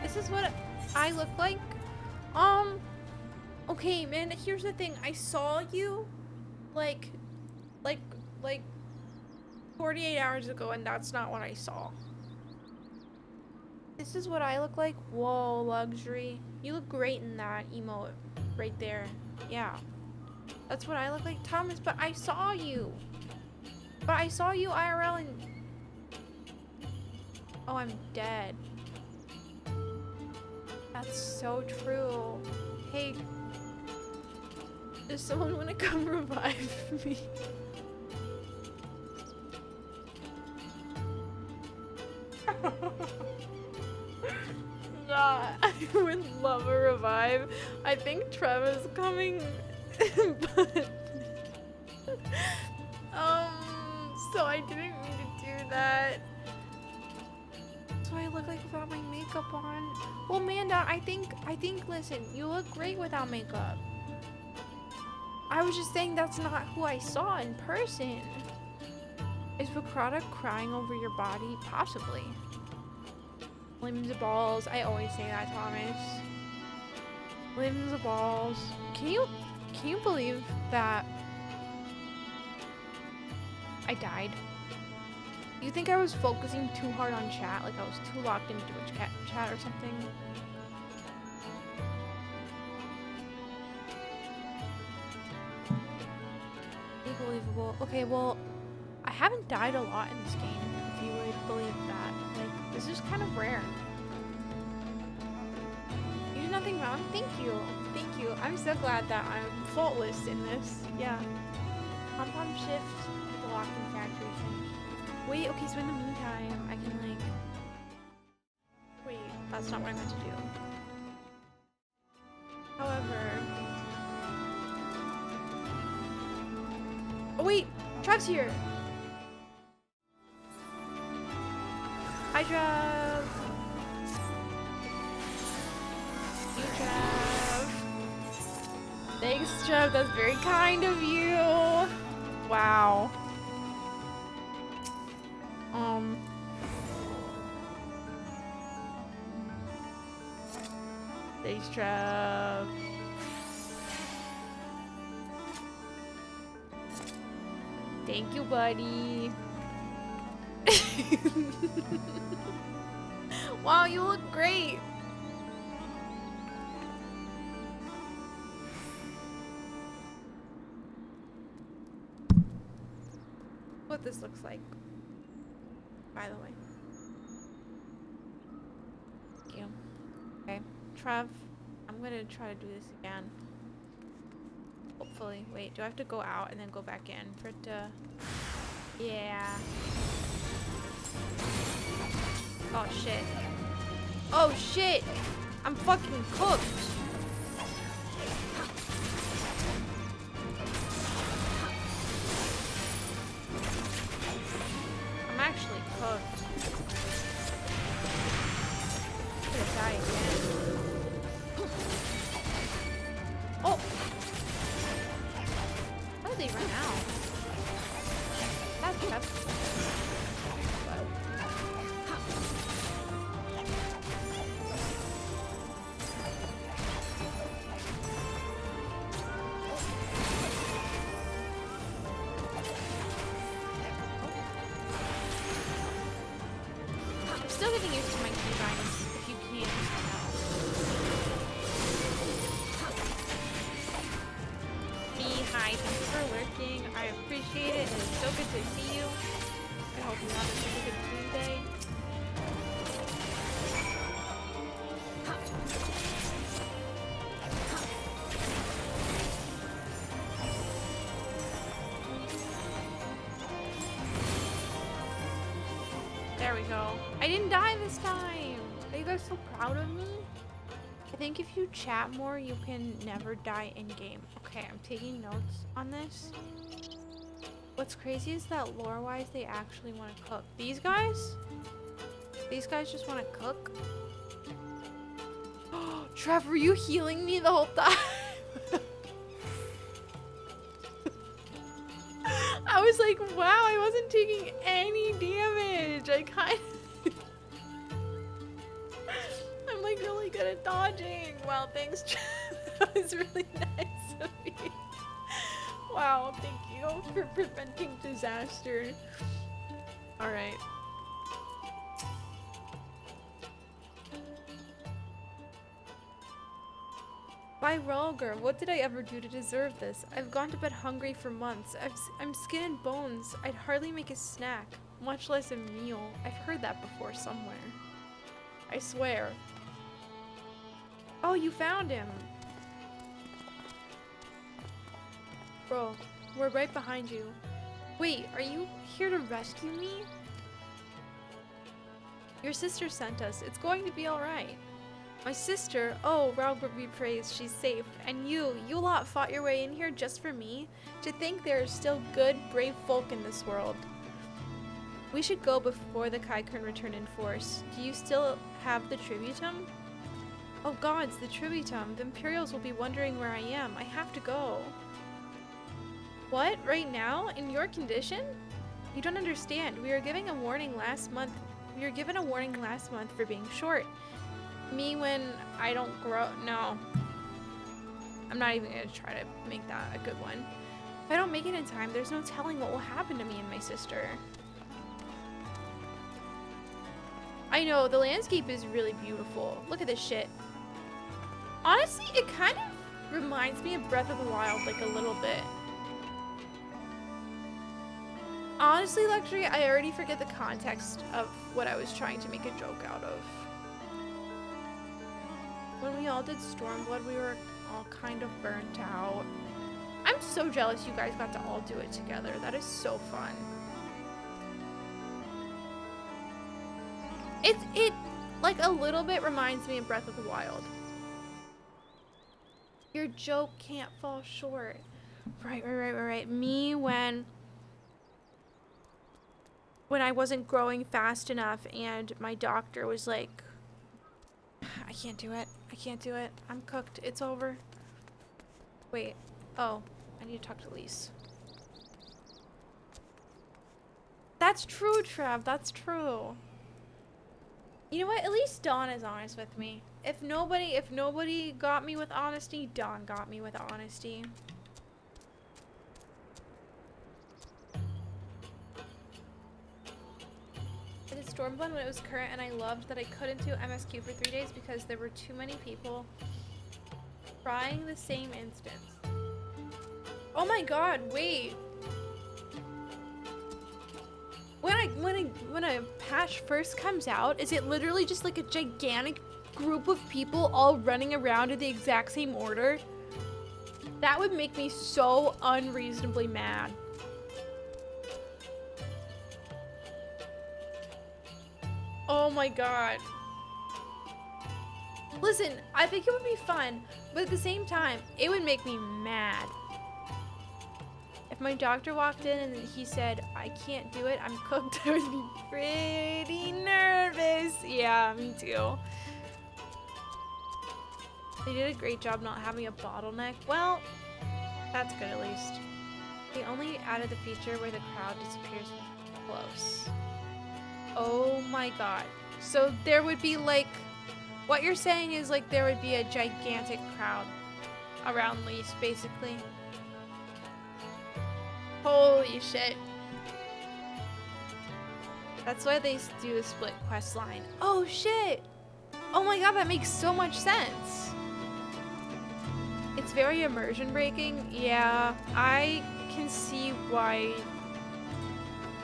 This is what I look like? Okay, man, here's the thing. I saw you, like 48 hours ago, and that's not what I saw. This is what I look like? Whoa, luxury. You look great in that emote right there. Yeah. That's what I look like, Thomas, but I saw you. But I saw you IRL and... Oh, I'm dead. That's so true. Hey, does someone want to come revive me? Nah, I would love a revive. I think Trev is coming, but so I didn't mean to do that. That's what I look like without my makeup on. Well, Manda, I think, listen, you look great without makeup. I was just saying that's not who I saw in person. Is Vikrata crying over your body? Possibly. Limbs and balls. I always say that, Thomas. Limbs and balls. Can you believe that I died? You think I was focusing too hard on chat? Like I was too locked into a chat or something? Unbelievable. Okay, well, I haven't died a lot in this game, if you would believe that. Like, this is kind of rare. You did nothing wrong? Thank you. Thank you. I'm so glad that I'm faultless in this. Yeah. Pom-pom shift with the lock infatuation. Wait, okay, so in the meantime, I can, like... Wait, that's not what I meant to do. However... Oh, wait! Trev's here! Hi, Trev! You, Trev! Thanks, Trev. That's very kind of you! Wow. Thanks, Trev. Thank you, buddy. Wow, you look great. What this looks like, by the way. Thank you. Trev, I'm gonna try to do this again. Hopefully. Wait, do I have to go out and then go back in for it to... Yeah. Oh, shit. Oh, shit! I'm fucking cooked! I'm actually cooked. I'm gonna die again. Oh! How did they run out? That's I'm still getting used to my keybinds, if you can't tell. Hi, thanks for lurking. I appreciate it. It is so good to see you. I hope you have a super good Tuesday. There we go. I didn't die this time. Are you guys so proud of me? I think if you chat more, you can never die in-game. Okay, I'm taking notes on this. What's crazy is that lore-wise, they actually want to cook. These guys? These guys just want to cook? Oh, Trev, were you healing me the whole time? I was like, wow, I wasn't taking any damage. I kind of... I'm like really good at dodging. Wow, thanks, Trev. That was really nice of you. Wow, thank you for preventing disaster. Alright. By Rolger, what did I ever do to deserve this? I've gone to bed hungry for months. I'm skin and bones. I'd hardly make a snack, much less a meal. I've heard that before somewhere. I swear. Oh, you found him. Bro, we're right behind you. Wait, are you here to rescue me? Your sister sent us. It's going to be alright. My sister? Oh, Ralbert be praised. She's safe. And you lot fought your way in here just for me? To think there are still good, brave folk in this world. We should go before the Kaikern return in force. Do you still have the tributum? Oh gods, the tributum. The Imperials will be wondering where I am. I have to go. What? Right now? In your condition? You don't understand. We were given a warning last month. For being short. Me when I don't grow. No. I'm not even gonna try to make that a good one. If I don't make it in time, there's no telling what will happen to me and my sister. I know, the landscape is really beautiful. Look at this shit. Honestly, it kind of reminds me of Breath of the Wild, like a little bit. Honestly, Luxury, I already forget the context of what I was trying to make a joke out of. When we all did Stormblood, we were all kind of burnt out. I'm so jealous you guys got to all do it together. That is so fun. It like a little bit reminds me of Breath of the Wild. Your joke can't fall short. Right. Me when I wasn't growing fast enough and my doctor was like, I can't do it. I'm cooked. It's over. Wait. Oh, I need to talk to Lise. That's true, Trev. That's true. You know what? At least Dawn is honest with me. If nobody got me with honesty, Dawn got me with honesty. I did Stormblood when it was current, and I loved that I couldn't do MSQ for 3 days because there were too many people trying the same instance. Oh my god, wait. When a patch first comes out, is it literally just like a gigantic group of people all running around in the exact same order, that would make me so unreasonably mad. Oh my god. Listen, I think it would be fun, but at the same time, it would make me mad. If my doctor walked in and he said, I can't do it, I'm cooked, I would be pretty nervous. Yeah, me too. They did a great job not having a bottleneck. Well, that's good at least. They only added the feature where the crowd disappears close. Oh my god. So there would be like, what you're saying is like there would be a gigantic crowd around Lise, basically. Holy shit. That's why they do the split quest line. Oh shit! Oh my god, that makes so much sense. It's very immersion breaking. Yeah, I can see why.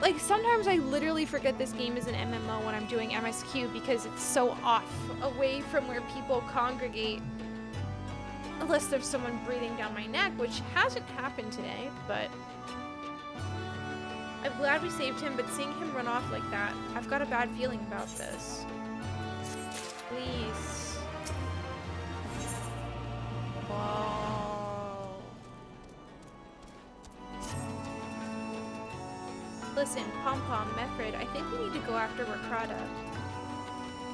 Like, sometimes I literally forget this game is an MMO when I'm doing MSQ because it's so off, away from where people congregate. Unless there's someone breathing down my neck, which hasn't happened today, but I'm glad we saved him, but seeing him run off like that, I've got a bad feeling about this. Please. Whoa. Listen, Pom-Pom, Mefred, I think we need to go after Rakrada.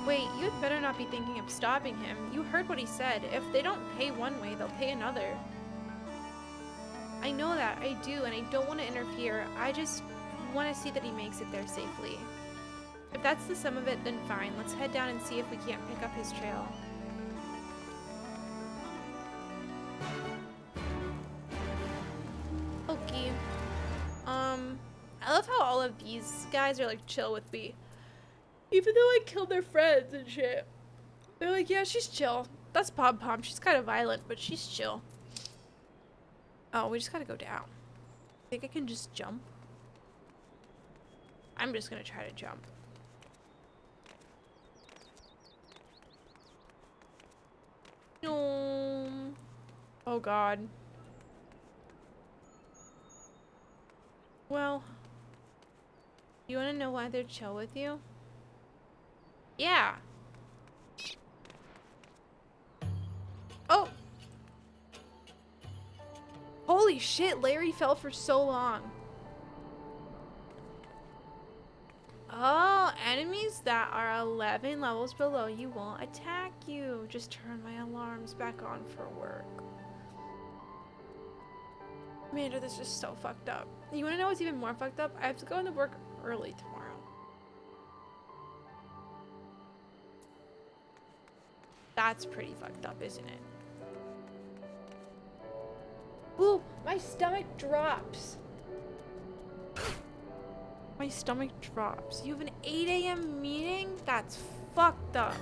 Wait, you'd better not be thinking of stopping him. You heard what he said. If they don't pay one way, they'll pay another. I know that, I do, and I don't want to interfere. I just want to see that he makes it there safely. If that's the sum of it, then fine. Let's head down and see if we can't pick up his trail. Okay. I love how all of these guys are like chill with me. Even though I killed their friends and shit. They're like, yeah, she's chill. That's Pom-Pom. She's kind of violent, but she's chill. Oh, we just gotta go down. Think I can just jump? I'm just gonna try to jump. No. Oh god. Well, you wanna know why they're chill with you? Yeah. Oh! Holy shit, Larry fell for so long. Oh, enemies that are 11 levels below you won't attack you. Just turn my alarms back on for work. Amanda, this is so fucked up. You wanna know what's even more fucked up? I have to go into work early tomorrow. That's pretty fucked up, isn't it? Ooh, my stomach drops. My stomach drops. You have an 8 a.m. meeting? That's fucked up.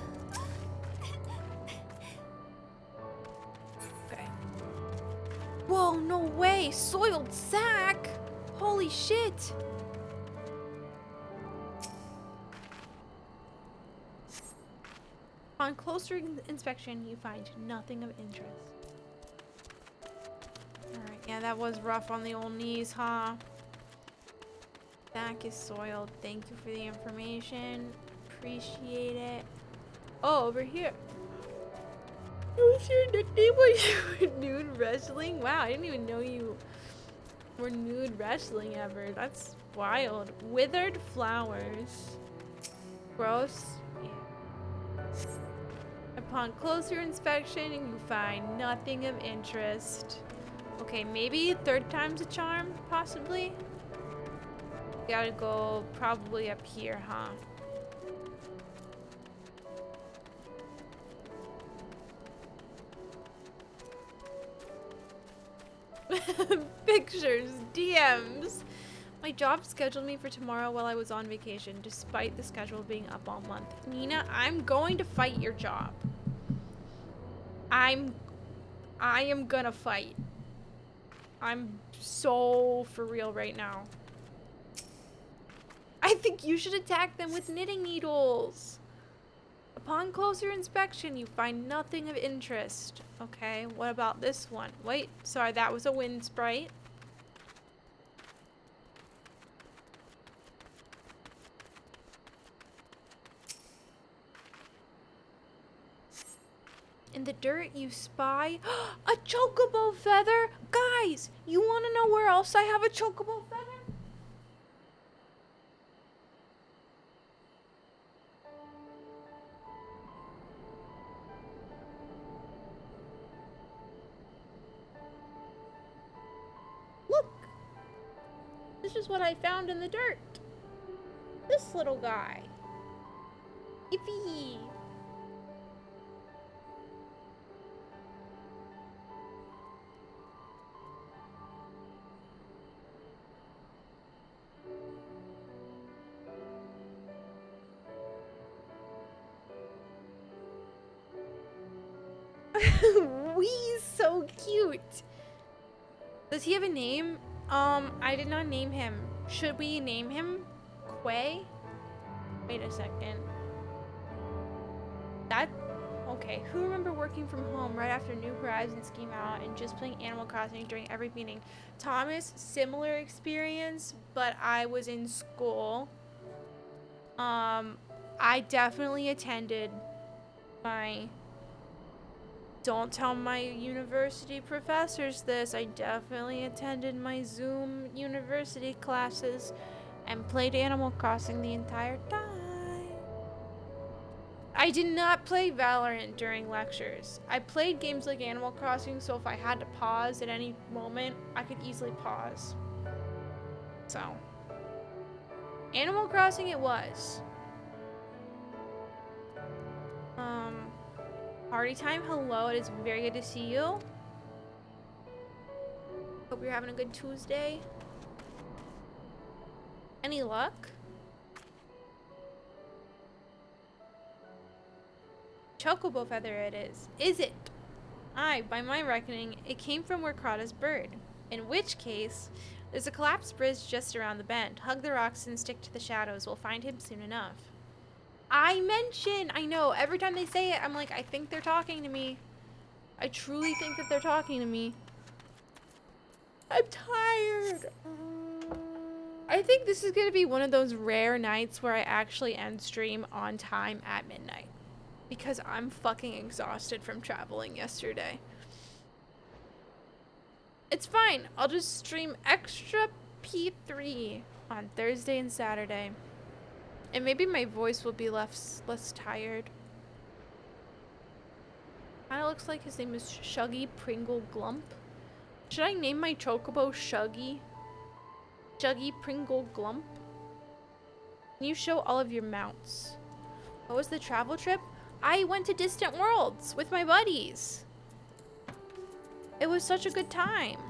Okay. Whoa, no way. Soiled sack. Holy shit. On closer inspection, you find nothing of interest. Alright, yeah, that was rough on the old knees, huh? Back is soiled. Thank you for the information. Appreciate it. Oh, over here. What's your nickname when you were nude wrestling? Wow, I didn't even know you were nude wrestling ever. That's wild. Withered flowers. Gross. Yeah. Upon closer inspection, you find nothing of interest. Okay, maybe third time's a charm, possibly? Gotta go probably up here, huh? Pictures, DMs. My job scheduled me for tomorrow while I was on vacation, despite the schedule being up all month. Nina, I'm going to fight your job. I am gonna fight. I'm so for real right now. I think you should attack them with knitting needles. Upon closer inspection, you find nothing of interest. Okay, what about this one? Wait, sorry, that was a wind sprite. In the dirt, you spy a chocobo feather. Guys, you want to know where else I have a chocobo feather? Look, this is what I found in the dirt. This little guy. Yippee! He's so cute. Does he have a name? I did not name him. Should we name him Quay? Wait a second. That okay. Who remember working from home right after New Horizons came out and just playing Animal Crossing during every meeting? Thomas, similar experience, but I was in school. I definitely attended my don't tell my university professors this. I definitely attended my Zoom university classes and played Animal Crossing the entire time. I did not play Valorant during lectures. I played games like Animal Crossing, so if I had to pause at any moment, I could easily pause. So, Animal Crossing it was. Party time, hello, it is very good to see you. Hope you're having a good Tuesday. Any luck? Chocobo feather it is. Is it? Aye, by my reckoning, it came from Warkrata's bird. In which case, there's a collapsed bridge just around the bend. Hug the rocks and stick to the shadows. We'll find him soon enough. I know, every time they say it, I'm like, I think they're talking to me. I truly think that they're talking to me. I'm tired. I think this is going to be one of those rare nights where I actually end stream on time at midnight. Because I'm fucking exhausted from traveling yesterday. It's fine. I'll just stream extra P3 on Thursday and Saturday. And maybe my voice will be less tired. Kinda looks like his name is Shuggy Pringle Glump. Should I name my chocobo Shuggy? Shuggy Pringle Glump? Can you show all of your mounts? What was the travel trip? I went to Distant Worlds with my buddies. It was such a good time.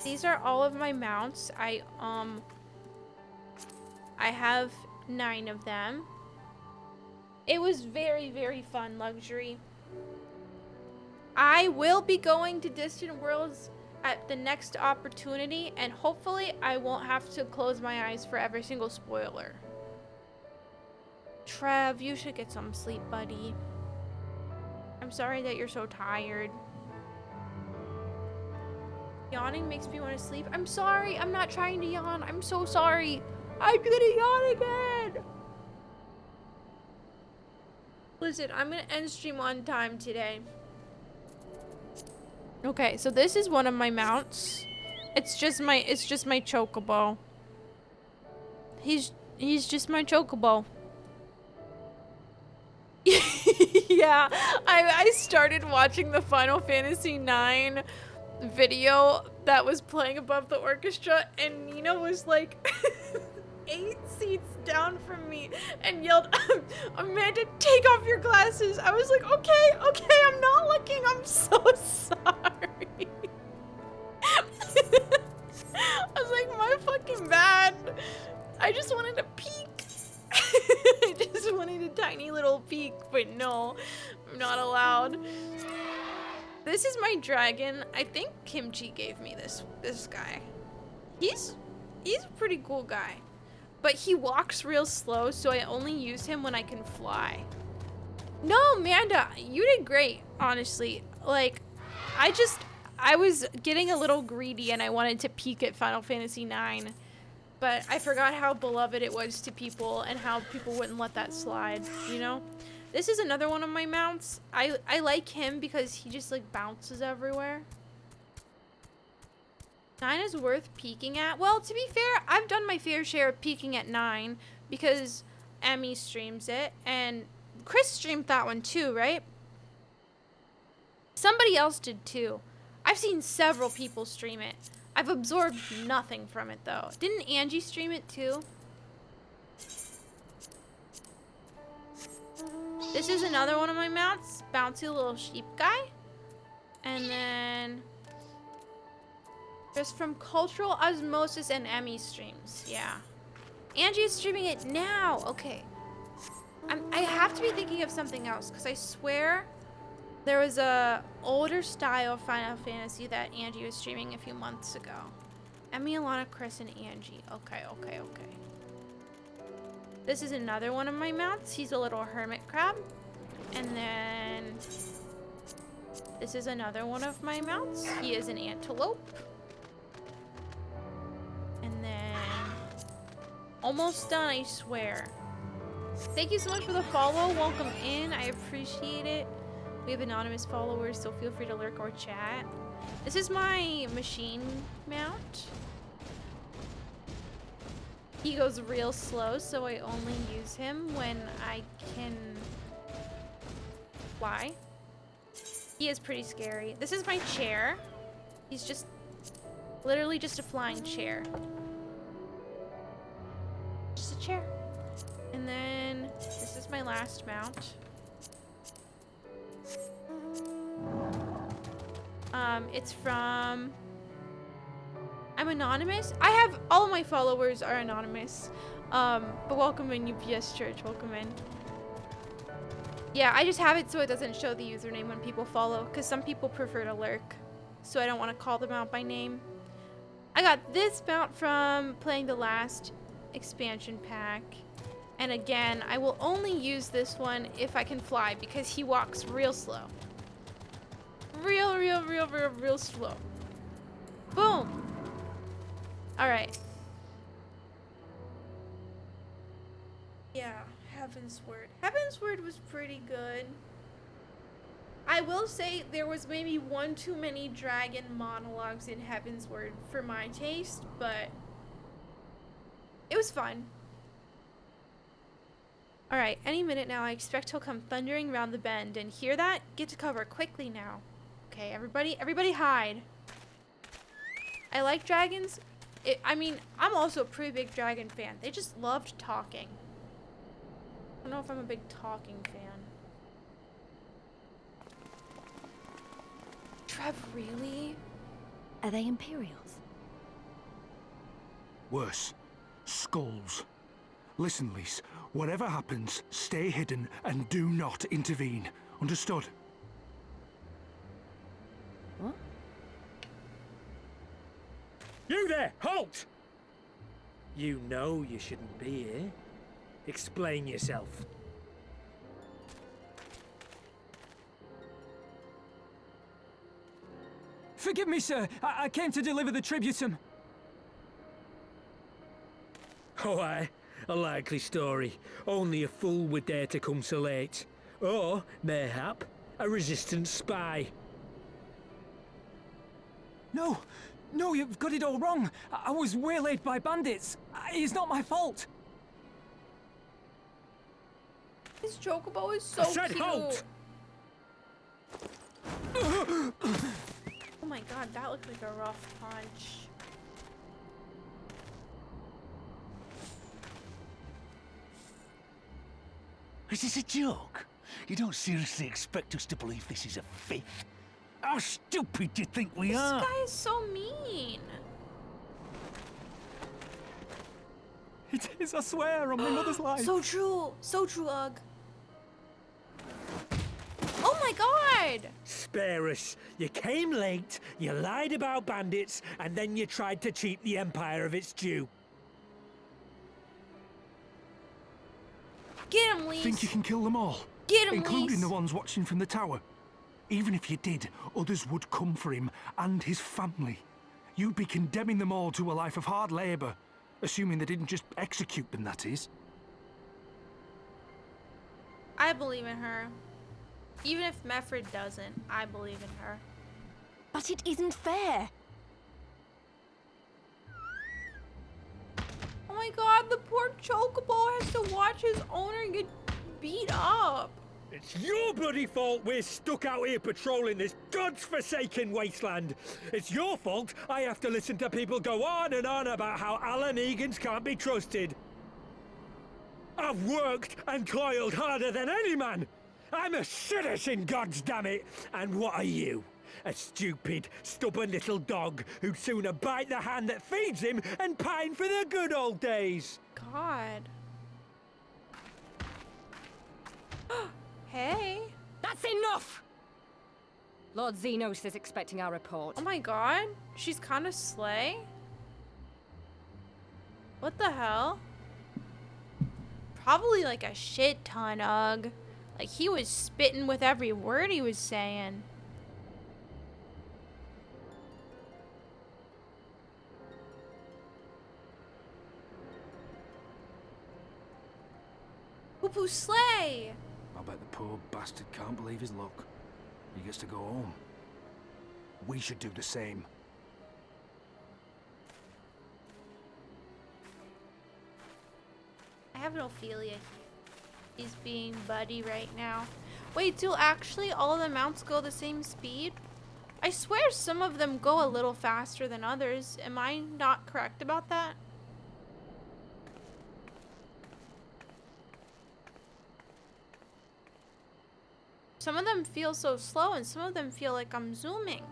These are all of my mounts. I have 9 of them. It was very, very fun luxury. I will be going to Distant Worlds at the next opportunity, and hopefully I won't have to close my eyes for every single spoiler. Trev, you should get some sleep, buddy. I'm sorry that you're so tired. Yawning makes me want to sleep. I'm sorry, I'm not trying to yawn. I'm so sorry. I'm gonna yawn again. Listen, I'm gonna end stream on time today. Okay, so this is one of my mounts. It's just my chocobo. He's just my chocobo. Yeah, I started watching the Final Fantasy IX video that was playing above the orchestra, and Nina was like 8 seats down from me and yelled, Amanda, take off your glasses. I was like, okay, I'm not looking. I'm so sorry. I was like, my fucking bad. I just wanted a peek. I just wanted a tiny little peek, but no, I'm not allowed. This is my dragon. I think Kimchi gave me this guy. He's a pretty cool guy. but he walks real slow, so I only use him when I can fly. No, Amanda, you did great, honestly. Like, I was getting a little greedy and I wanted to peek at Final Fantasy IX, but I forgot how beloved it was to people and how people wouldn't let that slide, you know? This is another one of my mounts. I like him because he just like bounces everywhere. 9 is worth peeking at. Well, to be fair, I've done my fair share of peeking at 9 because Emmy streams it and Chris streamed that one too, right? Somebody else did too. I've seen several people stream it. I've absorbed nothing from it though. Didn't Angie stream it too? This is another one of my mounts. Bouncy little sheep guy. And then there's from Cultural Osmosis and Emmy streams. Yeah. Angie is streaming it now. Okay. I have to be thinking of something else because I swear there was a older style of Final Fantasy that Angie was streaming a few months ago. Emmy, Alana, Chris, and Angie. Okay. This is another one of my mounts. He's a little hermit crab. And then this is another one of my mounts. He is an antelope. And then almost done, I swear. Thank you so much for the follow. Welcome in. I appreciate it. We have anonymous followers, so feel free to lurk or chat. This is my machine mount. He goes real slow, so I only use him when I can fly. He is pretty scary. This is my chair. He's just literally just a flying chair. Just a chair. And then this is my last mount. It's from... I'm anonymous. I have... All of my followers are anonymous. But welcome in, UPS Church. Welcome in. Yeah, I just have it so it doesn't show the username when people follow, because some people prefer to lurk. So I don't want to call them out by name. I got this mount from playing the last expansion pack. And again, I will only use this one if I can fly, because he walks real slow. Real slow. Boom. Alright. Yeah, Heaven's Word. Heaven's Word was pretty good. I will say there was maybe one too many dragon monologues in Heaven's Word for my taste, but it was fun. Alright, any minute now I expect he'll come thundering round the bend, and hear that? Get to cover quickly now. Okay, everybody hide. I like dragons. I mean, I'm also a pretty big dragon fan. They just loved talking. I don't know if I'm a big talking fan. Trev, really? Are they Imperials? Worse. Skulls. Listen, Lise. Whatever happens, stay hidden and do not intervene. Understood? What? You there! Halt! You know you shouldn't be here. Explain yourself. Forgive me, sir. I came to deliver the tributum. Oh, aye. A likely story. Only a fool would dare to come so late. Or, mayhap, a resistance spy. No, you've got it all wrong. I was waylaid by bandits. It's not my fault. His chocobo is so I said cute. halt! Oh my god, that looked like a rough punch. Is this a joke? You don't seriously expect us to believe this is a fifth? How stupid do you think we This are? guy is so mean. It is, I swear, on my mother's life. So true, Ugg. Oh my god! Spare us. You came late, you lied about bandits, and then you tried to cheat the Empire of its due. Get him, Lise. Think you can kill them all? Get him, including Lise. the ones watching from the tower? Even if you did, others would come for him and his family. You'd be condemning them all to a life of hard labor, assuming they didn't just execute them, that is. I believe in her. Even if Meffred doesn't, I believe in her. But it isn't fair. Oh my god, the poor Chocobo has to watch his owner get beat up. It's your bloody fault we're stuck out here patrolling this god's-forsaken wasteland. It's your fault I have to listen to people go on and on about how Alan Egan's can't be trusted. I've worked and toiled harder than any man. I'm a citizen, goddammit. And what are you? A stupid, stubborn little dog who'd sooner bite the hand that feeds him and pine for the good old days. God. Hey. That's enough! Lord Xenos is expecting our report. Oh my god. She's kind of slay. What the hell? Probably like a shit ton, Ugg. Like he was spitting with every word he was saying. Poo-poo slay! I bet the poor bastard can't believe his luck. He gets to go home. We should do the same. I have no Ophelia. He's being buddy right now. Wait, do actually all of the mounts go the same speed? I swear some of them go a little faster than others. Am I not correct about that? Some of them feel so slow and some of them feel like I'm zooming.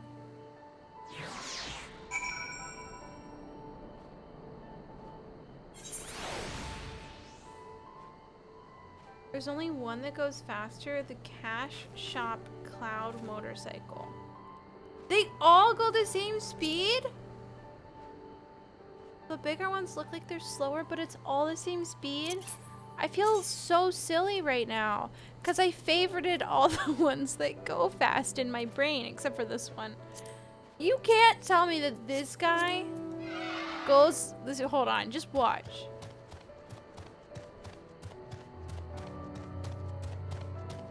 There's only one that goes faster, the Cash Shop Cloud motorcycle. They all go the same speed? The bigger ones look like they're slower, but it's all the same speed? I feel so silly right now because I favorited all the ones that go fast in my brain, except for this one. You can't tell me that this guy goes... Hold on, just watch.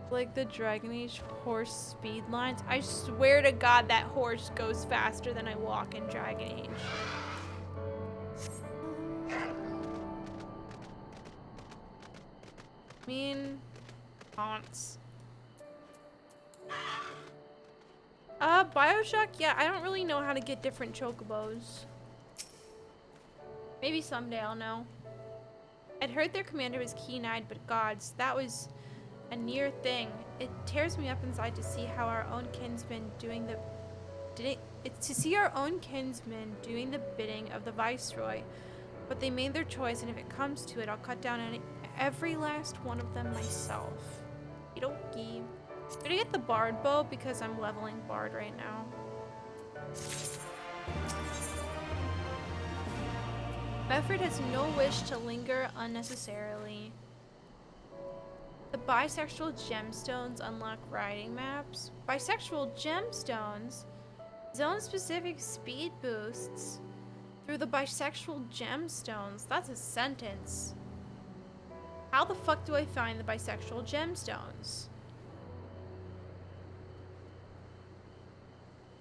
Like the Dragon Age horse speed lines. I swear to God that horse goes faster than I walk in Dragon Age. Haunts. Bioshock? Yeah, I don't really know how to get different chocobos. Maybe someday I'll know. I'd heard their commander was keen-eyed, but gods, that was a near thing. It tears me up inside to see how our own kinsmen doing the... It's to see our own kinsmen doing the bidding of the Viceroy. But they made their choice, and if it comes to it, I'll cut down every last one of them myself. Okie. Did I get the Bard bow? Because I'm leveling Bard right now. Meffred has no wish to linger unnecessarily. The bisexual gemstones unlock riding maps. Bisexual gemstones? Zone-specific speed boosts through the bisexual gemstones. That's a sentence. How the fuck do I find the bisexual gemstones?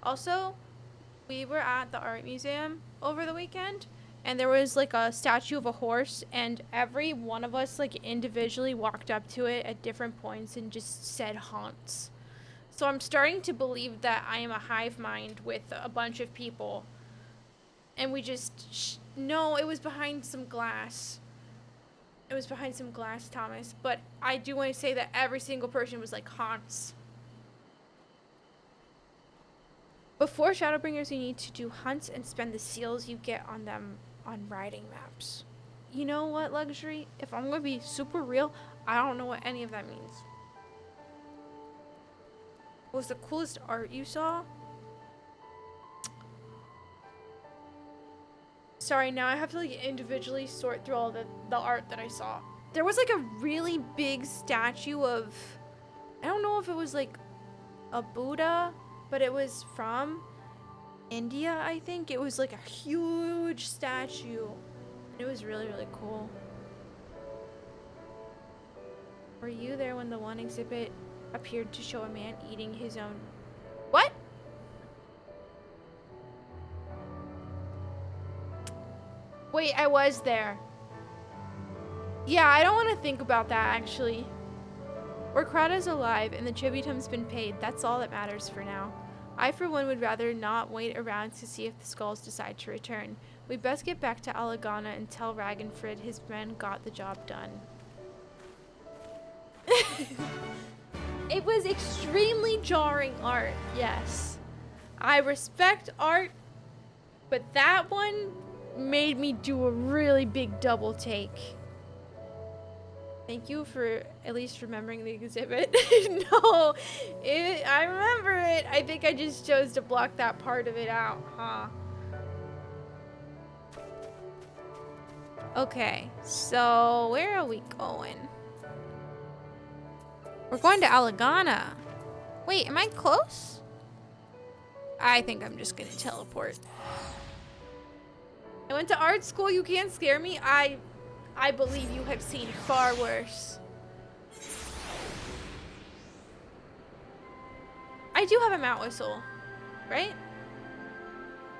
Also, we were at the art museum over the weekend, and there was like a statue of a horse, and every one of us like individually walked up to it at different points and just said haunts. So I'm starting to believe that I am a hive mind with a bunch of people. And we just... No, it was behind some glass. It was behind some glass, Thomas. But I do want to say that every single person was like haunts. Before Shadowbringers, you need to do hunts and spend the seals you get on them on riding maps. You know what, Luxury? If I'm going to be super real, I don't know what any of that means. What was the coolest art you saw? Sorry, now I have to like individually sort through all the art that I saw. there was like a really big statue of, I don't know if it was like a Buddha, but it was from India, I think. It was like a huge statue. It was really, really cool. Were you there when the one exhibit appeared to show a man eating his own... What? Wait, I was there. Yeah, I don't want to think about that, actually. Orkrada's alive, and the tributum's been paid. That's all that matters for now. I, for one, would rather not wait around to see if the skulls decide to return. We best get back to Alagana and tell Ragnfrid his men got the job done. It was extremely jarring art, yes. I respect art, but that one made me do a really big double take. Thank you for at least remembering the exhibit. No, I remember it. I think I just chose to block that part of it out, huh? Okay, so where are we going? We're going to Alagana. Wait, am I close? I think I'm just gonna teleport. I went to art school. You can't scare me. I believe you have seen far worse. I do have a mount whistle, right?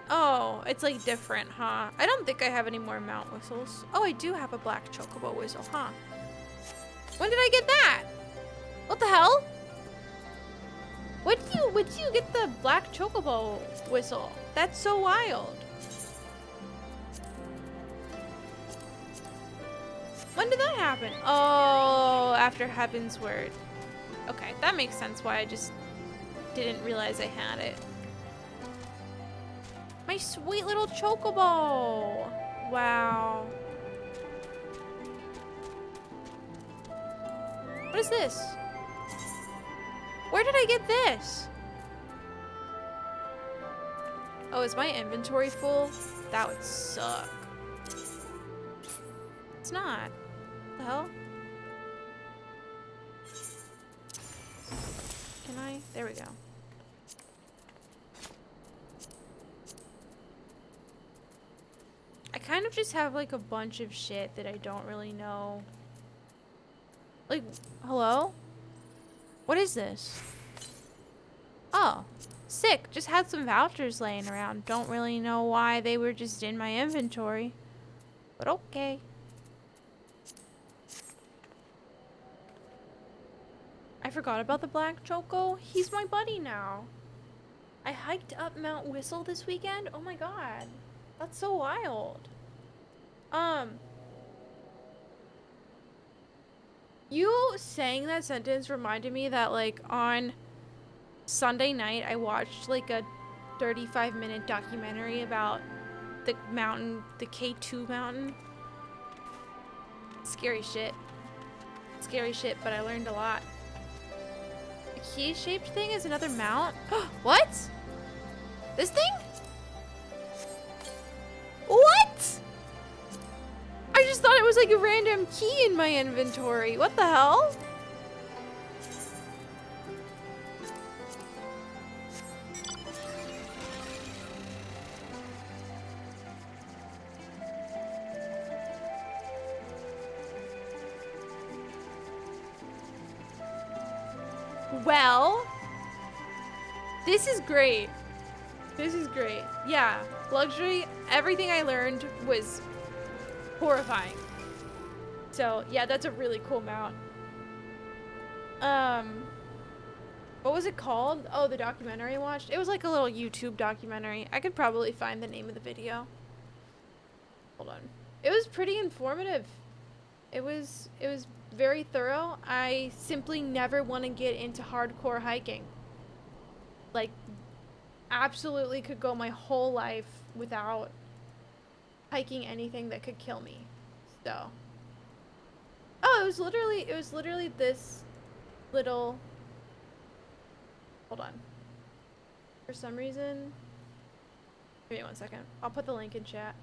Oh, it's like different, huh? I don't think I have any more mount whistles. Oh, I do have a black chocobo whistle, huh? When did I get that? What the hell? When did you get the black chocobo whistle? That's so wild. When did that happen? Oh, after Heaven's Word. Okay, that makes sense why I just didn't realize I had it. My sweet little chocobo. Wow. What is this? Where did I get this? Oh, is my inventory full? That would suck. It's not. What the hell? Can I? There we go. I kind of just have like a bunch of shit that I don't really know. Like, hello? What is this? Oh, sick. Just had some vouchers laying around. Don't really know why they were just in my inventory. But okay. I forgot about the black choco. He's my buddy now. I hiked up Mount Whistle this weekend. Oh my god. That's so wild. You saying that sentence reminded me that like on Sunday night I watched like a 35-minute documentary about the mountain, the K2 mountain. Scary shit. Scary shit, but I learned a lot. The key-shaped thing is another mount? What? This thing? What? I just thought it was like a random key in my inventory. What the hell? Well, this is great. This is great. Yeah, luxury, everything I learned was horrifying. So, yeah, that's a really cool mount. What was it called? Oh, the documentary I watched? It was like a little YouTube documentary. I could probably find the name of the video. Hold on. It was pretty informative. It was very thorough. I simply never want to get into hardcore hiking. Like, absolutely could go my whole life without hiking anything that could kill me. So, oh, it was literally this little, hold on, for some reason, give me 1 second, I'll put the link in chat.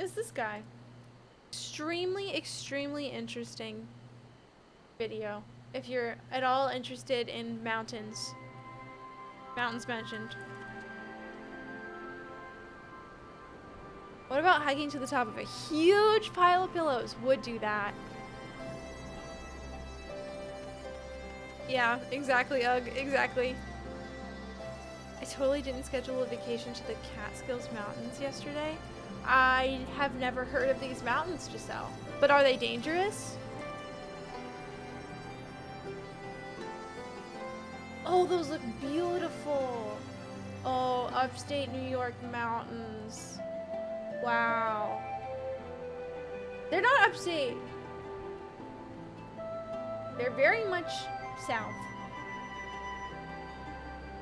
is this guy. Extremely, extremely interesting video. If you're at all interested in mountains. Mountains mentioned. What about hiking to the top of a huge pile of pillows? Would do that. Yeah, exactly, Ugh, exactly. I totally didn't schedule a vacation to the Catskills Mountains yesterday. I have never heard of these mountains, Giselle. But are they dangerous? Oh, those look beautiful. Oh, upstate New York mountains. Wow. They're not upstate. They're very much south.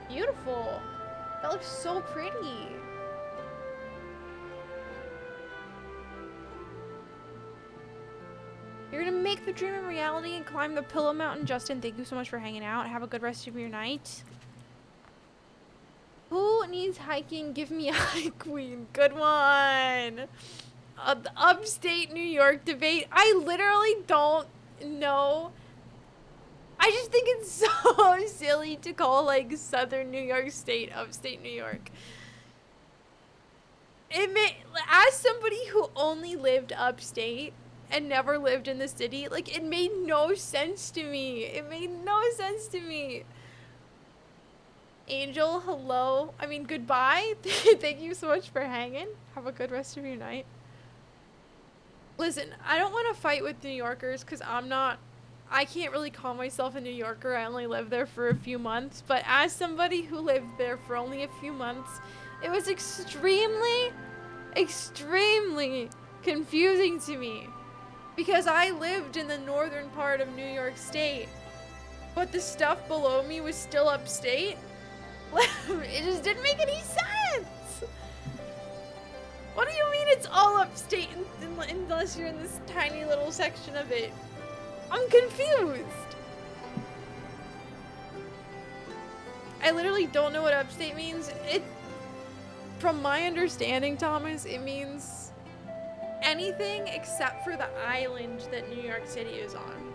Beautiful. That looks so pretty. You're gonna make the dream a reality and climb the Pillow Mountain. Justin, thank you so much for hanging out. Have a good rest of your night. Who needs hiking? Give me a hike, queen. Good one. The upstate New York debate. I literally don't know. I just think it's so silly to call like southern New York State upstate New York. As somebody who only lived upstate and never lived in the city, like it made no sense to me. It made no sense to me. Angel, hello. I mean, goodbye. Thank you so much for hanging. Have a good rest of your night. Listen, I don't want to fight with New Yorkers because I can't really call myself a New Yorker. I only lived there for a few months. But as somebody who lived there for only a few months, it was extremely, extremely confusing to me. Because I lived in the northern part of New York State. But the stuff below me was still upstate. It just didn't make any sense. What do you mean it's all upstate unless you're in this tiny little section of it? I'm confused. I literally don't know what upstate means. From my understanding, Thomas, it means anything except for the island that New York City is on.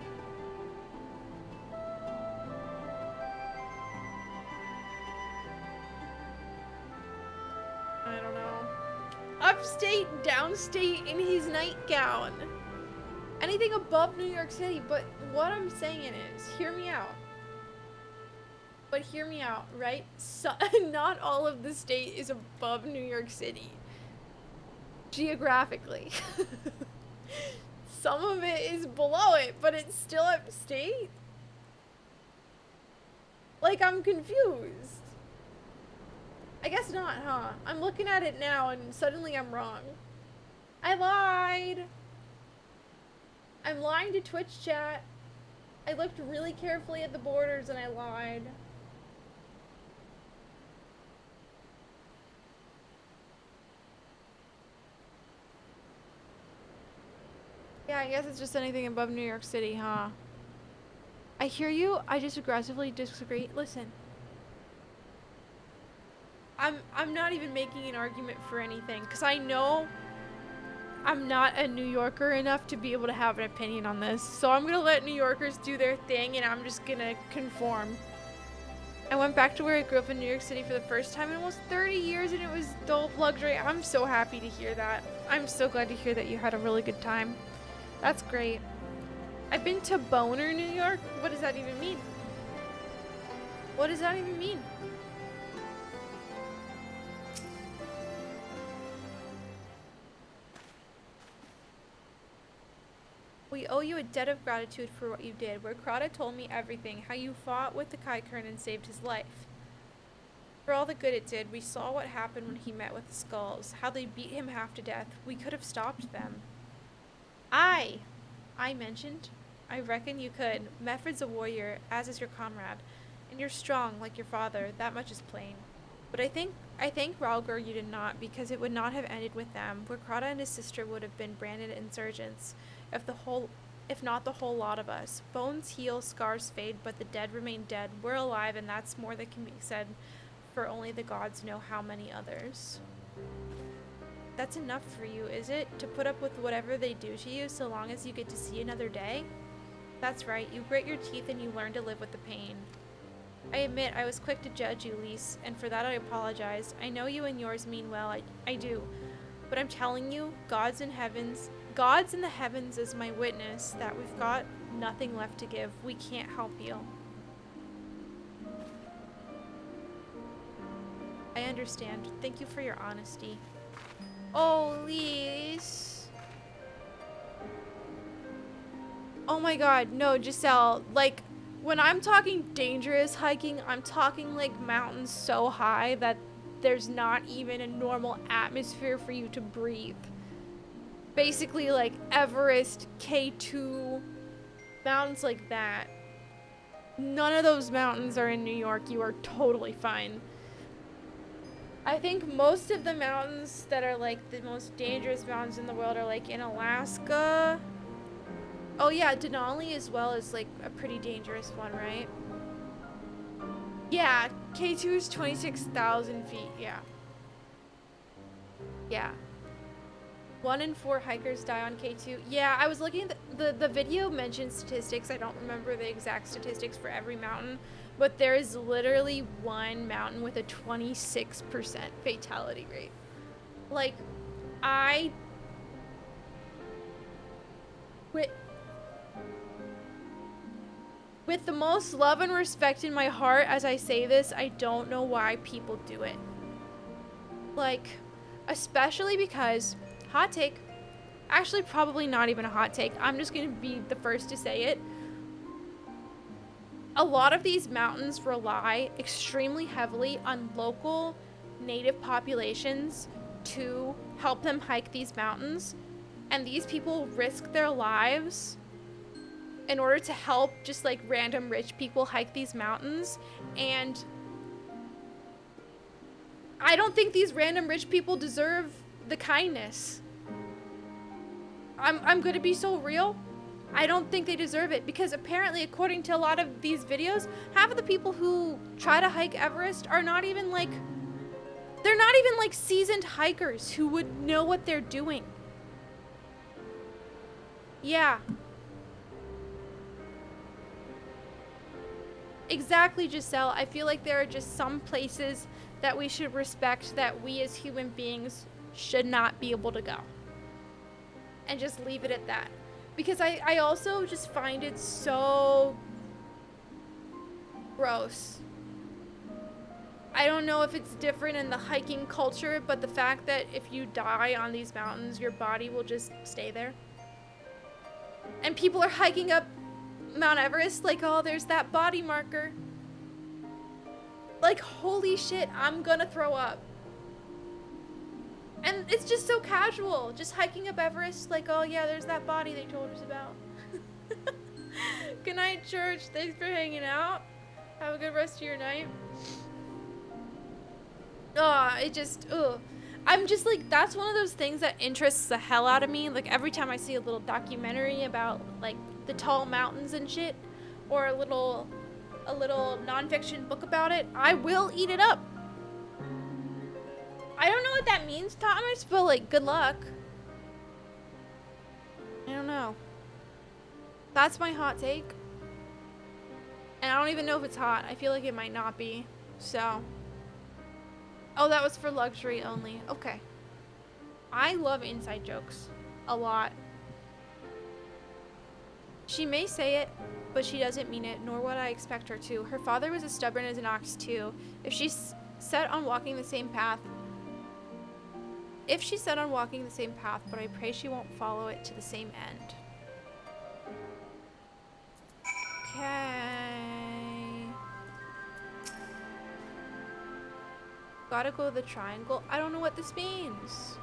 I don't know. Upstate, downstate in his nightgown. Anything above New York City, but what I'm saying is, hear me out. But hear me out, right? So, not all of the state is above New York City. Geographically. Some of it is below it, but it's still upstate. Like, I'm confused. I guess not, huh? I'm looking at it now and suddenly I'm wrong. I lied. I'm lying to Twitch chat. I looked really carefully at the borders and I lied. Yeah, I guess it's just anything above New York City, huh? I hear you. I just aggressively disagree. Listen. I'm not even making an argument for anything because I know I'm not a New Yorker enough to be able to have an opinion on this. So I'm gonna let New Yorkers do their thing and I'm just gonna conform. I went back to where I grew up in New York City for the first time in almost 30 years and it was dull luxury. I'm so happy to hear that. I'm so glad to hear that you had a really good time. That's great. I've been to Boner, New York. What does that even mean? What does that even mean? We owe you a debt of gratitude for what you did, where Crota told me everything, how you fought with the Kaikern and saved his life. For all the good it did, we saw what happened when he met with the Skulls, how they beat him half to death. We could have stopped them. I mentioned. I reckon you could. Meffred's a warrior, as is your comrade, and you're strong like your father, that much is plain. But I think Ralgur you did not, because it would not have ended with them, where Crota and his sister would have been branded insurgents. If not the whole lot of us. Bones heal, scars fade, but the dead remain dead. We're alive, and that's more that can be said, for only the gods know how many others. that's enough for you, is it? To put up with whatever they do to you so long as you get to see another day? That's right, you grit your teeth and you learn to live with the pain. I admit I was quick to judge you, Lise, and for that I apologize. I know you and yours mean well, I do. But I'm telling you, God's in the heavens is my witness that we've got nothing left to give. We can't help you. I understand. Thank you for your honesty. Oh, Lise. Oh my god, no, Giselle. Like, when I'm talking dangerous hiking, I'm talking like mountains so high that there's not even a normal atmosphere for you to breathe. Basically like Everest, K2, mountains like that. None of those mountains are in New York. You are totally fine. I think most of the mountains that are like the most dangerous mountains in the world are like in Alaska. Oh yeah, Denali as well is like a pretty dangerous one, right? Yeah, K2 is 26,000 feet, yeah. Yeah. 1 in 4 hikers die on K2. Yeah, I was looking at the video mentioned statistics. I don't remember the exact statistics for every mountain, but there is literally one mountain with a 26% fatality rate. Like, with the most love and respect in my heart as I say this, I don't know why people do it. Like, especially because, hot take, actually probably not even a hot take, I'm just gonna be the first to say it. A lot of these mountains rely extremely heavily on local native populations to help them hike these mountains, and these people risk their lives in order to help just like random rich people hike these mountains. And I don't think these random rich people deserve the kindness. I'm gonna be so real. I don't think they deserve it, because apparently, according to a lot of these videos, half of the people who try to hike Everest are not even like, they're not even like seasoned hikers who would know what they're doing. Yeah. Exactly, Giselle. I feel like there are just some places that we should respect that we as human beings should not be able to go. And just leave it at that. Because I also just find it so gross. I don't know if it's different in the hiking culture, but the fact that if you die on these mountains, your body will just stay there. And people are hiking up Mount Everest like, oh, there's that body marker. Like, holy shit, I'm gonna throw up. And it's just so casual, just hiking up Everest like, oh yeah, there's that body they told us about. Good night, church. Thanks for hanging out. Have a good rest of your night. It just, I'm just like, that's one of those things that interests the hell out of me. Like, every time I see a little documentary about like the tall mountains and shit, or a little nonfiction book about it, I will eat it up. I don't know what that means, Thomas, but like, good luck. I don't know. That's my hot take. And I don't even know if it's hot. I feel like it might not be. So. Oh, that was for luxury only. Okay. I love inside jokes. A lot. She may say it, but she doesn't mean it, nor would I expect her to. Her father was as stubborn as an ox too. If she's set on walking the same path, but I pray she won't follow it to the same end. Okay. Gotta go to the triangle. I don't know what this means.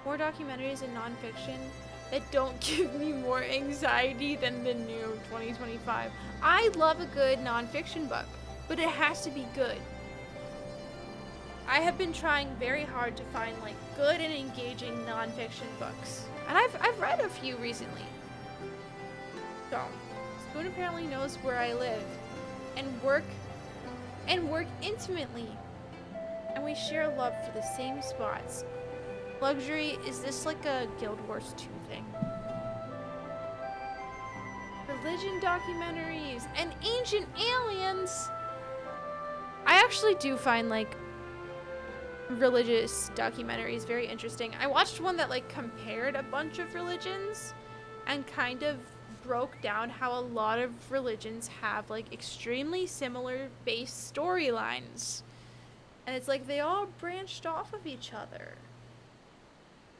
More documentaries and nonfiction that don't give me more anxiety than the new 2025. I love a good nonfiction book, but it has to be good. I have been trying very hard to find like good and engaging nonfiction books, and I've read a few recently. So, Spoon apparently knows where I live and work intimately, and we share love for the same spots. Luxury, is this like a Guild Wars 2 thing? Religion documentaries and ancient aliens. I actually do find like religious documentaries very interesting. I watched one that like compared a bunch of religions and kind of broke down how a lot of religions have like extremely similar base storylines. And it's like they all branched off of each other.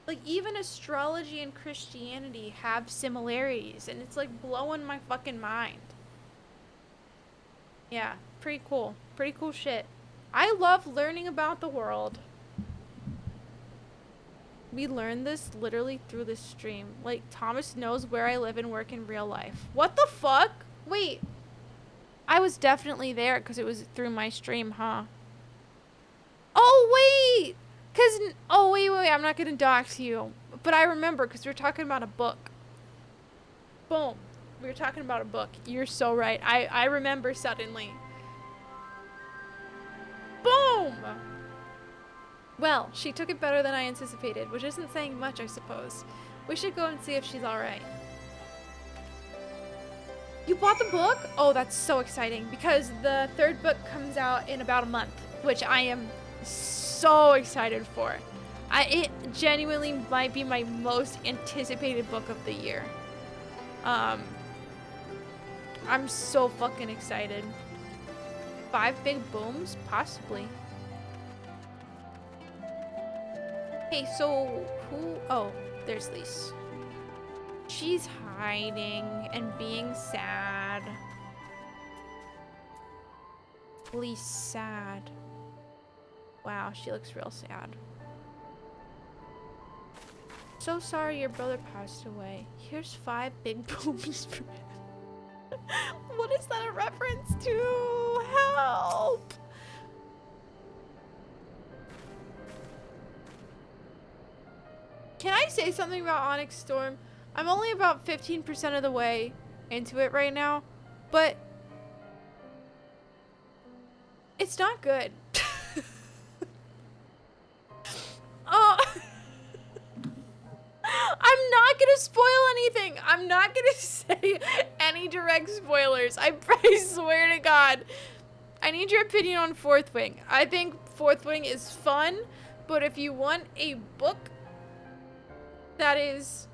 Like even astrology and Christianity have similarities, and it's like blowing my fucking mind. Yeah, pretty cool. Pretty cool shit. I love learning about the world. We learned this literally through this stream. Like, Thomas knows where I live and work in real life. What the fuck? Wait. I was definitely there because it was through my stream, huh? Oh, wait! Oh, wait, I'm not gonna dox you. But I remember because we were talking about a book. Boom. We were talking about a book. You're so right. I remember suddenly. Boom! Well, she took it better than I anticipated, which isn't saying much, I suppose. We should go and see if she's alright. You bought the book? Oh, that's so exciting, because the third book comes out in about a month, which I am so excited for. It genuinely might be my most anticipated book of the year. I'm so fucking excited. 5 big booms? Possibly. Hey, so who? Oh, there's Lise. She's hiding and being sad. Lise sad. Wow, she looks real sad. So sorry your brother passed away. Here's 5 big booms for him. What is that a reference to? Help! Can I say something about Onyx Storm? I'm only about 15% of the way into it right now, but it's not good. Oh, I'm not gonna spoil anything. I'm not gonna say any direct spoilers. I swear to God. I need your opinion on Fourth Wing. I think Fourth Wing is fun, but if you want a book that is...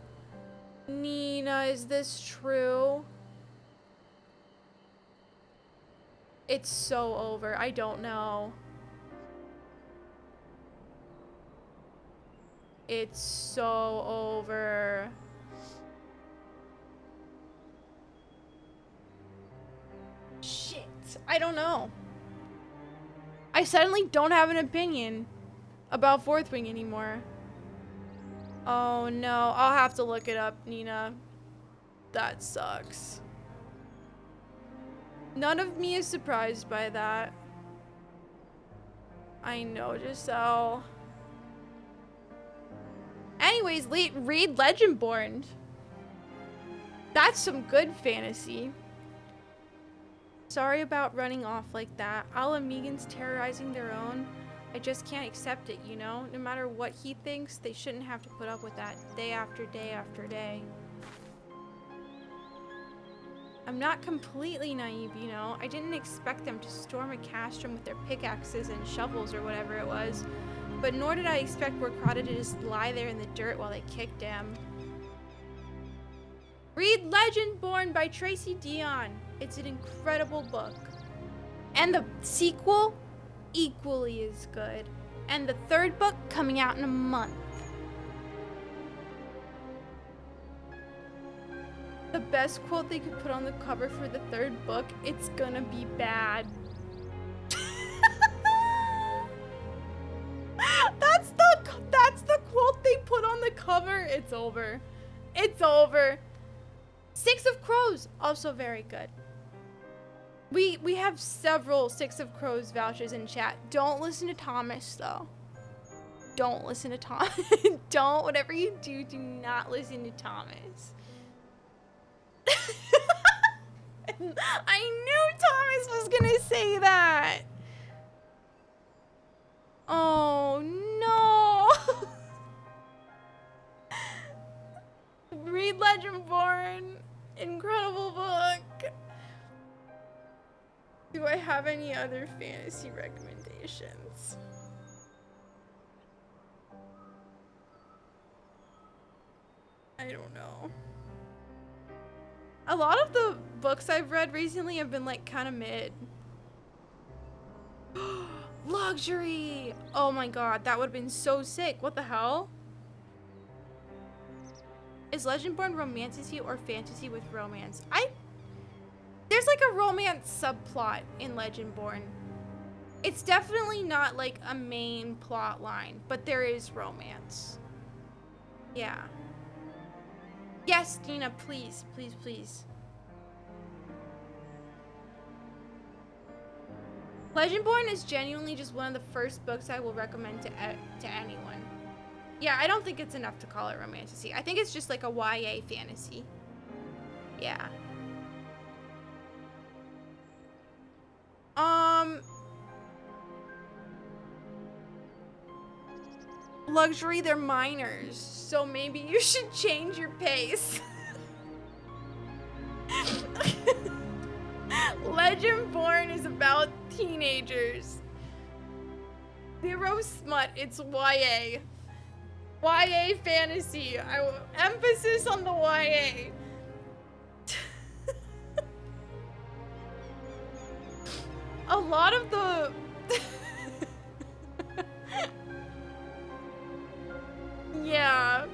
Nina, is this true? It's so over. I don't know. It's so over. Shit. I don't know. I suddenly don't have an opinion about Fourth Wing anymore. Oh no, I'll have to look it up, Nina. That sucks. None of me is surprised by that. I know, Giselle. Anyways, read Legendborn. That's some good fantasy. Sorry about running off like that. All Amigans terrorizing their own. I just can't accept it, you know? No matter what he thinks, they shouldn't have to put up with that day after day after day. I'm not completely naive, you know? I didn't expect them to storm a castrum with their pickaxes and shovels or whatever it was. But nor did I expect Workrata to just lie there in the dirt while they kicked him. Read Legendborn by Tracy Dion. It's an incredible book. And the sequel, equally is good. And the third book coming out in a month. The best quote they could put on the cover for the third book, it's gonna be bad. That's the quote they put on the cover. It's over. It's over. 6 of Crows, also very good. We have several 6 of Crows vouchers in chat. Don't listen to Thomas though. Don't listen to Thomas. Don't, whatever you do not listen to Thomas. I knew Thomas was gonna say that. Oh no. have any other fantasy recommendations. I don't know. A lot of the books I've read recently have been like kind of mid. Luxury! Oh my god, that would have been so sick. What the hell? Is Legendborn romantasy or fantasy with romance? There's like a romance subplot in Legendborn. It's definitely not like a main plot line, but there is romance. Yeah. Yes, Dina, please, please, please. Legendborn is genuinely just one of the first books I will recommend to anyone. Yeah, I don't think it's enough to call it romantasy. I think it's just like a YA fantasy. Yeah. Luxury, they're minors, so maybe you should change your pace. Legendborn is about teenagers. Zero smut, it's YA. YA fantasy. Emphasis on the YA. A lot of the... Yeah.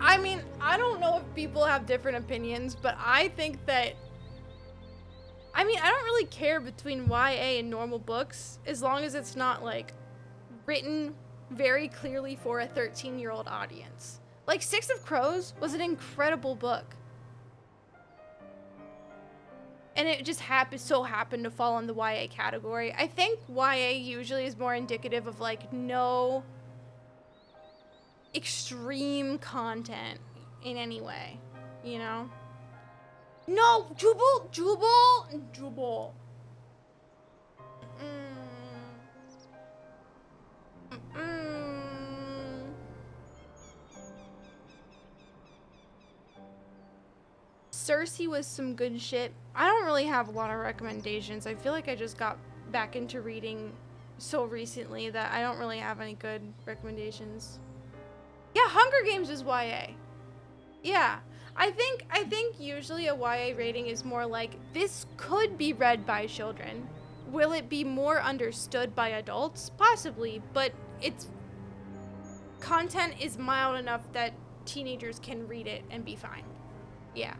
I mean, I don't know if people have different opinions, but I think that... I mean, I don't really care between YA and normal books, as long as it's not, like, written very clearly for a 13-year-old audience. Like, Six of Crows was an incredible book. And it just so happened to fall in the YA category. I think YA usually is more indicative of, like, no extreme content in any way, you know? No, Jubal. Cersei was some good shit. I don't really have a lot of recommendations. I feel like I just got back into reading so recently that I don't really have any good recommendations. Yeah, Hunger Games is YA. Yeah. I think usually a YA rating is more like, this could be read by children. Will it be more understood by adults? Possibly, but its content is mild enough that teenagers can read it and be fine. Yeah.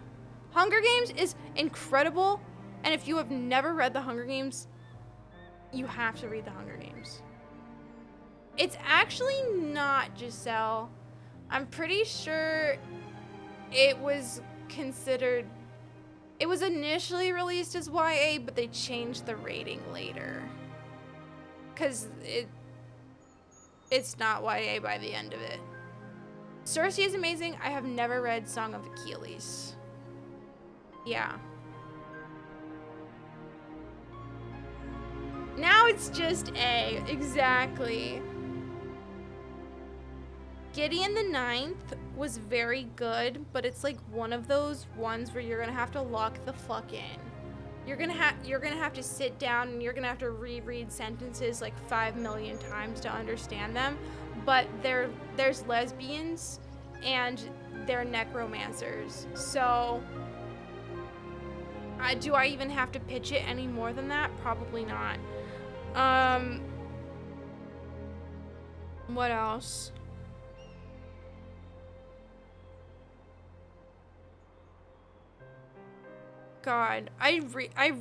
Hunger Games is incredible, and if you have never read The Hunger Games, you have to read The Hunger Games. It's actually not, Giselle. I'm pretty sure it was considered... It was initially released as YA, but they changed the rating later. Because it's not YA by the end of it. Cersei is amazing. I have never read Song of Achilles. Yeah. Now it's just A. Exactly. Gideon the Ninth was very good, but it's like one of those ones where you're gonna have to lock the fuck in. You're gonna have to sit down and you're gonna have to reread sentences like 5 million times to understand them. But there's lesbians and they're necromancers. So do I even have to pitch it any more than that? Probably not. What else? God, I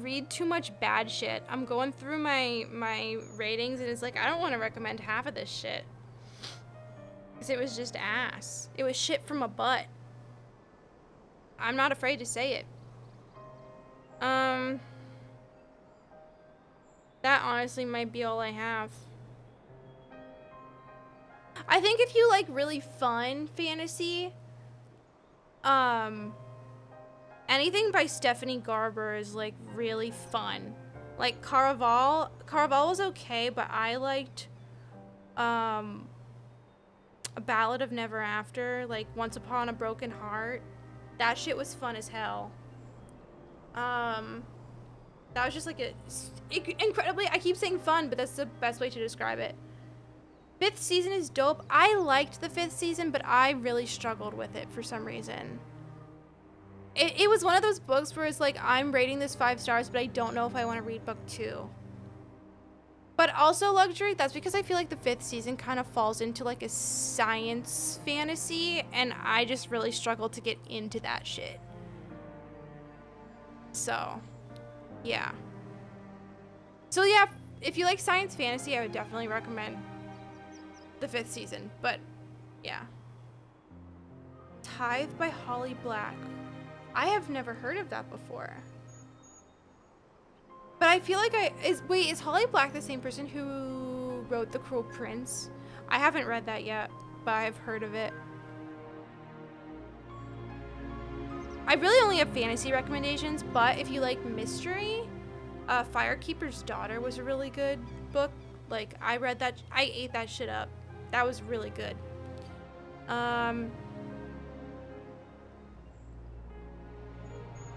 read too much bad shit. I'm going through my ratings and it's like, I don't want to recommend half of this shit. Because it was just ass. It was shit from a butt. I'm not afraid to say it. That honestly might be all I have. I think if you like really fun fantasy, anything by Stephanie Garber is like really fun. Like Caraval was okay, but I liked A Ballad of Never After, like Once Upon a Broken Heart. That shit was fun as hell. That was just like incredibly, I keep saying fun, but that's the best way to describe it. 5th season is dope. I liked the 5th season, but I really struggled with it for some reason. It was one of those books where it's like, I'm rating this 5 stars, but I don't know if I want to read book 2. But also luxury, that's because I feel like the 5th season kind of falls into like a science fantasy, and I just really struggled to get into that shit. So, yeah. So yeah, if you like science fantasy, I would definitely recommend the 5th season, but yeah. Tithe by Holly Black. I have never heard of that before. But I feel like is Holly Black the same person who wrote The Cruel Prince? I haven't read that yet, but I've heard of it. I really only have fantasy recommendations, but if you like mystery, Firekeeper's Daughter was a really good book. Like, I read that, I ate that shit up. That was really good.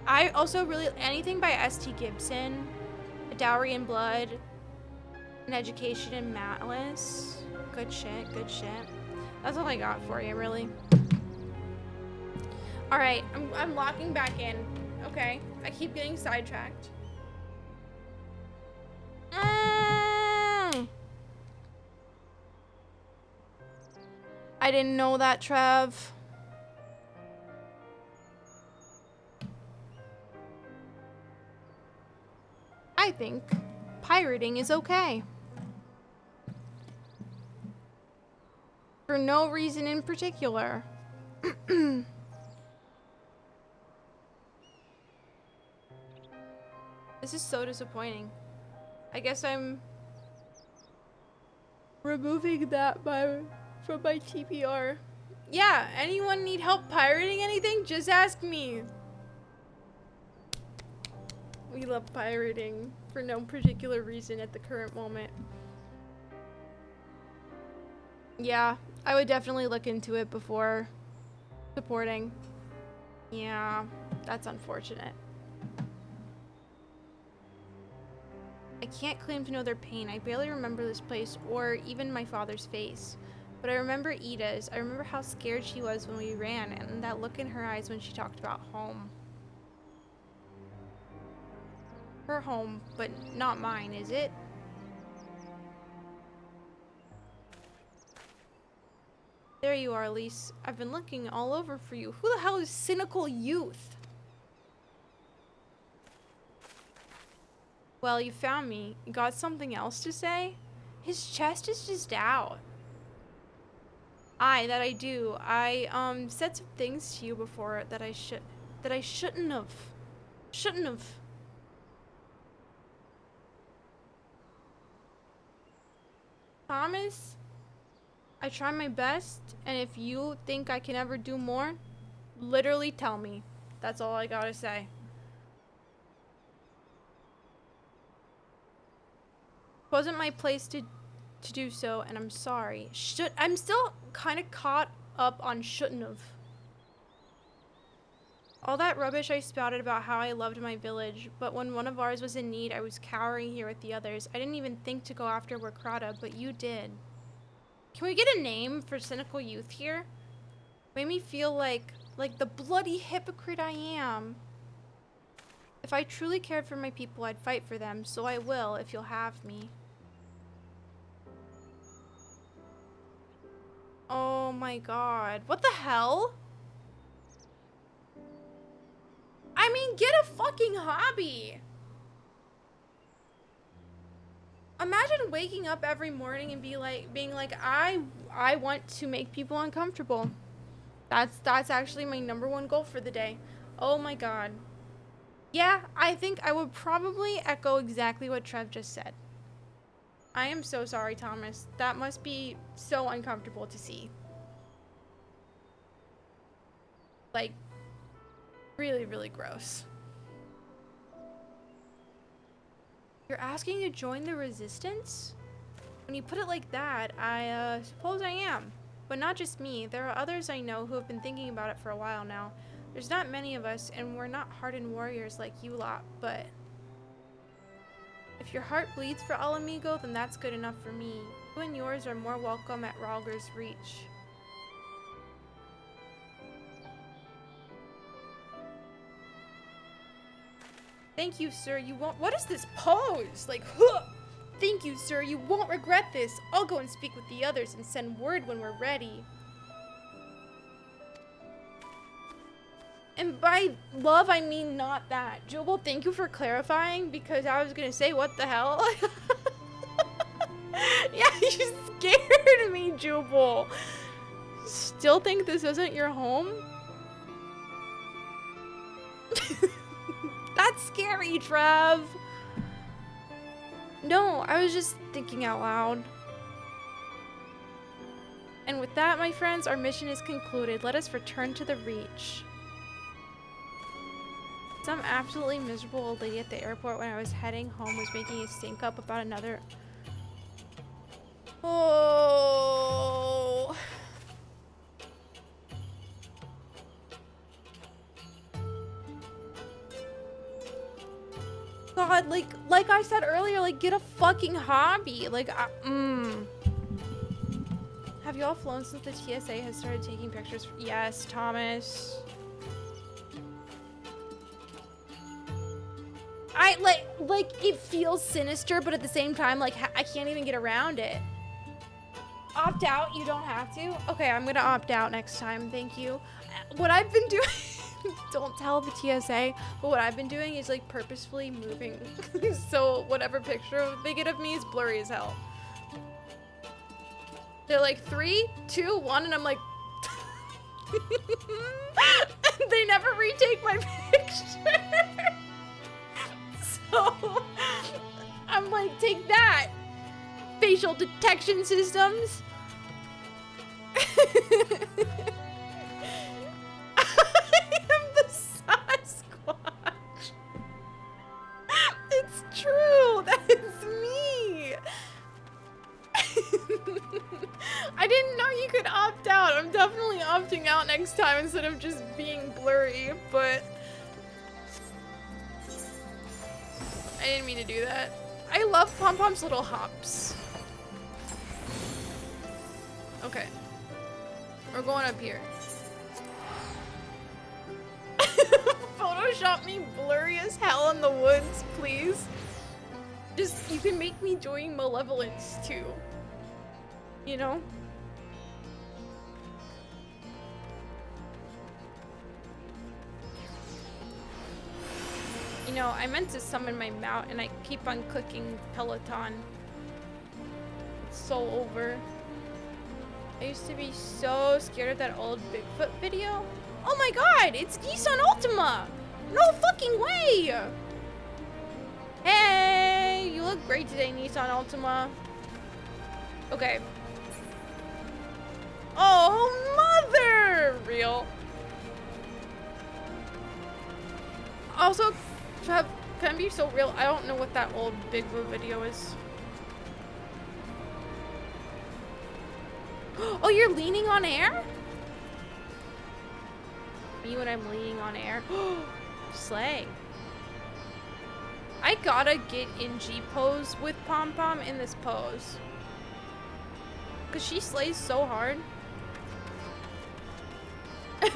I also really, anything by S.T. Gibson, A Dowry in Blood, An Education in Malice. Good shit, good shit. That's all I got for you, really. Alright, I'm locking back in. Okay, I keep getting sidetracked. I didn't know that, Trev. I think pirating is okay. For no reason in particular. This is so disappointing. I guess I'm removing that from my TPR. Yeah, anyone need help pirating anything? Just ask me. We love pirating for no particular reason at the current moment. Yeah, I would definitely look into it before supporting. Yeah, that's unfortunate. I can't claim to know their pain. I barely remember this place or even my father's face. But I remember Ida's. I remember how scared she was when we ran and that look in her eyes when she talked about home. Her home, but not mine, is it? There you are, Elise. I've been looking all over for you. Who the hell is Cynical Youth? Well, you found me. You got something else to say? His chest is just out. That I do. I said some things to you before that I shouldn't have. Shouldn't have. Thomas, I try my best, and if you think I can ever do more, literally tell me. That's all I gotta say. Wasn't my place to do so, and I'm sorry. I'm still kind of caught up on shouldn't have. All that rubbish I spouted about how I loved my village, but when one of ours was in need, I was cowering here with the others. I didn't even think to go after Wakrata, but you did. Can we get a name for Cynical Youth here? Made me feel like the bloody hypocrite I am. If I truly cared for my people, I'd fight for them, so I will if you'll have me. Oh my god. What the hell? I mean, get a fucking hobby. Imagine waking up every morning and being like, I want to make people uncomfortable. That's actually my #1 goal for the day. Oh my god. Yeah, I think I would probably echo exactly what Trev just said. I am so sorry, Thomas. That must be so uncomfortable to see. Like, really, really gross. You're asking to join the resistance? When you put it like that, I suppose I am. But not just me. There are others I know who have been thinking about it for a while now. There's not many of us, and we're not hardened warriors like you lot, but if your heart bleeds for Alamigo, then that's good enough for me. You and yours are more welcome at Ralger's Reach. Thank you, sir. You won't— what is this pose? Like, huh! Thank you, sir. You won't regret this. I'll go and speak with the others and send word when we're ready. And by love, I mean not that. Jubal, thank you for clarifying, because I was gonna say, what the hell? Yeah, you scared me, Jubal. Still think this isn't your home? That's scary, Trev. No, I was just thinking out loud. And with that, my friends, our mission is concluded. Let us return to the Reach. Some absolutely miserable old lady at the airport when I was heading home was making a stink up about another... Oh... God, like I said earlier, like, get a fucking hobby. Like, Have you all flown since the TSA has started taking pictures? Yes, Thomas. I like it feels sinister, but at the same time, like, I can't even get around it. Opt out? You don't have to? Okay, I'm gonna opt out next time. Thank you. What I've been doing, don't tell the TSA, but what I've been doing is like purposefully moving. So whatever picture they get of me is blurry as hell. They're like 3, 2, 1, and I'm like, they never retake my picture. So I'm like, take that, facial detection systems. I am the Sasquatch. It's true. That is me. I didn't know you could opt out. I'm definitely opting out next time instead of just being blurry, but I didn't mean to do that. I love Pom Pom's little hops. Okay. We're going up here. Photoshop me blurry as hell in the woods, please. Just, you can make me join Malevolence too. You know? You know, I meant to summon my mount and I keep on clicking Peloton. It's so over. I used to be so scared of that old Bigfoot video. Oh my god, it's Nissan Altima! No fucking way! Hey, you look great today, Nissan Altima. Okay. Oh, mother! Real. Also, can I be so real? I don't know what that old Bigfoot video is. Oh, you're leaning on air? Me when I'm leaning on air? Slay. I gotta get in G pose with Pom Pom in this pose. Cause she slays so hard.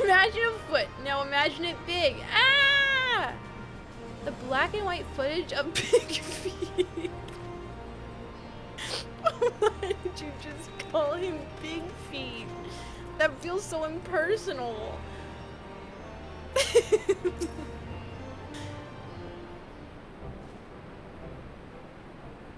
Imagine a foot. Now imagine it big. Ah! The black and white footage of Big Feet. Why did you just call him Big Feet? That feels so impersonal.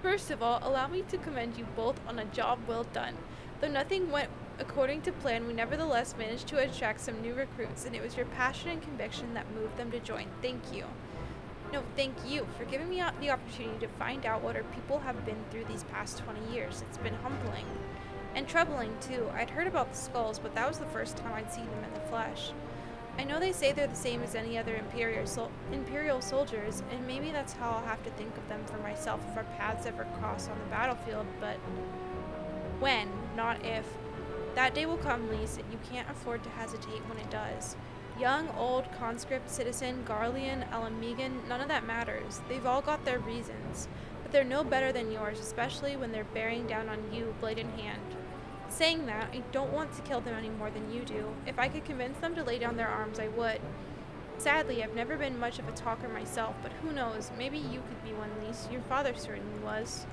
First of all, allow me to commend you both on a job well done. Though nothing went according to plan, we nevertheless managed to attract some new recruits, and it was your passion and conviction that moved them to join. Thank you. No, thank you for giving me the opportunity to find out what our people have been through these past 20 years. It's been humbling. And troubling, too. I'd heard about the skulls, but that was the first time I'd seen them in the flesh. I know they say they're the same as any other Imperial soldiers, and maybe that's how I'll have to think of them for myself if our paths ever cross on the battlefield, but when, not if. That day will come, Lise, and you can't afford to hesitate when it does. Young, old, conscript, citizen, Garlean, Alamegan, none of that matters. They've all got their reasons, but they're no better than yours, especially when they're bearing down on you, blade in hand. Saying that, I don't want to kill them any more than you do. If I could convince them to lay down their arms, I would. Sadly, I've never been much of a talker myself, but who knows, maybe you could be one, Lise. Your father certainly was.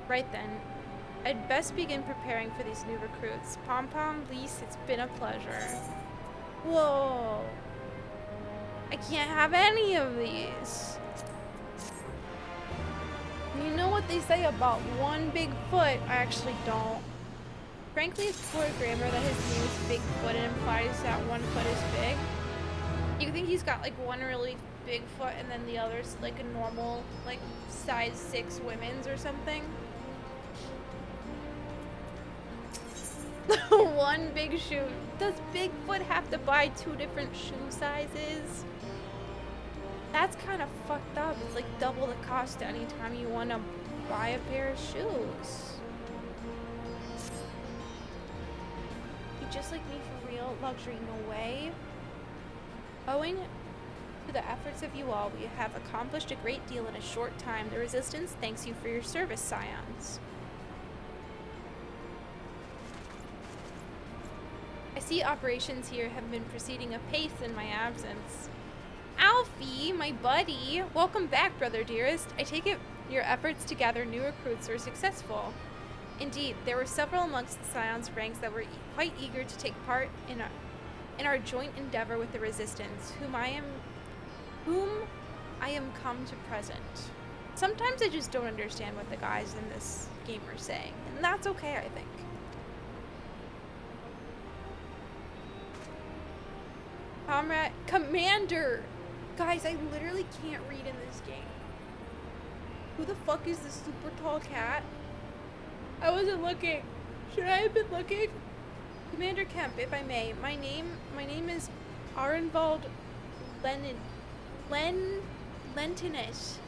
Right then. I'd best begin preparing for these new recruits. Pom-Pom, Lise, it's been a pleasure. Whoa. I can't have any of these. You know what they say about one big foot? I actually don't. Frankly, it's poor grammar that his name is Bigfoot and implies that one foot is big. You think he's got like one really big foot and then the other's like a normal, like size 6 women's or something? One big shoe. Does Bigfoot have to buy 2 different shoe sizes? That's kind of fucked up. It's like double the cost anytime you want to buy a pair of shoes. You just like me for real? Luxury, no way. Owing to the efforts of you all, we have accomplished a great deal in a short time. The Resistance thanks you for your service, Scions. I see operations here have been proceeding apace in my absence. Alfie, my buddy! Welcome back, brother dearest. I take it your efforts to gather new recruits were successful. Indeed, there were several amongst the Scions ranks that were quite eager to take part in our joint endeavor with the Resistance, whom I am come to present. Sometimes I just don't understand what the guys in this game are saying, and that's okay, I think. Comrade, Commander! Guys, I literally can't read in this game. Who the fuck is this super tall cat? I wasn't looking. Should I have been looking? Commander Kemp, if I may, my name is Arenvald Lentinus.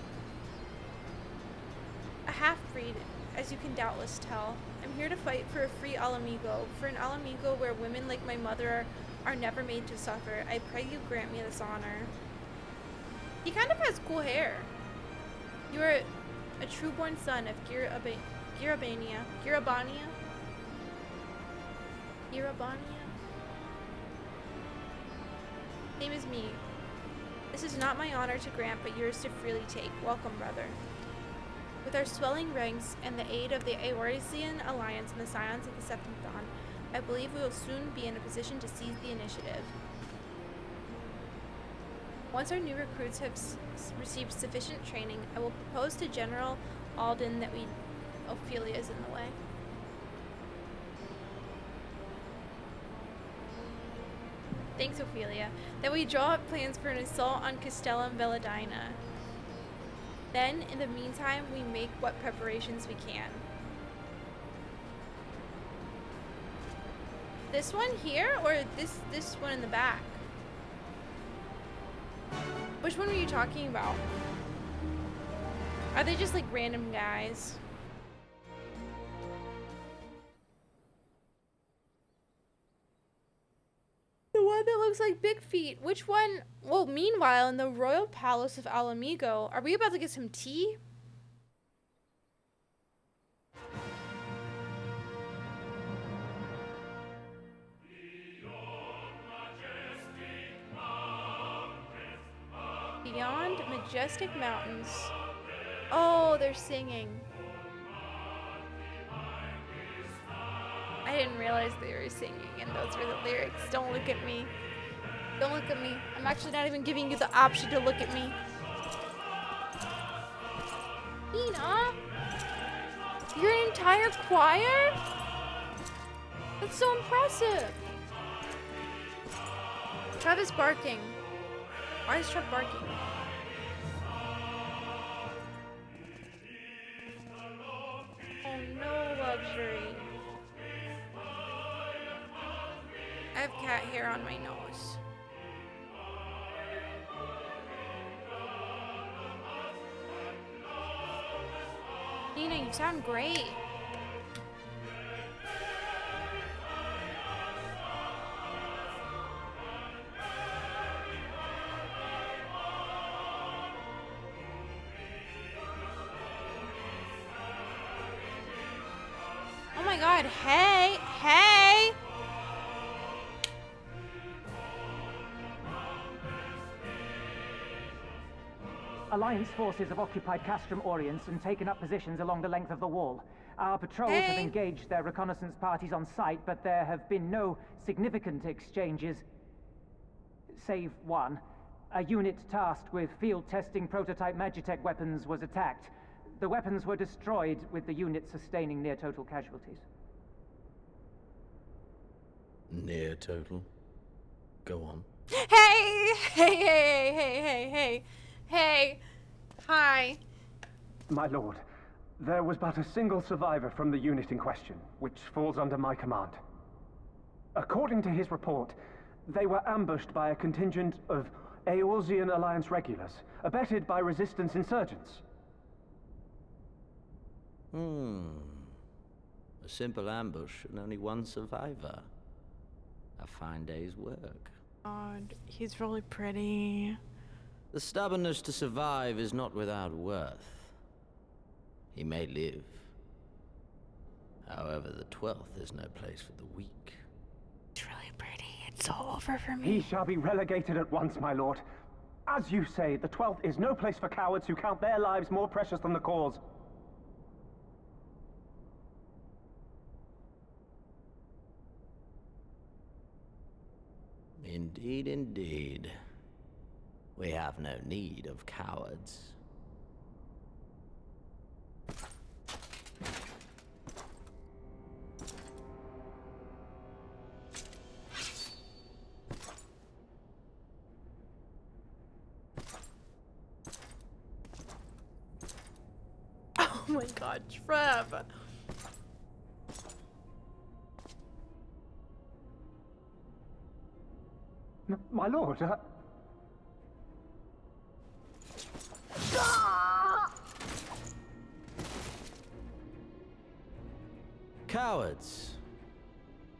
A half-breed, as you can doubtless tell. I'm here to fight for a free Alamigo, for an Alamigo where women like my mother are never made to suffer. I pray you grant me this honor. He kind of has cool hair. You are a true-born son of Girabania. Same as me. This is not my honor to grant, but yours to freely take. Welcome, brother. With our swelling ranks and the aid of the Aorasian Alliance and the Scions of the Seventh Dawn, I believe we will soon be in a position to seize the initiative. Once our new recruits have received sufficient training, I will propose to General Alden that Ophelia is in the way. Thanks, Ophelia. That we draw up plans for an assault on Castellum Veladina. Then, in the meantime, we make what preparations we can. This one here, or this one in the back? Which one were you talking about? Are they just like random guys? The one that looks like Big Feet. Which one? Well, meanwhile, in the Royal Palace of Alamigo, are we about to get some tea? Beyond majestic mountains. Oh, they're singing. I didn't realize they were singing and those were the lyrics. Don't look at me. Don't look at me. I'm actually not even giving you the option to look at me. Ina? You're an entire choir? That's so impressive. Trev is barking. Why is Trev barking? Oh no, luxury. I have cat hair on my nose. Nina, you sound great. god, hey, hey! Alliance forces have occupied Castrum Orients and taken up positions along the length of the wall. Our patrols have Hey. engaged their reconnaissance parties on site, but there have been no significant exchanges. Save one. A unit tasked with field testing prototype Magitech weapons was attacked. The weapons were destroyed, with the unit sustaining near total casualties. Near total. Go on. Hey! Hey, hey, hey, hey, hey, hey. Hey. Hi. My lord, there was but a single survivor from the unit in question, which falls under my command. According to his report, they were ambushed by a contingent of Eorzean Alliance regulars, abetted by resistance insurgents. A simple ambush and only one survivor. A fine day's work. God, he's really pretty. The stubbornness to survive is not without worth. He may live. However, the 12th is no place for the weak. It's really pretty. It's so over for He me. shall be relegated at once, my lord. As you say, the 12th is no place for cowards who count their lives more precious than the cause. Indeed, indeed. We have no need of cowards. Oh my god, Trev. My lord, Cowards.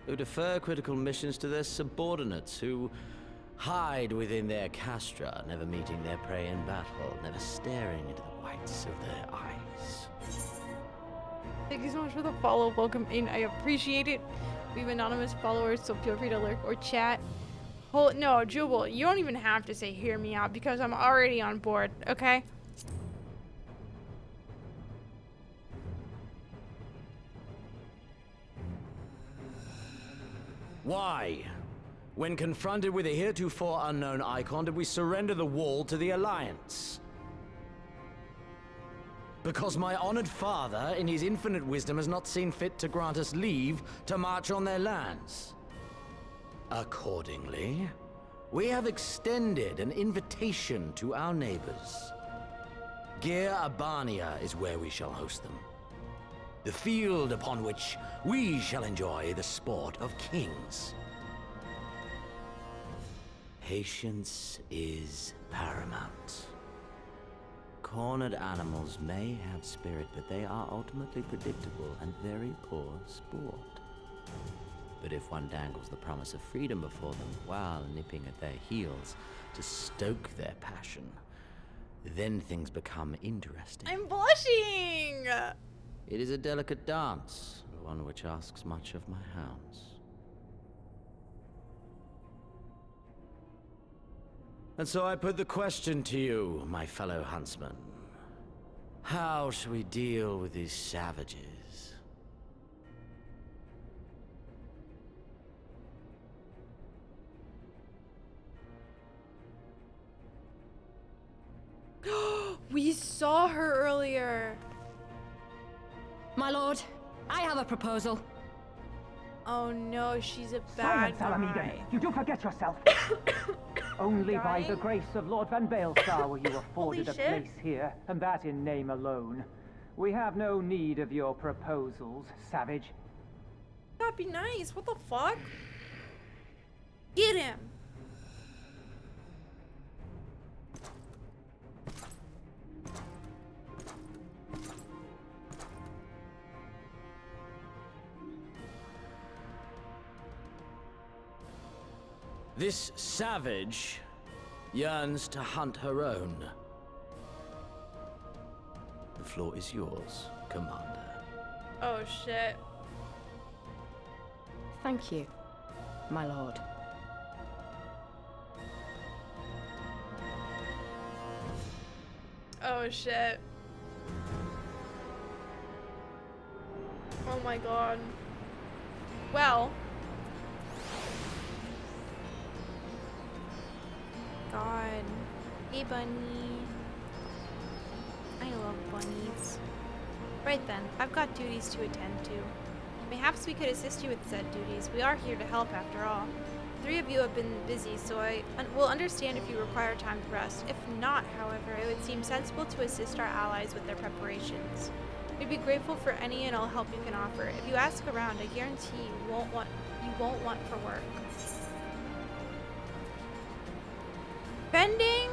Who defer critical missions to their subordinates, who hide within their castra, never meeting their prey in battle, never staring into the whites of their eyes. Thank you so much for the follow. Welcome in. I appreciate it. We have anonymous followers, so feel free to lurk or chat. No, Jubal, you don't even have to say hear me out because I'm already on board, okay? Why? When confronted with a heretofore unknown icon, did we surrender the wall to the Alliance? Because my honored father, in his infinite wisdom, has not seen fit to grant us leave to march on their lands. Accordingly, we have extended an invitation to our neighbors. Gir Abania is where we shall host them. The field upon which we shall enjoy the sport of kings. Patience is paramount. Cornered animals may have spirit, but they are ultimately predictable and very poor sport. But if one dangles the promise of freedom before them while nipping at their heels to stoke their passion, then things become interesting. I'm blushing! It is a delicate dance, and one which asks much of my hounds. And so I put the question to you, my fellow huntsman. How shall we deal with these savages? We saw her earlier. My lord, I have a proposal. Oh no, she's a bad Silence, Alamegan. guy. You do forget yourself. Only by the Dying? grace of Lord Van Baelstar were you afforded a Holy shit. place here, and that in name alone. We have no need of your proposals, savage. That'd be nice. What the fuck? Get him. This savage yearns to hunt her own. The floor is yours, Commander. Oh shit. Thank you, my lord. Oh shit. Oh my god. Well. God. Hey, bunny. I love bunnies. Right then, I've got duties to attend to. Perhaps we could assist you with said duties. We are here to help after all. 3 of you have been busy, so I will understand if you require time to rest. If not, however, it would seem sensible to assist our allies with their preparations. We'd be grateful for any and all help you can offer. If you ask around, I guarantee you won't want for work. Bending?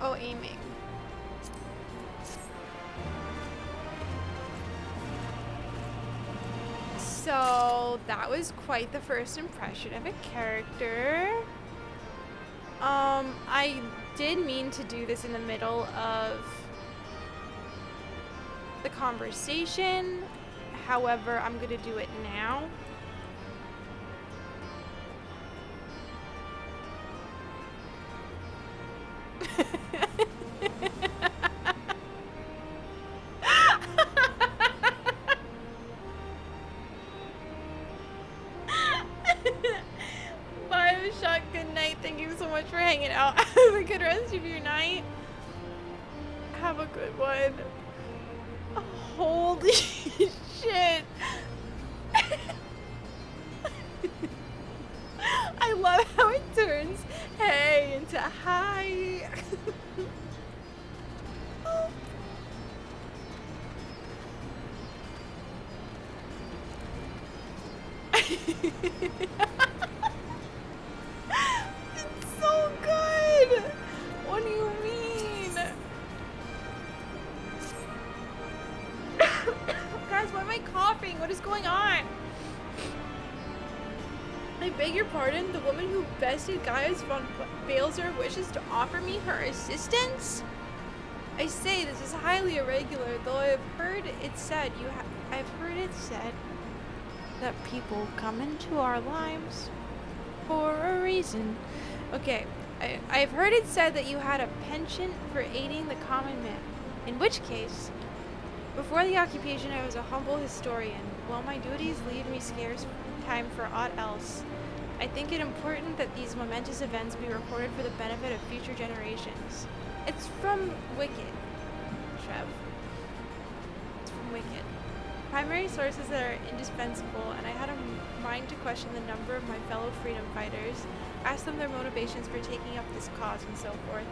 Oh, aiming. So that was quite the first impression of a character. I did mean to do this in the middle of the conversation. However, I'm gonna do it now. Bioshock, good night. Thank you so much for hanging out. Have a good rest of your night. Have a good one. Holy shit. I love how it turns hey into hi. It's so good. What do you mean? Guys, why am I coughing? What is going on? I beg your pardon, the woman who bested Gaius von Balzer wishes to offer me her assistance? I say this is highly irregular, though I've heard it said that people come into our lives for a reason. Okay, I've heard it said that you had a penchant for aiding the common man. In which case, before the occupation I was a humble historian. While my duties leave me scarce time for aught else, I think it important that these momentous events be recorded for the benefit of future generations. It's from Wicked, Trev. It's from Wicked. Primary sources that are indispensable, and I had a mind to question the number of my fellow freedom fighters, ask them their motivations for taking up this cause and so forth.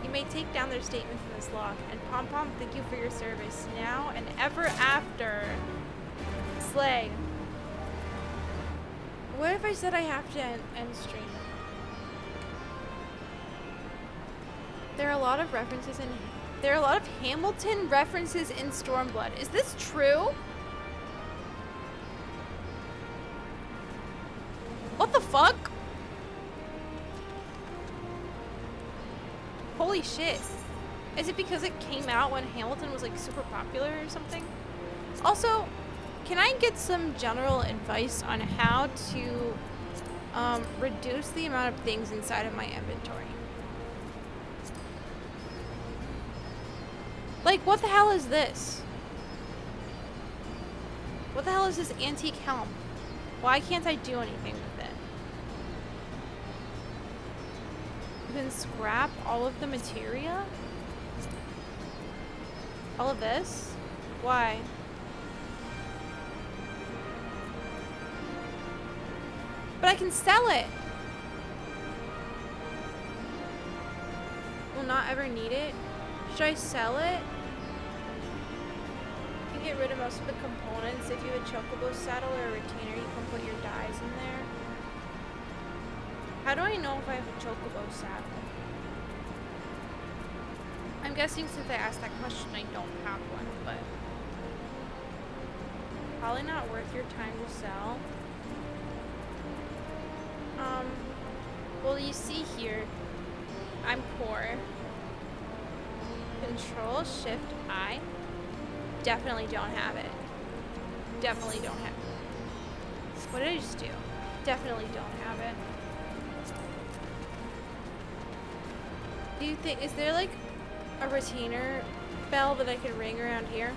You may take down their statement from this log, and Pom Pom, thank you for your service, now and ever after. Slay. What if I said I have to end stream? There are a lot of Hamilton references in Stormblood. Is this true? What the fuck? Holy shit. Is it because it came out when Hamilton was like super popular or something? Also, can I get some general advice on how to reduce the amount of things inside of my inventory? Like, what the hell is this? What the hell is this antique helm? Why can't I do anything with it? You can scrap all of the materia? All of this? Why? But I can sell it! Will not ever need it. Should I sell it? You can get rid of most of the components. If you have a chocobo saddle or a retainer, you can put your dyes in there. How do I know if I have a chocobo saddle? I'm guessing since I asked that question, I don't have one, but probably not worth your time to sell. Well, you see here, I'm poor. Control Shift I. Definitely don't have it. definitely don't have it. What did I just do? Definitely don't have it. Do you think, is there like a retainer bell that I could ring around here?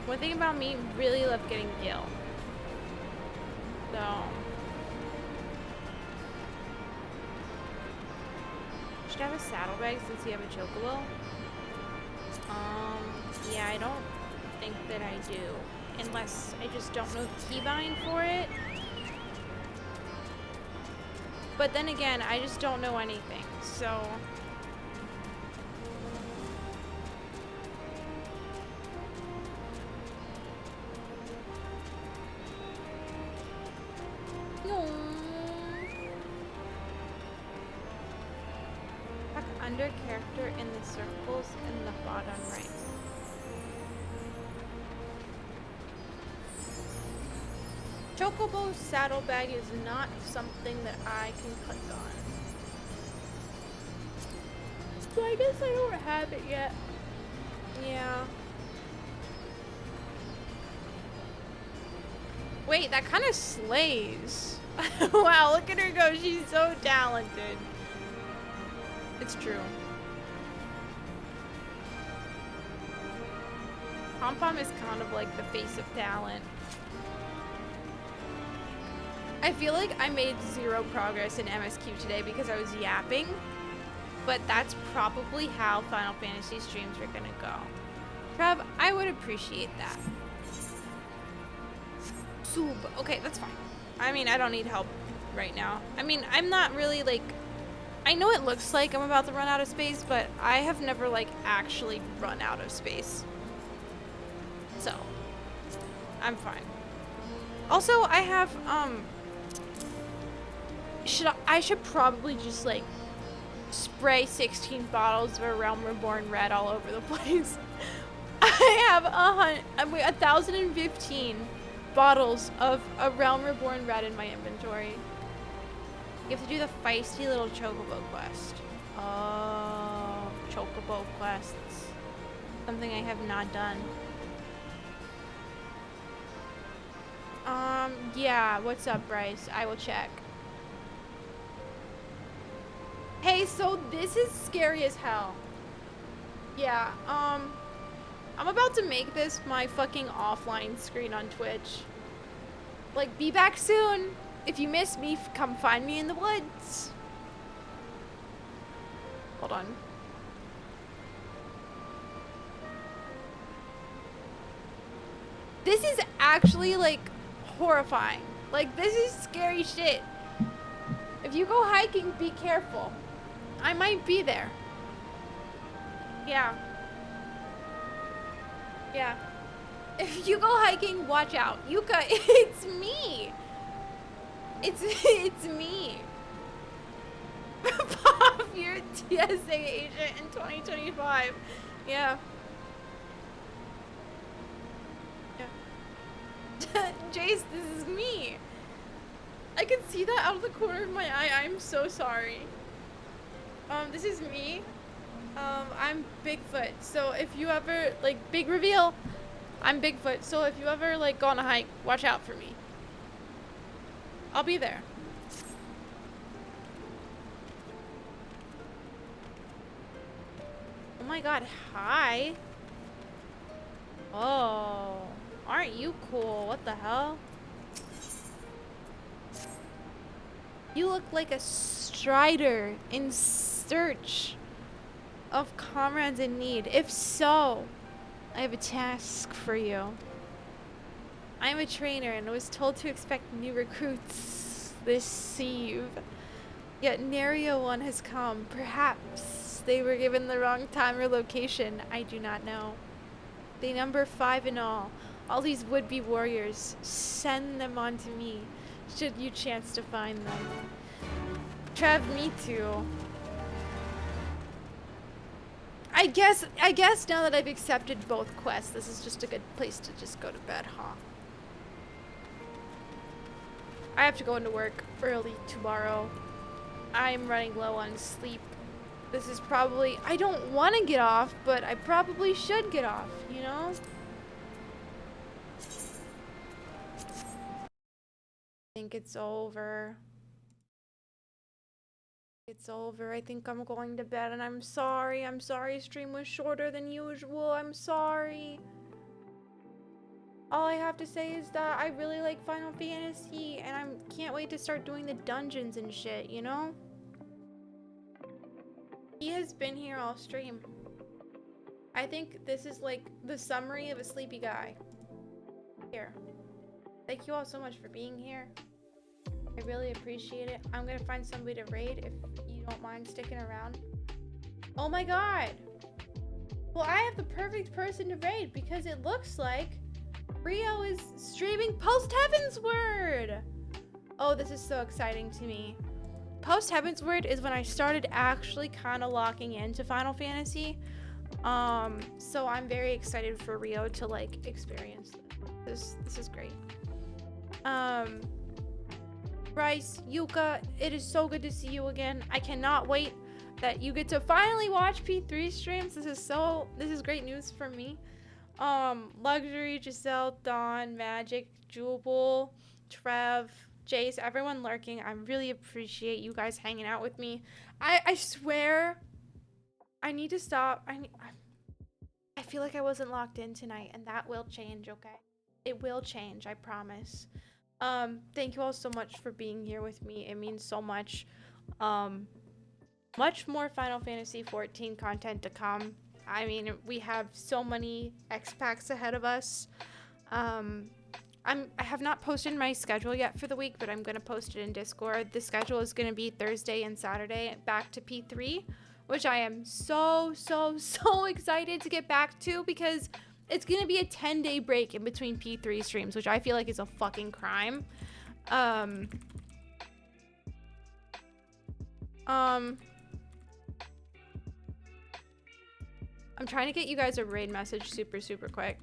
One thing about me, really love getting gil. So. Should I have a saddlebag since you have a chocobo? Yeah, I don't think that I do. Unless I just don't know the keybind for it. But then again, I just don't know anything, so... Tuck under character in the circles in the bottom right. Chocobo saddlebag is not something that I can click on. So I guess I don't have it yet. Yeah. Wait, that kind of slays. Wow, look at her go. She's so talented. It's true. Pom-Pom is kind of like the face of talent. I feel like I made 0 progress in MSQ today because I was yapping, but that's probably how Final Fantasy streams are gonna go. Trev, I would appreciate that. Sub. Okay, that's fine. I mean, I don't need help right now. I mean, I'm not really like... I know it looks like I'm about to run out of space, but I have never like actually run out of space. So, I'm fine. Also, I have, I should probably just like spray 16 bottles of A Realm Reborn Red all over the place. I have 1,015 bottles of A Realm Reborn Red in my inventory. You have to do the feisty little chocobo quest. Oh, chocobo quests. Something I have not done. Yeah, what's up, Bryce? I will check. Hey, so this is scary as hell. Yeah, I'm about to make this my fucking offline screen on Twitch. Like, be back soon. If you miss me, come find me in the woods. Hold on. This is actually, like, horrifying. Like, this is scary shit. If you go hiking, be careful. I might be there. Yeah. Yeah. If you go hiking, watch out. Yuka, it's me. It's me. Pop, you're a TSA agent in 2025. Yeah. Jace, this is me. I can see that out of the corner of my eye. I'm so sorry. This is me. I'm Bigfoot. So if you ever, like, big reveal, I'm Bigfoot. So if you ever, like, go on a hike, watch out for me. I'll be there. Oh my god, hi. Oh, aren't you cool? What the hell? You look like a strider in search of comrades in need. If so, I have a task for you. I am a trainer and was told to expect new recruits this eve. Yet nary one has come. Perhaps they were given the wrong time or location. I do not know. They number 5 in all. All these would-be warriors. Send them on to me, should you chance to find them. Trev, me too. I guess now that I've accepted both quests, this is just a good place to just go to bed, huh? I have to go into work early tomorrow. I'm running low on sleep. This is probably, I don't want to get off, but I probably should get off, you know? I think it's over. It's over. I think I'm going to bed, and I'm sorry. I'm sorry stream was shorter than usual. I'm sorry. All I have to say is that I really like Final Fantasy, and I can't wait to start doing the dungeons and shit, you know? He has been here all stream. I think this is like the summary of a sleepy guy. Here. Thank you all so much for being here. I really appreciate it. I'm gonna find somebody to raid if you don't mind sticking around. Oh my god! Well, I have the perfect person to raid because it looks like Rio is streaming Post Heavensward! Oh, this is so exciting to me. Post Heavensward is when I started actually kind of locking into Final Fantasy. So I'm very excited for Rio to like experience this. This is great. Bryce, Yuka, it is so good to see you again. I cannot wait that you get to finally watch P3 streams. This is great news for me. Luxury, Giselle, Dawn, Magic, Jubal, Trev, Jace, everyone lurking. I really appreciate you guys hanging out with me. I swear I need to stop. I feel like I wasn't locked in tonight, and that will change, okay? It will change, I promise. Thank you all so much for being here with me. It means so much. Much more Final Fantasy 14 content to come. I mean, we have so many X packs ahead of us. I have not posted my schedule yet for the week, but I'm gonna post it in Discord. The schedule is gonna be Thursday and Saturday back to P3, which I am so excited to get back to because it's gonna be a 10-day break in between P3 streams, which I feel like is a fucking crime. I'm trying to get you guys a raid message super quick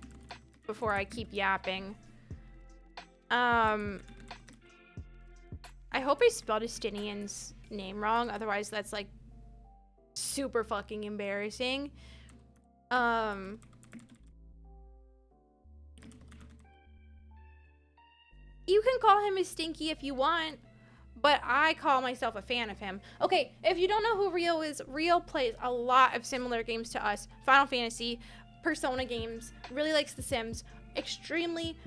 before I keep yapping. I hope I spelled Estinian's name wrong, otherwise that's like super fucking embarrassing. You can call him a Stinky if you want, but I call myself a fan of him. Okay, if you don't know who Rio is, Rio plays a lot of similar games to us. Final Fantasy, Persona games, really likes The Sims, extremely